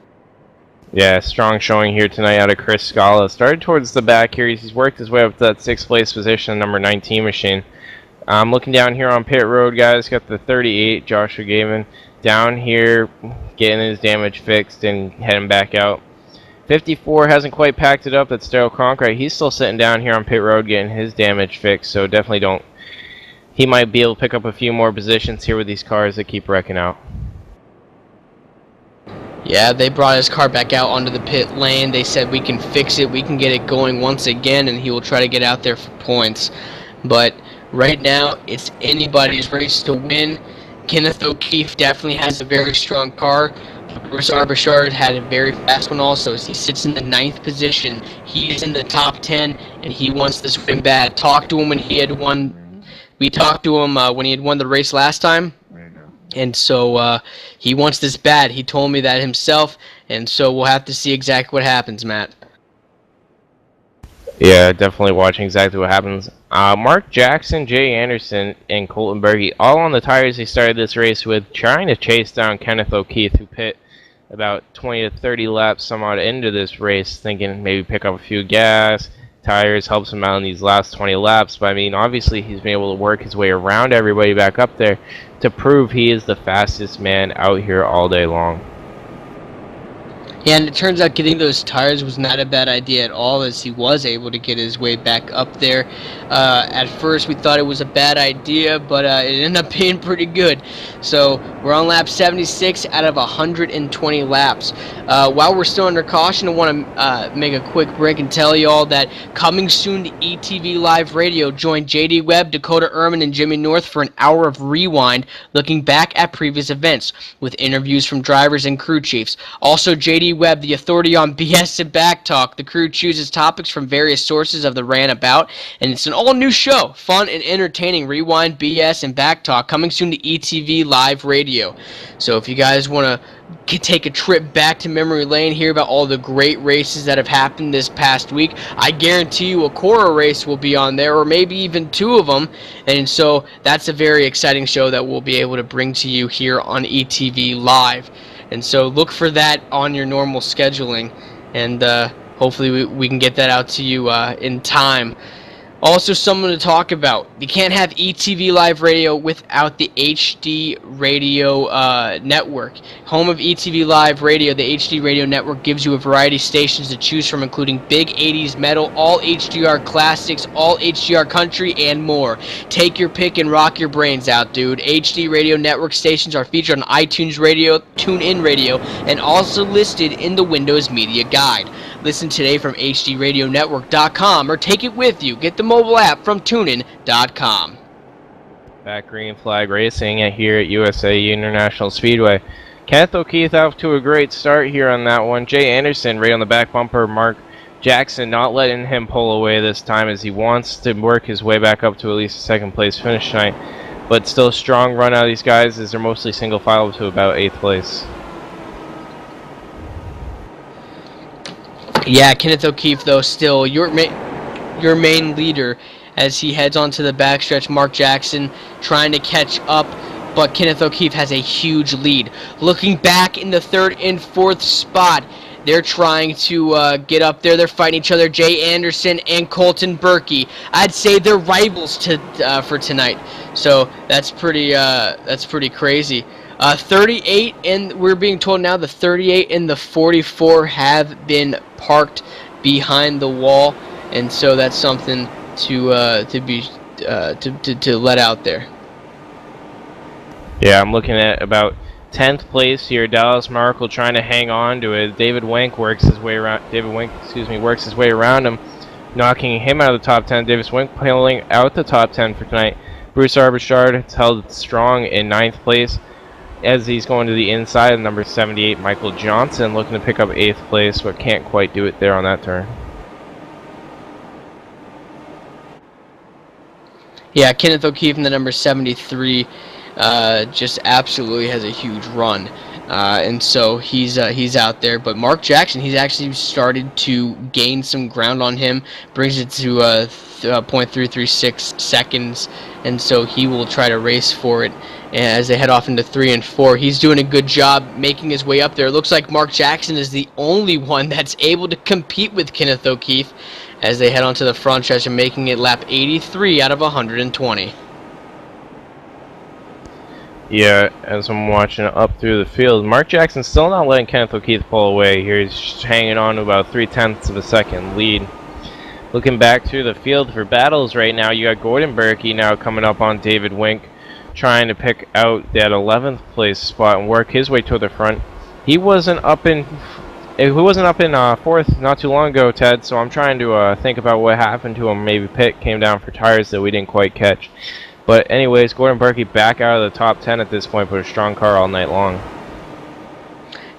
Speaker 1: Yeah, strong showing here tonight out of Chris Scala. Started towards the back here. He's worked his way up to that 6th place position, number 19 machine. Looking down here on pit road, guys, got the 38, Joshua Gaiman, down here getting his damage fixed and heading back out. 54 hasn't quite packed it up. That's Daryl Cronkite. He's still sitting down here on pit road getting his damage fixed, so definitely don't. He might be able to pick up a few more positions here with these cars that keep wrecking out.
Speaker 2: Yeah, they brought his car back out onto the pit lane. They said we can fix it, we can get it going once again, and he will try to get out there for points. But right now, it's anybody's race to win. Kenneth O'Keefe definitely has a very strong car. Bruce Arbachard had a very fast one also, as he sits in the 9th position. He's in the top 10, and he wants this win bad. Talked to him when he had won. We talked to him when he had won the race last time. And so he wants this bad. He told me that himself, and so we'll have to see exactly what happens, Matt.
Speaker 1: Yeah, definitely watching exactly what happens. Mark Jackson, Jay Anderson, and Colton Berkey all on the tires they started this race with, trying to chase down Kenneth O'Keefe, who pit about 20 to 30 laps somewhat into this race, thinking maybe pick up a few gas, tires, helps him out in these last 20 laps. But I mean, obviously he's been able to work his way around everybody back up there to prove he is the fastest man out here all day long.
Speaker 2: Yeah, and it turns out getting those tires was not a bad idea at all, as he was able to get his way back up there. At first we thought it was a bad idea, but it ended up being pretty good. So we're on lap 76 out of 120 laps. While we're still under caution, I want to make a quick break and tell you all that coming soon to ETV Live Radio, join JD Webb, Dakota Ehrman, and Jimmy North for an hour of rewind, looking back at previous events with interviews from drivers and crew chiefs. Also, JD Webb, the authority on BS and back talk. The crew chooses topics from various sources of the ran about, and it's an all-new show. Fun and entertaining rewind, BS, and back talk coming soon to ETV Live Radio. So if you guys want to take a trip back to memory lane, hear about all the great races that have happened this past week, I guarantee you a Cora race will be on there, or maybe even 2 of them. And so that's a very exciting show that we'll be able to bring to you here on ETV Live. And so look for that on your normal scheduling, and hopefully we can get that out to you in time. Also, someone to talk about. You can't have ETV Live Radio without the HD Radio Network. Home of ETV Live Radio, the HD Radio Network gives you a variety of stations to choose from, including big 80s metal, all HDR classics, all HDR country, and more. Take your pick and rock your brains out, dude. HD Radio Network stations are featured on iTunes Radio, TuneIn Radio, and also listed in the Windows Media Guide. Listen today from hdradionetwork.com or take it with you. Get the mobile app from tunein.com.
Speaker 1: Back green flag racing here at USA International Speedway. Kenneth O'Keefe off to a great start here on that one. Jay Anderson right on the back bumper. Mark Jackson not letting him pull away this time as he wants to work his way back up to at least a second place finish tonight. But still a strong run out of these guys as they're mostly single file to about 8th place.
Speaker 2: Yeah, Kenneth O'Keefe, though, still your main leader as he heads onto the backstretch. Mark Jackson trying to catch up, but Kenneth O'Keefe has a huge lead. Looking back in the 3rd and 4th spot, they're trying to get up there. They're fighting each other. Jay Anderson and Colton Berkey. I'd say they're rivals for tonight. So that's pretty crazy. 38, and we're being told now the 38 and the 44 have been parked behind the wall, and so that's something to let out there.
Speaker 1: Yeah, I'm looking at about 10th place here. Dallas Markle trying to hang on to it. David Wink works his way around him, knocking him out of the top 10. Davis Wink pulling out the top 10 for tonight. Bruce Arbachard has held strong in 9th place as he's going to the inside of number 78, Michael Johnson, looking to pick up 8th place, but can't quite do it there on that turn.
Speaker 2: Yeah, Kenneth O'Keefe in the number 73 just absolutely has a huge run. And so he's out there. But Mark Jackson, he's actually started to gain some ground on him, brings it to 0.336 seconds, and so he will try to race for it as they head off into 3 and 4. He's doing a good job making his way up there. It looks like Mark Jackson is the only one that's able to compete with Kenneth O'Keefe as they head onto the front stretch and making it lap 83 out of 120.
Speaker 1: Yeah, as I'm watching it up through the field, Mark Jackson still not letting Kenneth O'Keefe pull away here. He's just hanging on to about 0.3 of a second lead. Looking back through the field for battles right now, you got Gordon Berkey now coming up on David Wink, trying to pick out that 11th place spot and work his way to the front. He wasn't up in 4th not too long ago, Ted, so I'm trying to think about what happened to him. Maybe Pitt came down for tires that we didn't quite catch. But anyways, Gordon Berkey back out of the top 10 at this point, but a strong car all night long.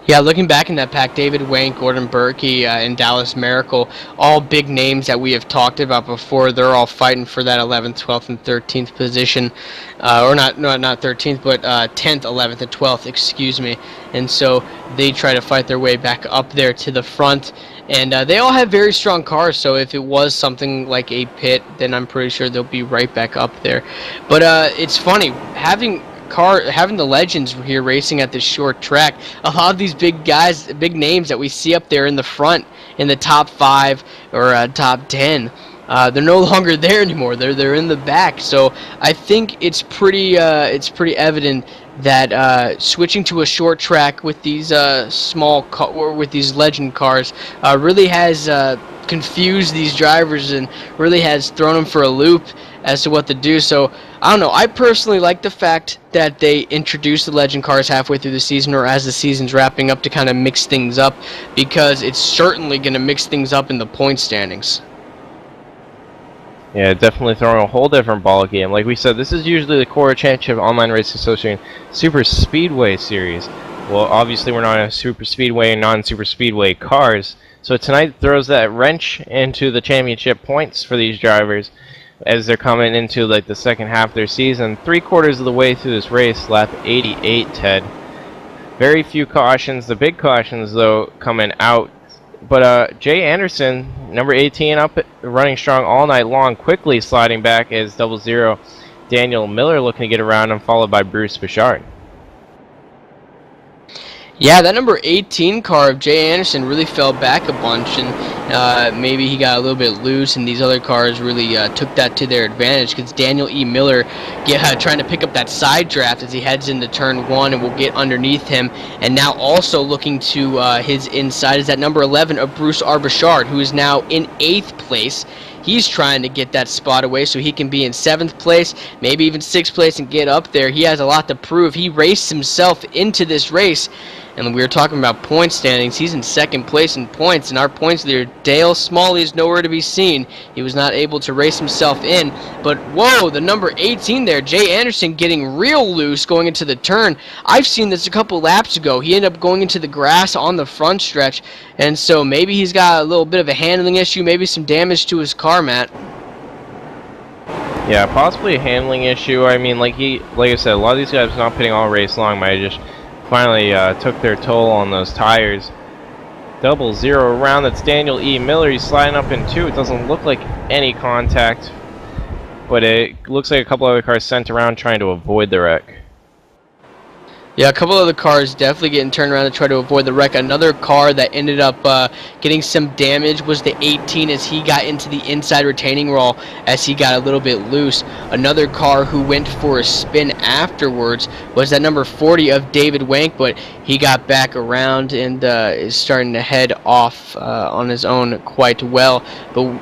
Speaker 2: Yeah, looking back in that pack, David Wayne, Gordon Berkey, and Dallas Miracle, all big names that we have talked about before. They're all fighting for that 11th, 12th, and 13th position. Or not 13th, but 10th, 11th, and 12th, excuse me. And so they try to fight their way back up there to the front. And they all have very strong cars, so if it was something like a pit, then I'm pretty sure they'll be right back up there. But it's funny, having the legends here racing at this short track, a lot of these big guys, big names that we see up there in the front, in the top 5 or top 10, they're no longer there anymore. They're in the back. So I think it's pretty evident that switching to a short track with these with these legend cars really has confused these drivers and really has thrown them for a loop as to what to do. So I don't know. I personally like the fact that they introduced the legend cars halfway through the season or as the season's wrapping up to kind of mix things up, because it's certainly going to mix things up in the point standings.
Speaker 1: Yeah, definitely throwing a whole different ball game. Like we said, this is usually the Cora Championship Online Racing Association Super Speedway Series. Well, obviously we're not in a Super Speedway and non-Super Speedway cars, so tonight throws that wrench into the championship points for these drivers as they're coming into like the second half of their season. 3/4 of the way through this race, lap 88, Ted. Very few cautions. The big cautions, though, coming out. But Jay Anderson, number 18, up running strong all night long, quickly sliding back as 00. Daniel Miller looking to get around him, followed by Bruce Bichard.
Speaker 2: Yeah, that number 18 car of Jay Anderson really fell back a bunch, and maybe he got a little bit loose, and these other cars really took that to their advantage, because Daniel E. Miller trying to pick up that side draft as he heads into turn 1 and will get underneath him. And now also looking to his inside is that number 11 of Bruce Arbachard, who is now in 8th place. He's trying to get that spot away so he can be in 7th place, maybe even 6th place, and get up there. He has a lot to prove. He raced himself into this race, and we were talking about point standings. He's in 2nd place in points, and our points leader, Dale Smalley, is nowhere to be seen. He was not able to race himself in, but whoa, the number 18 there, Jay Anderson, getting real loose going into the turn. I've seen this a couple laps ago. He ended up going into the grass on the front stretch, and so maybe he's got a little bit of a handling issue, maybe some damage to his car, Matt.
Speaker 1: Yeah, possibly a handling issue. I mean, like I said, a lot of these guys are not pitting all race long, but I just finally took their toll on those tires. 0-0 around. That's Daniel E. Miller. He's sliding up in 2. It doesn't look like any contact, but it looks like a couple other cars sent around trying to avoid the wreck.
Speaker 2: Yeah, a couple of the cars definitely getting turned around to try to avoid the wreck. Another car that ended up getting some damage was the 18 as he got into the inside retaining wall as he got a little bit loose. Another car who went for a spin afterwards was that number 40 of David Wank, but he got back around and is starting to head off on his own quite well. But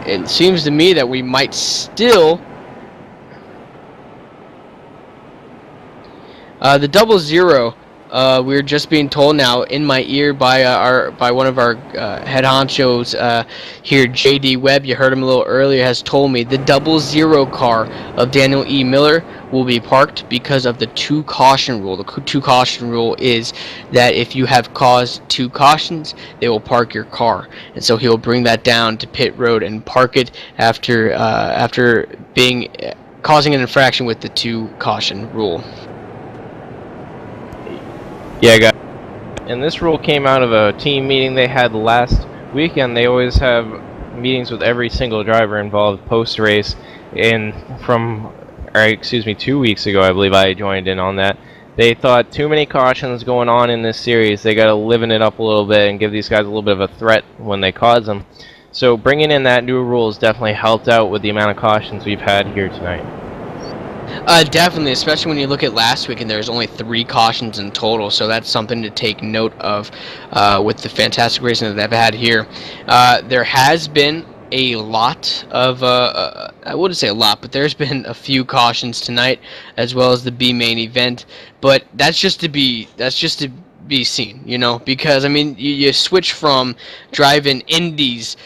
Speaker 2: it seems to me that we might still... the 0-0, we're just being told now in my ear by one of our head honchos here, JD Webb. You heard him a little earlier. Has told me the 0-0 car of Daniel E. Miller will be parked because of the 2 caution rule. The 2 caution rule is that if you have caused 2 cautions, they will park your car, and so he will bring that down to pit road and park it after causing an infraction with the 2 caution rule.
Speaker 1: Yeah, guys. And this rule came out of a team meeting they had last weekend. They always have meetings with every single driver involved post-race. And 2 weeks ago, I believe I joined in on that. They thought too many cautions going on in this series. They got to liven it up a little bit and give these guys a little bit of a threat when they cause them. So bringing in that new rule has definitely helped out with the amount of cautions we've had here tonight.
Speaker 2: Definitely, especially when you look at last week and there's only 3 cautions in total, so that's something to take note of with the fantastic racing that they've had here. There has been a lot of, I wouldn't say a lot, but there's been a few cautions tonight, as well as the B main event, but that's just to be seen, you know, because I mean you switch from driving Indies,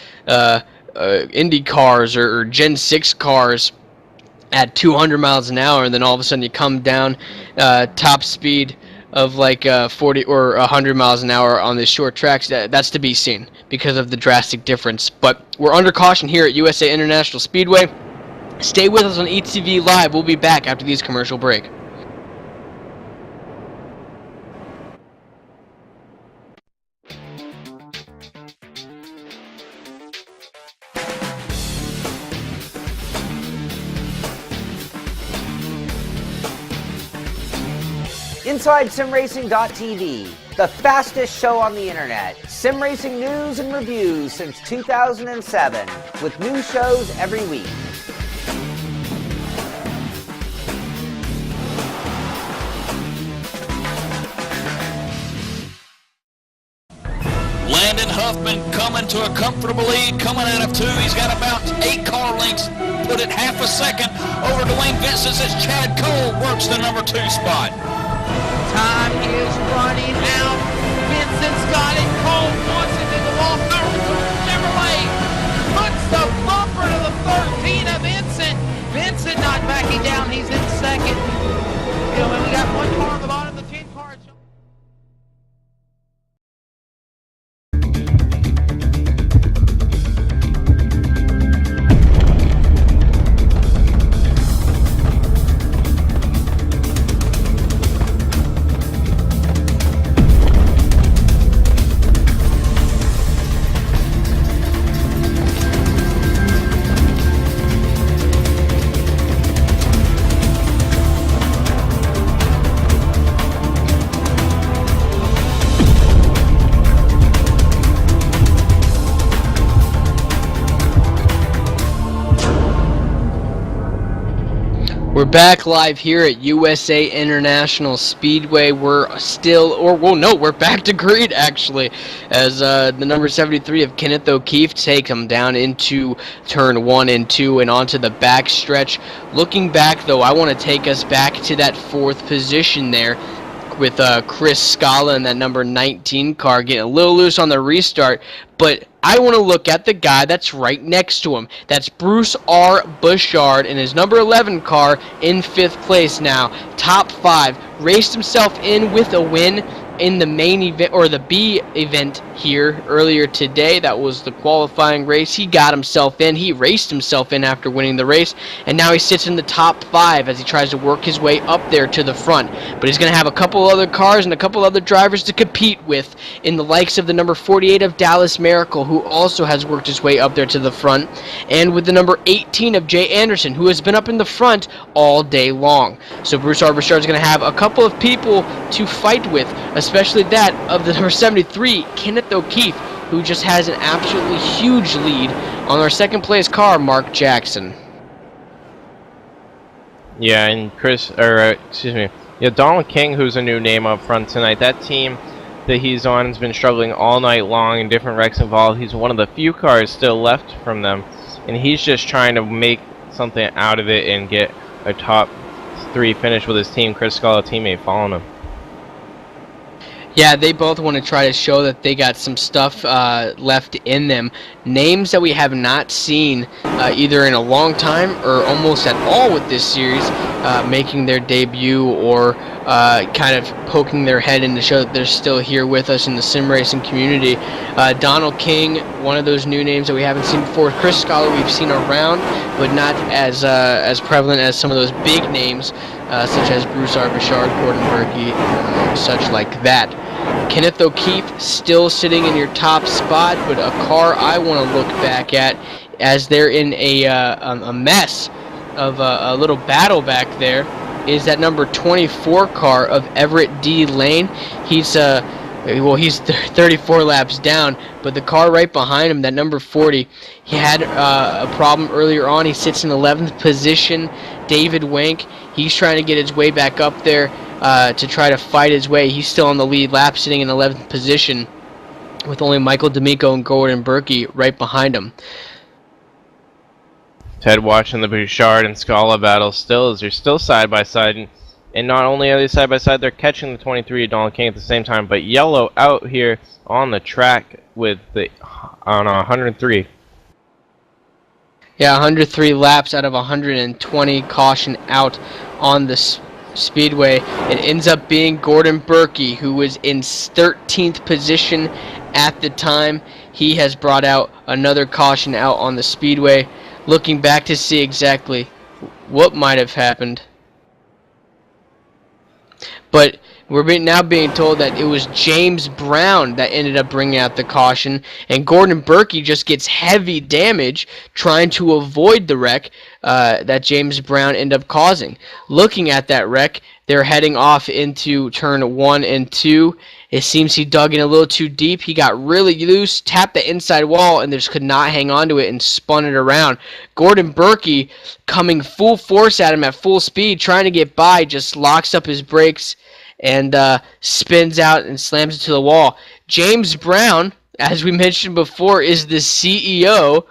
Speaker 2: Indy cars or Gen 6 cars at 200 miles an hour, and then all of a sudden you come down top speed of like 40 or 100 miles an hour on these short tracks. That's to be seen because of the drastic difference. But we're under caution here at USA International Speedway. Stay with us on ETV Live. We'll be back after these commercial break.
Speaker 4: InsideSimRacing.tv, the fastest show on the internet. Sim racing news and reviews since 2007, with new shows every week.
Speaker 12: Landon Huffman coming to a comfortable lead, coming out of 2. He's got about 8 car lengths, put it half a second over Dwayne Vincent as Chad Cole works the number 2 spot.
Speaker 6: Time is running out. Vincent's got it. Cole wants it to go off. Chevrolet puts the bumper to the 13 of Vincent. Vincent not backing down. He's in second. You know, and we got 1 car on the bottom of the 10 car.
Speaker 2: We're back live here at USA International Speedway. We're back to grid actually, as the number 73 of Kenneth O'Keefe take him down into turn 1 and 2 and onto the back stretch. Looking back though, I want to take us back to that 4th position there with Chris Scala in that number 19 car getting a little loose on the restart, but I want to look at the guy that's right next to him. That's Bruce R. Bouchard in his number 11 car in 5th place now. Top 5. Raced himself in with a win in the main event, or the B event here earlier today. That was the qualifying race. He got himself in. He raced himself in after winning the race, and now he sits in the top 5 as he tries to work his way up there to the front. But he's going to have a couple other cars and a couple other drivers to compete with in the likes of the number 48 of Dallas Miracle, who also has worked his way up there to the front, and with the number 18 of Jay Anderson, who has been up in the front all day long. So Bruce R. Bouchard is going to have a couple of people to fight with, especially that of the number 73, Kenneth O'Keefe, who just has an absolutely huge lead on our 2nd place car, Mark Jackson.
Speaker 1: Yeah, and Donald King, who's a new name up front tonight. That team that he's on has been struggling all night long in different wrecks involved. He's one of the few cars still left from them, and he's just trying to make something out of it and get a top 3 finish with his team. Chris Scala, teammate, following him.
Speaker 2: Yeah, they both want to try to show that they got some stuff left in them. Names that we have not seen either in a long time or almost at all with this series making their debut, or kind of poking their head in to show that they're still here with us in the sim racing community. Donald King, one of those new names that we haven't seen before. Chris Scala we've seen around, but not as prevalent as some of those big names, such as Bruce R. Bouchard, Gordon Berkey, such like that. Kenneth O'Keefe still sitting in your top spot, but a car I want to look back at, as they're in a mess of a little battle back there, is that number 24 car of Everett D. Lane. He's 34 laps down, but the car right behind him, that number 40, he had a problem earlier on. He sits in 11th position. David Wank, he's trying to get his way back up there to try to fight his way. He's still on the lead lap, sitting in 11th position, with only Michael D'Amico and Gordon Berkey right behind him.
Speaker 1: Ted watching the Bouchard and Scala battle still, as they're still side by side, and not only are they side by side, they're catching the 23 of Donald King at the same time. But yellow out here on the track with the 103.
Speaker 2: Yeah, 103 laps out of 120, caution out on the speedway. It ends up being Gordon Berkey, who was in 13th position at the time. He has brought out another caution out on the speedway. Looking back to see exactly what might have happened. But we're now being told that it was James Brown that ended up bringing out the caution, and Gordon Berkey just gets heavy damage trying to avoid the wreck that James Brown ended up causing. Looking at that wreck, they're heading off into turn 1 and 2. It seems he dug in a little too deep. He got really loose, tapped the inside wall, and just could not hang on to it and spun it around. Gordon Berkey, coming full force at him at full speed, trying to get by, just locks up his brakes and spins out and slams it to the wall. James Brown, as we mentioned before, is the CEO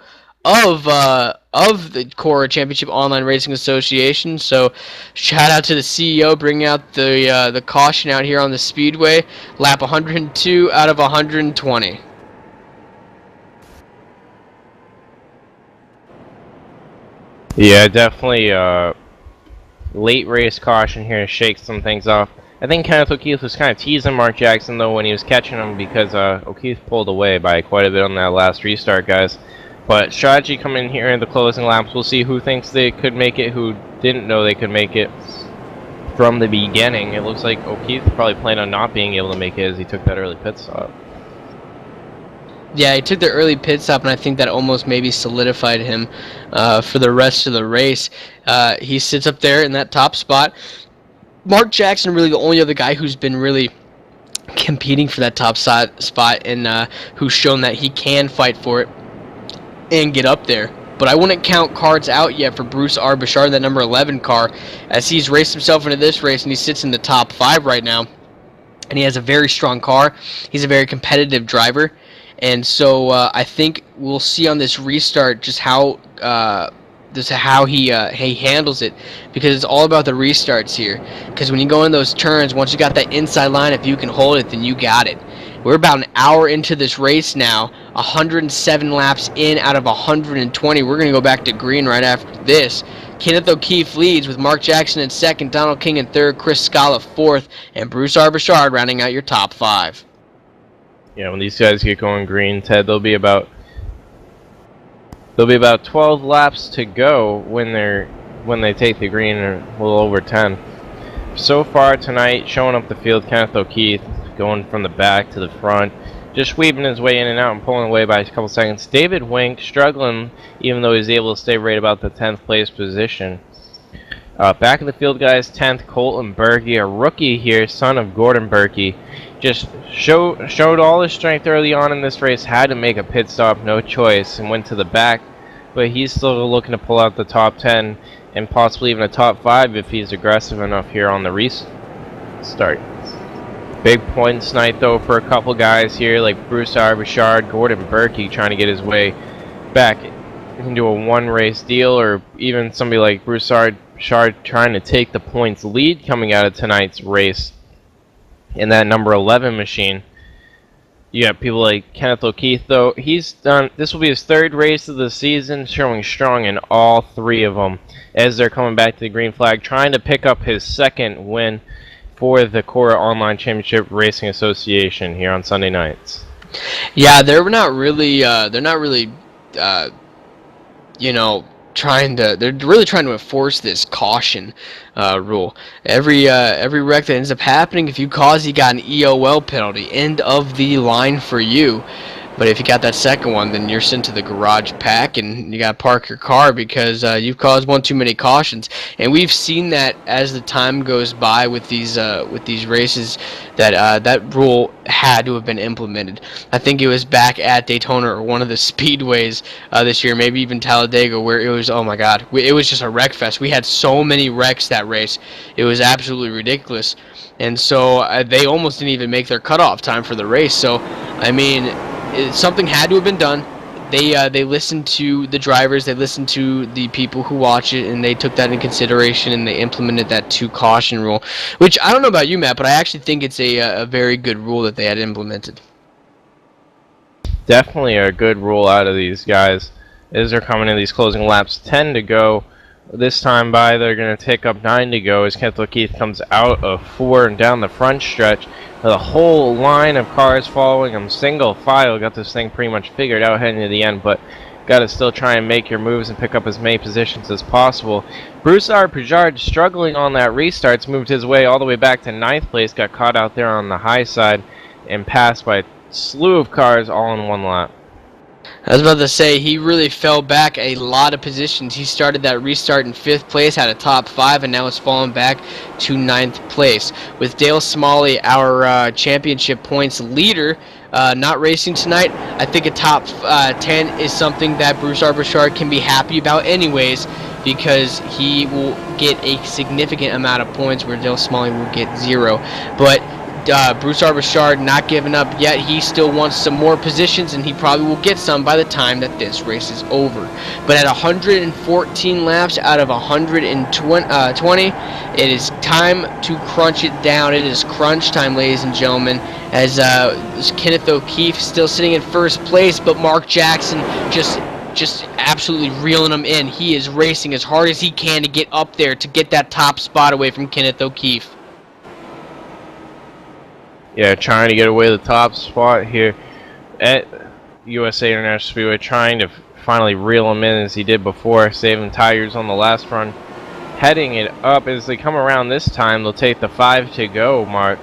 Speaker 2: of the Cora Championship Online Racing Association. So shout out to the CEO bringing out the caution out here on the speedway. Lap 102 out of 120.
Speaker 1: Yeah, definitely late race caution here to shake some things off. I think Kenneth O'Keefe was kind of teasing Mark Jackson though when he was catching him, because O'Keefe pulled away by quite a bit on that last restart, guys. But strategy coming in here in the closing laps. We'll see who thinks they could make it, who didn't know they could make it from the beginning. It looks like O'Keefe probably planned on not being able to make it as he took that early pit stop.
Speaker 2: Yeah, he took the early pit stop, and I think that almost maybe solidified him for the rest of the race. He sits up there in that top spot. Mark Jackson, really the only other guy who's been really competing for that top spot, and who's shown that he can fight for it and get up there. But I wouldn't count cards out yet for Bruce R. Bouchard, that number 11 car, as he's raced himself into this race, and he sits in the top 5 right now. And he has a very strong car. He's a very competitive driver. And so I think we'll see on this restart just how he handles it, because it's all about the restarts here. Because when you go in those turns, once you got that inside line, if you can hold it, then you got it. We're about an hour into this race now, 107 laps in out of 120. We're going to go back to green right after this. Kenneth O'Keefe leads with Mark Jackson in second, Donald King in third, Chris Scala fourth, and Bruce R. Bouchard rounding out your top 5.
Speaker 1: Yeah, when these guys get going green, Ted, there'll be about 12 laps to go when they take the green, or a little over 10. So far tonight, showing up the field, Kenneth O'Keefe going from the back to the front, just weaving his way in and out and pulling away by a couple seconds. David Wink struggling, even though he's able to stay right about the 10th place position. Back in the field, guys, 10th, Colton Berkey, a rookie here, son of Gordon Berkey. Just showed all his strength early on in this race, had to make a pit stop, no choice, and went to the back. But he's still looking to pull out the top 10 and possibly even a top 5 if he's aggressive enough here on the restart. Big points night, though, for a couple guys here like Bruce R. Bouchard, Gordon Berkey trying to get his way back into a one-race deal, or even somebody like Bruce R. Bouchard trying to take the points lead coming out of tonight's race in that number 11 machine. You got people like Kenneth O'Keefe, though. This will be his 3rd race of the season, showing strong in all 3 of them as they're coming back to the green flag, trying to pick up his 2nd win for the Cora Online Championship Racing Association here on Sunday nights.
Speaker 2: Yeah, they're not really they're really trying to enforce this caution rule. Every wreck that ends up happening, if you cause, you got an EOL penalty, end of the line for you. But if you got that second one, then you're sent to the garage pack, and you got to park your car because you've caused one too many cautions. And we've seen that as the time goes by with these races, that that rule had to have been implemented. I think it was back at Daytona or one of the speedways this year, maybe even Talladega, where it was, oh my God, it was just a wreck fest. We had so many wrecks that race. It was absolutely ridiculous. And so they almost didn't even make their cutoff time for the race. So, I mean, something had to have been done. They listened to the drivers, they listened to the people who watch it, and they took that in consideration, and they implemented that 2 caution rule, which I don't know about you, Matt, but I actually think it's a very good rule that they had implemented.
Speaker 1: Definitely a good rule out of these guys as they're coming in these closing laps. 10 to go. This time by, they're going to take up 9 to go as Kenneth O'Keefe comes out of 4 and down the front stretch. The whole line of cars following him, single file, got this thing pretty much figured out heading to the end, but got to still try and make your moves and pick up as many positions as possible. Bruce R. Bouchard struggling on that restarts, moved his way all the way back to 9th place, got caught out there on the high side and passed by a slew of cars all in one lap.
Speaker 2: I was about to say, he really fell back a lot of positions. He started that restart in 5th place, had a top 5, and now has fallen back to 9th place. With Dale Smalley, our championship points leader, not racing tonight, I think a top 10 is something that Bruce R. Bouchard can be happy about anyways, because he will get a significant amount of points where Dale Smalley will get 0. But Bruce R. Bouchard not giving up yet. He still wants some more positions, and he probably will get some by the time that this race is over. But at 114 laps out of 120, it is time to crunch it down. It is crunch time, ladies and gentlemen, as Kenneth O'Keefe still sitting in 1st place, but Mark Jackson just absolutely reeling him in. He is racing as hard as he can to get up there, to get that top spot away from Kenneth O'Keefe.
Speaker 1: Yeah, trying to get away the top spot here at USA International Speedway, trying to finally reel him in as he did before, saving tires on the last run. Heading it up as they come around this time, they'll take the 5 to go mark.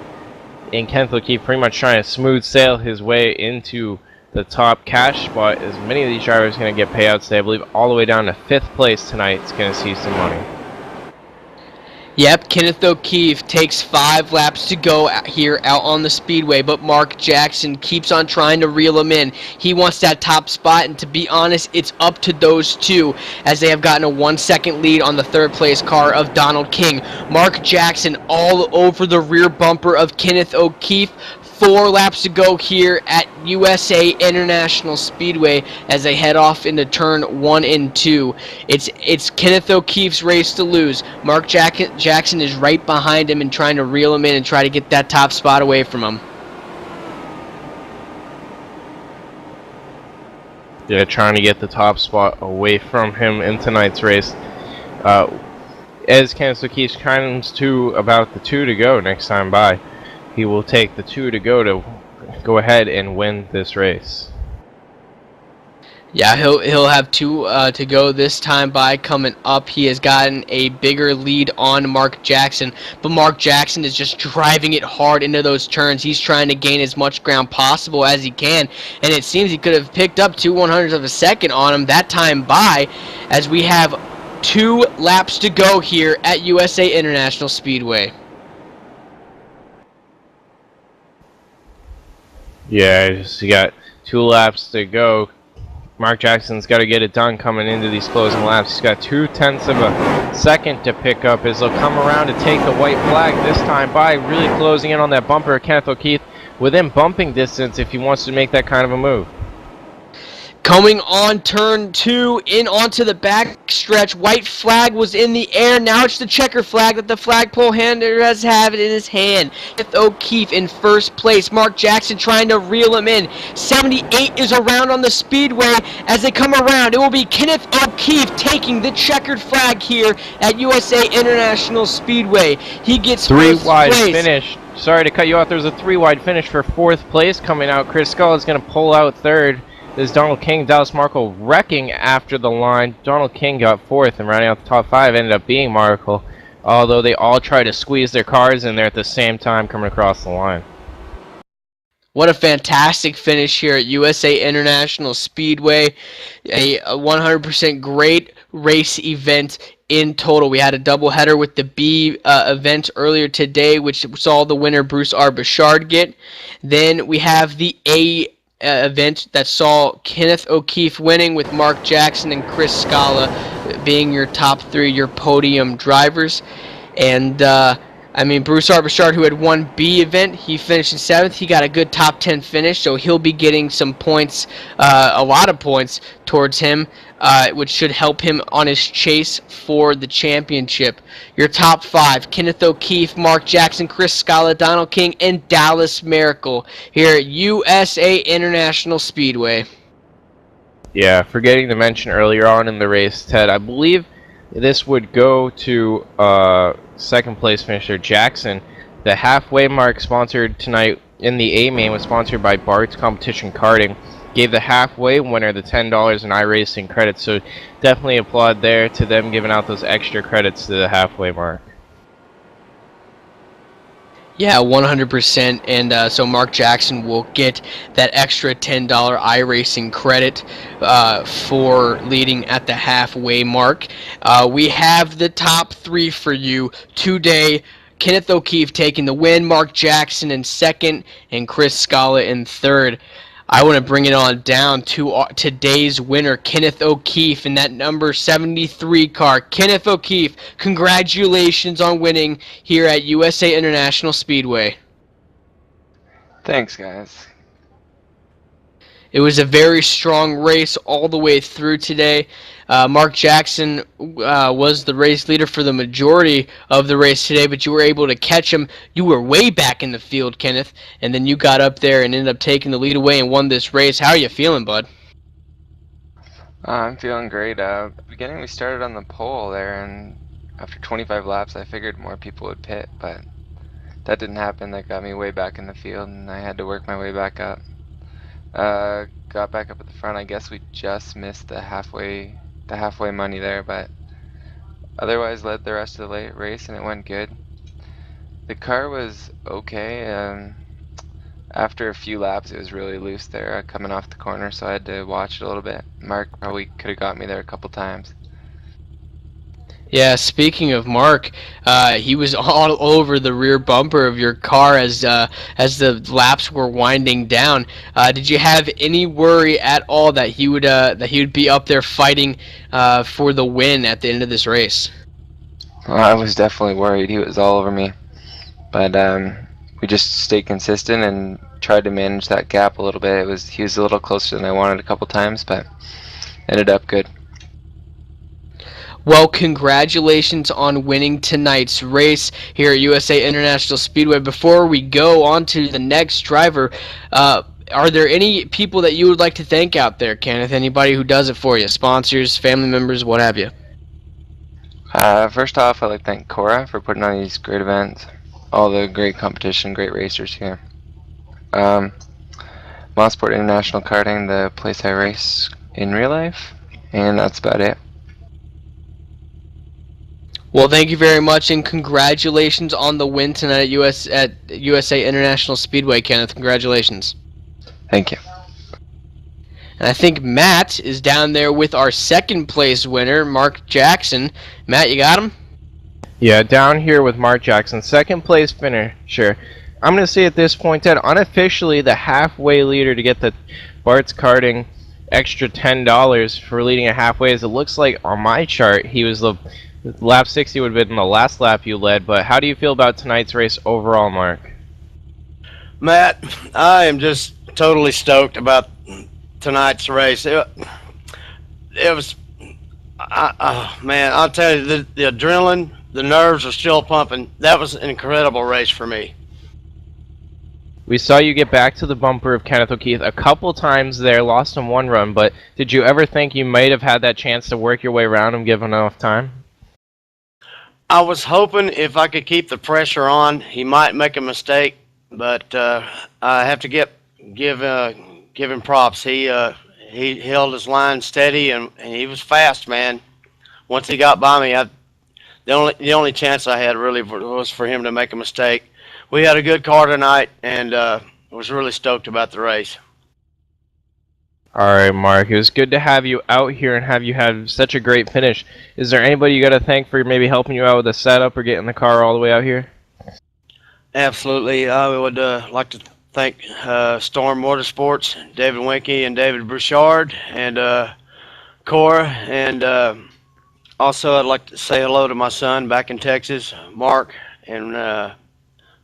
Speaker 1: And Kenneth O'Keefe pretty much trying to smooth sail his way into the top cash spot, as many of these drivers are going to get payouts today. I believe all the way down to 5th place tonight is going to see some money.
Speaker 2: Yep, Kenneth O'Keefe takes 5 laps to go here out on the speedway, but Mark Jackson keeps on trying to reel him in. He wants that top spot, and to be honest, it's up to those two as they have gotten a 1-second lead on the 3rd place car of Donald King. Mark Jackson all over the rear bumper of Kenneth O'Keefe. 4 laps to go here at USA International Speedway as they head off into turn 1 and 2. It's Kenneth O'Keefe's race to lose. Mark Jackson is right behind him and trying to reel him in and try to get that top spot away from him.
Speaker 1: Yeah, trying to get the top spot away from him in tonight's race. As Kenneth O'Keefe comes to about the 2 to go next time by, he will take the 2 to go ahead and win this race.
Speaker 2: Yeah, he'll have 2 to go this time by coming up. He has gotten a bigger lead on Mark Jackson, but Mark Jackson is just driving it hard into those turns. He's trying to gain as much ground possible as he can, and it seems he could have picked up 2/100ths of a second on him that time by, as we have 2 laps to go here at USA International Speedway.
Speaker 1: Yeah, you got 2 laps to go. Mark Jackson's got to get it done coming into these closing laps. He's got 0.2 of a second to pick up as they'll come around to take the white flag this time by, really closing in on that bumper of Kenneth O'Keefe within bumping distance if he wants to make that kind of a move.
Speaker 2: Coming on turn 2, in onto the back stretch. White flag was in the air. Now it's the checker flag that the flagpole handler has it in his hand. Kenneth O'Keefe in first place. Mark Jackson trying to reel him in. 78 is around on the speedway as they come around. It will be Kenneth O'Keefe taking the checkered flag here at USA International Speedway. He gets
Speaker 1: 3
Speaker 2: first
Speaker 1: wide
Speaker 2: place.
Speaker 1: finish. Sorry to cut you off. There's a 3 wide finish for 4th place coming out. Chris Skull is going to pull out 3rd. This Donald King, Dallas Markle wrecking after the line. Donald King got 4th, and rounding out the top 5 ended up being Markle, although they all tried to squeeze their cars in there at the same time coming across the line.
Speaker 2: What a fantastic finish here at USA International Speedway. A 100% great race event in total. We had a doubleheader with the B event earlier today, which saw the winner Bruce R. Bouchard get. Then we have the A event that saw Kenneth O'Keefe winning, with Mark Jackson and Chris Scala being your top 3, your podium drivers. And I mean, Bruce R. Bouchard, who had won B event, he finished in 7th. He got a good top 10 finish, so he'll be getting some points, a lot of points towards him, which should help him on his chase for the championship. Your top 5, Kenneth O'Keefe, Mark Jackson, Chris Scala, Donald King, and Dallas Miracle here at USA International Speedway.
Speaker 1: Yeah, forgetting to mention earlier on in the race, Ted, I believe this would go to 2nd place finisher Jackson. The halfway mark sponsored tonight in the A main was sponsored by Bart's Competition Karting. Gave the halfway winner the $10 in iRacing credits, so definitely applaud there to them giving out those extra credits to the halfway mark.
Speaker 2: Yeah, 100%, and so Mark Jackson will get that extra $10 iRacing credit for leading at the halfway mark. We have the top 3 for you today. Kenneth O'Keefe taking the win, Mark Jackson in 2nd, and Chris Scala in 3rd. I want to bring it on down to today's winner, Kenneth O'Keefe, in that number 73 car. Kenneth O'Keefe, congratulations on winning here at USA International Speedway.
Speaker 16: Thanks, guys.
Speaker 2: It was a very strong race all the way through today. Mark Jackson was the race leader for the majority of the race today, but you were able to catch him. You were way back in the field, Kenneth, and then you got up there and ended up taking the lead away and won this race. How are you feeling, bud?
Speaker 16: I'm feeling great. At the beginning, we started on the pole there, and after 25 laps, I figured more people would pit, but that didn't happen. That got me way back in the field, and I had to work my way back up. Got back up at the front. I guess we just missed the halfway money there, but otherwise led the rest of the race, and it went good. The car was okay. After a few laps, it was really loose there coming off the corner, so I had to watch it a little bit. Mark probably could have got me there a couple times.
Speaker 2: Yeah, speaking of Mark, he was all over the rear bumper of your car as the laps were winding down. Did you have any worry at all that he would be up there fighting for the win at the end of this race?
Speaker 16: I was definitely worried. He was all over me, but we just stayed consistent and tried to manage that gap a little bit. He was a little closer than I wanted a couple times, but ended up good.
Speaker 2: Well, congratulations on winning tonight's race here at USA International Speedway. Before we go on to the next driver, are there any people that you would like to thank out there, Kenneth? Anybody who does it for you? Sponsors, family members, what have you?
Speaker 16: First off, I'd like to thank Cora for putting on these great events, all the great competition, great racers here. Mosport International Karting, the place I race in real life, and that's about it.
Speaker 2: Well, thank you very much, and congratulations on the win tonight at USA International Speedway, Kenneth. Congratulations.
Speaker 16: Thank you.
Speaker 2: And I think Matt is down there with our second place winner, Mark Jackson. Matt, you got him?
Speaker 1: Yeah, down here with Mark Jackson, second place finisher. I'm going to say at this point, Ted, unofficially the halfway leader to get the Bart's Karting extra $10 for leading at halfway. As it looks like on my chart, he was the lap 60 would have been the last lap you led. But how do you feel about tonight's race overall, Mark?
Speaker 17: Matt, I am just totally stoked about tonight's race. It was, man, I'll tell you, the adrenaline, the nerves are still pumping. That was an incredible race for me.
Speaker 1: We saw you get back to the bumper of Kenneth O'Keefe a couple times there, lost him one run, but did you ever think you might have had that chance to work your way around him given enough time?
Speaker 17: I was hoping if I could keep the pressure on, he might make a mistake, but I have to give him props. He held his line steady and he was fast, man. Once he got by me, the only chance I had really was for him to make a mistake. We had a good car tonight, and was really stoked about the race.
Speaker 1: All right, Mark. It was good to have you out here and have you had such a great finish. Is there anybody you got to thank for maybe helping you out with the setup or getting the car all the way out here?
Speaker 17: Absolutely. I would like to thank Storm Motorsports, David Winke and David Bouchard, and Cora, and also I'd like to say hello to my son back in Texas, Mark, and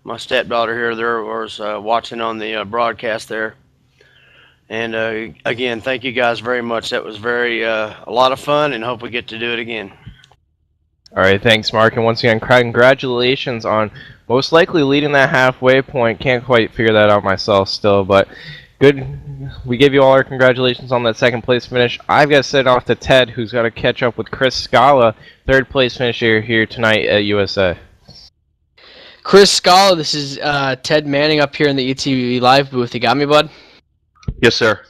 Speaker 17: my stepdaughter here there was watching on the broadcast there. And again, thank you guys very much. That was a lot of fun, and hope we get to do it again.
Speaker 1: All right, thanks, Mark. And once again, congratulations on most likely leading that halfway point. Can't quite figure that out myself still, but good. We gave you all our congratulations on that second place finish. I've got to send it off to Ted, who's got to catch up with Chris Scala, third place finisher here tonight at USA.
Speaker 2: Chris Scala, this is Ted Manning up here in the ETV Live booth. You got me, bud?
Speaker 7: Yes, sir.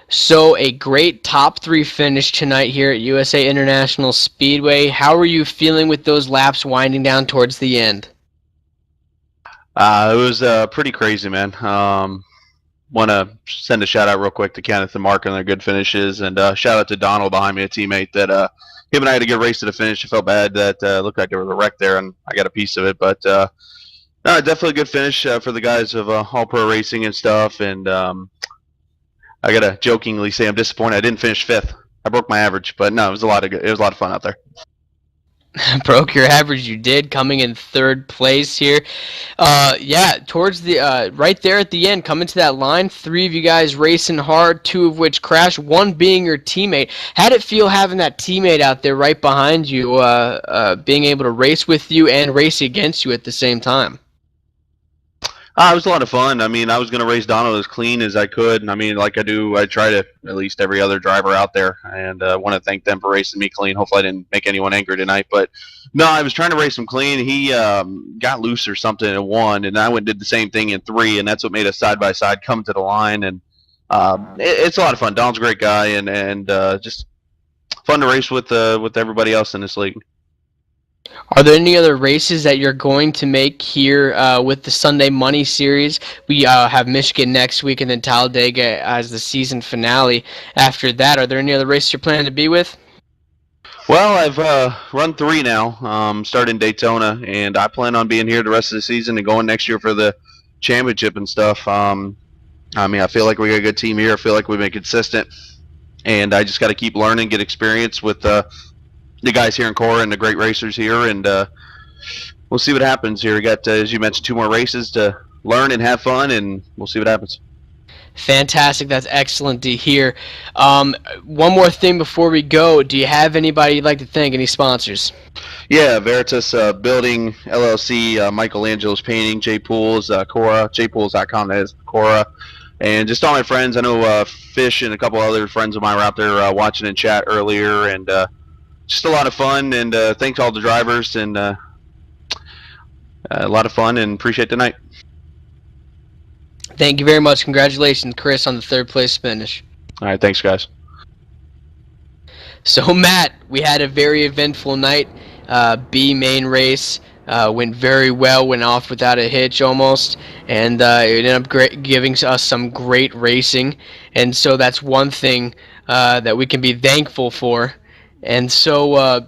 Speaker 2: So, a great top 3 finish tonight here at USA International Speedway. How are you feeling with those laps winding down towards the end?
Speaker 7: It was pretty crazy, man. Want to send a shout out real quick to Kenneth and Mark on their good finishes, and shout out to Donald behind me, a teammate that him and I had a good race to the finish. I felt bad that looked like there was a wreck there, and I got a piece of it. But no, definitely a good finish for the guys of All Pro Racing and stuff. And I gotta jokingly say I'm disappointed I didn't finish 5th. I broke my average, but no, it was a lot of fun out there.
Speaker 2: Broke your average, you did, coming in 3rd place here. Yeah, towards the right there at the end, coming to that line, 3 of you guys racing hard, 2 of which crashed, 1 being your teammate. How'd it feel having that teammate out there right behind you, being able to race with you and race against you at the same time?
Speaker 7: It was a lot of fun. I mean, I was going to race Donald as clean as I could. I mean, like I do, I try to at least every other driver out there, and I want to thank them for racing me clean. Hopefully I didn't make anyone angry tonight, but no, I was trying to race him clean. He got loose or something in 1, and I went and did the same thing in 3, and that's what made us side-by-side come to the line, and it's a lot of fun. Donald's a great guy, and just fun to race with everybody else in this league.
Speaker 2: Are there any other races that you're going to make here with the Sunday Money series? We have Michigan next week and then Talladega as the season finale. After that, are there any other races you're planning to be with?
Speaker 18: Well, I've run 3 now, starting Daytona, and I plan on being here the rest of the season and going next year for the championship and stuff. I mean, I feel like we got a good team here. I feel like we've been consistent, and I just got to keep learning, get experience with the guys here in Cora and the great racers here, and we'll see what happens here. We got, as you mentioned, 2 more races to learn and have fun, and we'll see what happens.
Speaker 2: Fantastic. That's excellent to hear. One more thing before we go. Do you have anybody you'd like to thank? Any sponsors?
Speaker 18: Yeah, Veritas Building LLC, Michelangelo's Painting, J Pools, Cora, jpools.com, that is Cora, and just all my friends. I know Fish and a couple other friends of mine were out there watching in chat earlier, and just a lot of fun. And thanks to all the drivers, and a lot of fun, and appreciate the night.
Speaker 2: Thank you very much. Congratulations, Chris, on the 3rd place finish.
Speaker 18: All right, thanks, guys.
Speaker 2: So, Matt, we had a very eventful night. B main race went very well, went off without a hitch almost, and it ended up giving us some great racing. And so that's one thing that we can be thankful for. And so,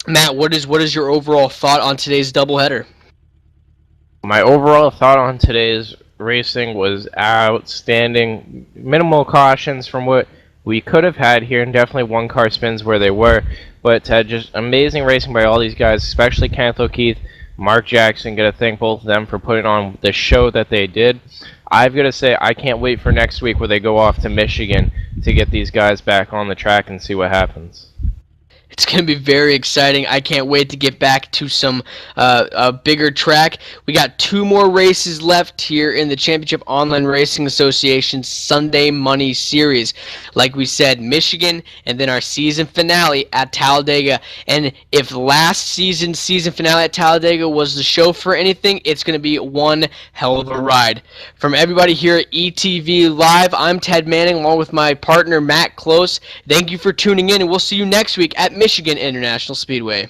Speaker 2: Matt, what is your overall thought on today's doubleheader?
Speaker 1: My overall thought on today's racing was outstanding. Minimal cautions from what we could have had here, and definitely 1-car spins where they were, but just amazing racing by all these guys, especially Kenneth O'Keefe, Mark Jackson. Gotta thank both of them for putting on the show that they did. I've got to say, I can't wait for next week where they go off to Michigan to get these guys back on the track and see what happens.
Speaker 2: It's going to be very exciting. I can't wait to get back to some a bigger track. We got 2 more races left here in the Championship Online Racing Association's Sunday Money Series. Like we said, Michigan, and then our season finale at Talladega. And if last season finale at Talladega was the show for anything, it's going to be one hell of a ride. From everybody here at ETV Live, I'm Ted Manning along with my partner Matt Close. Thank you for tuning in, and we'll see you next week at Michigan International Speedway.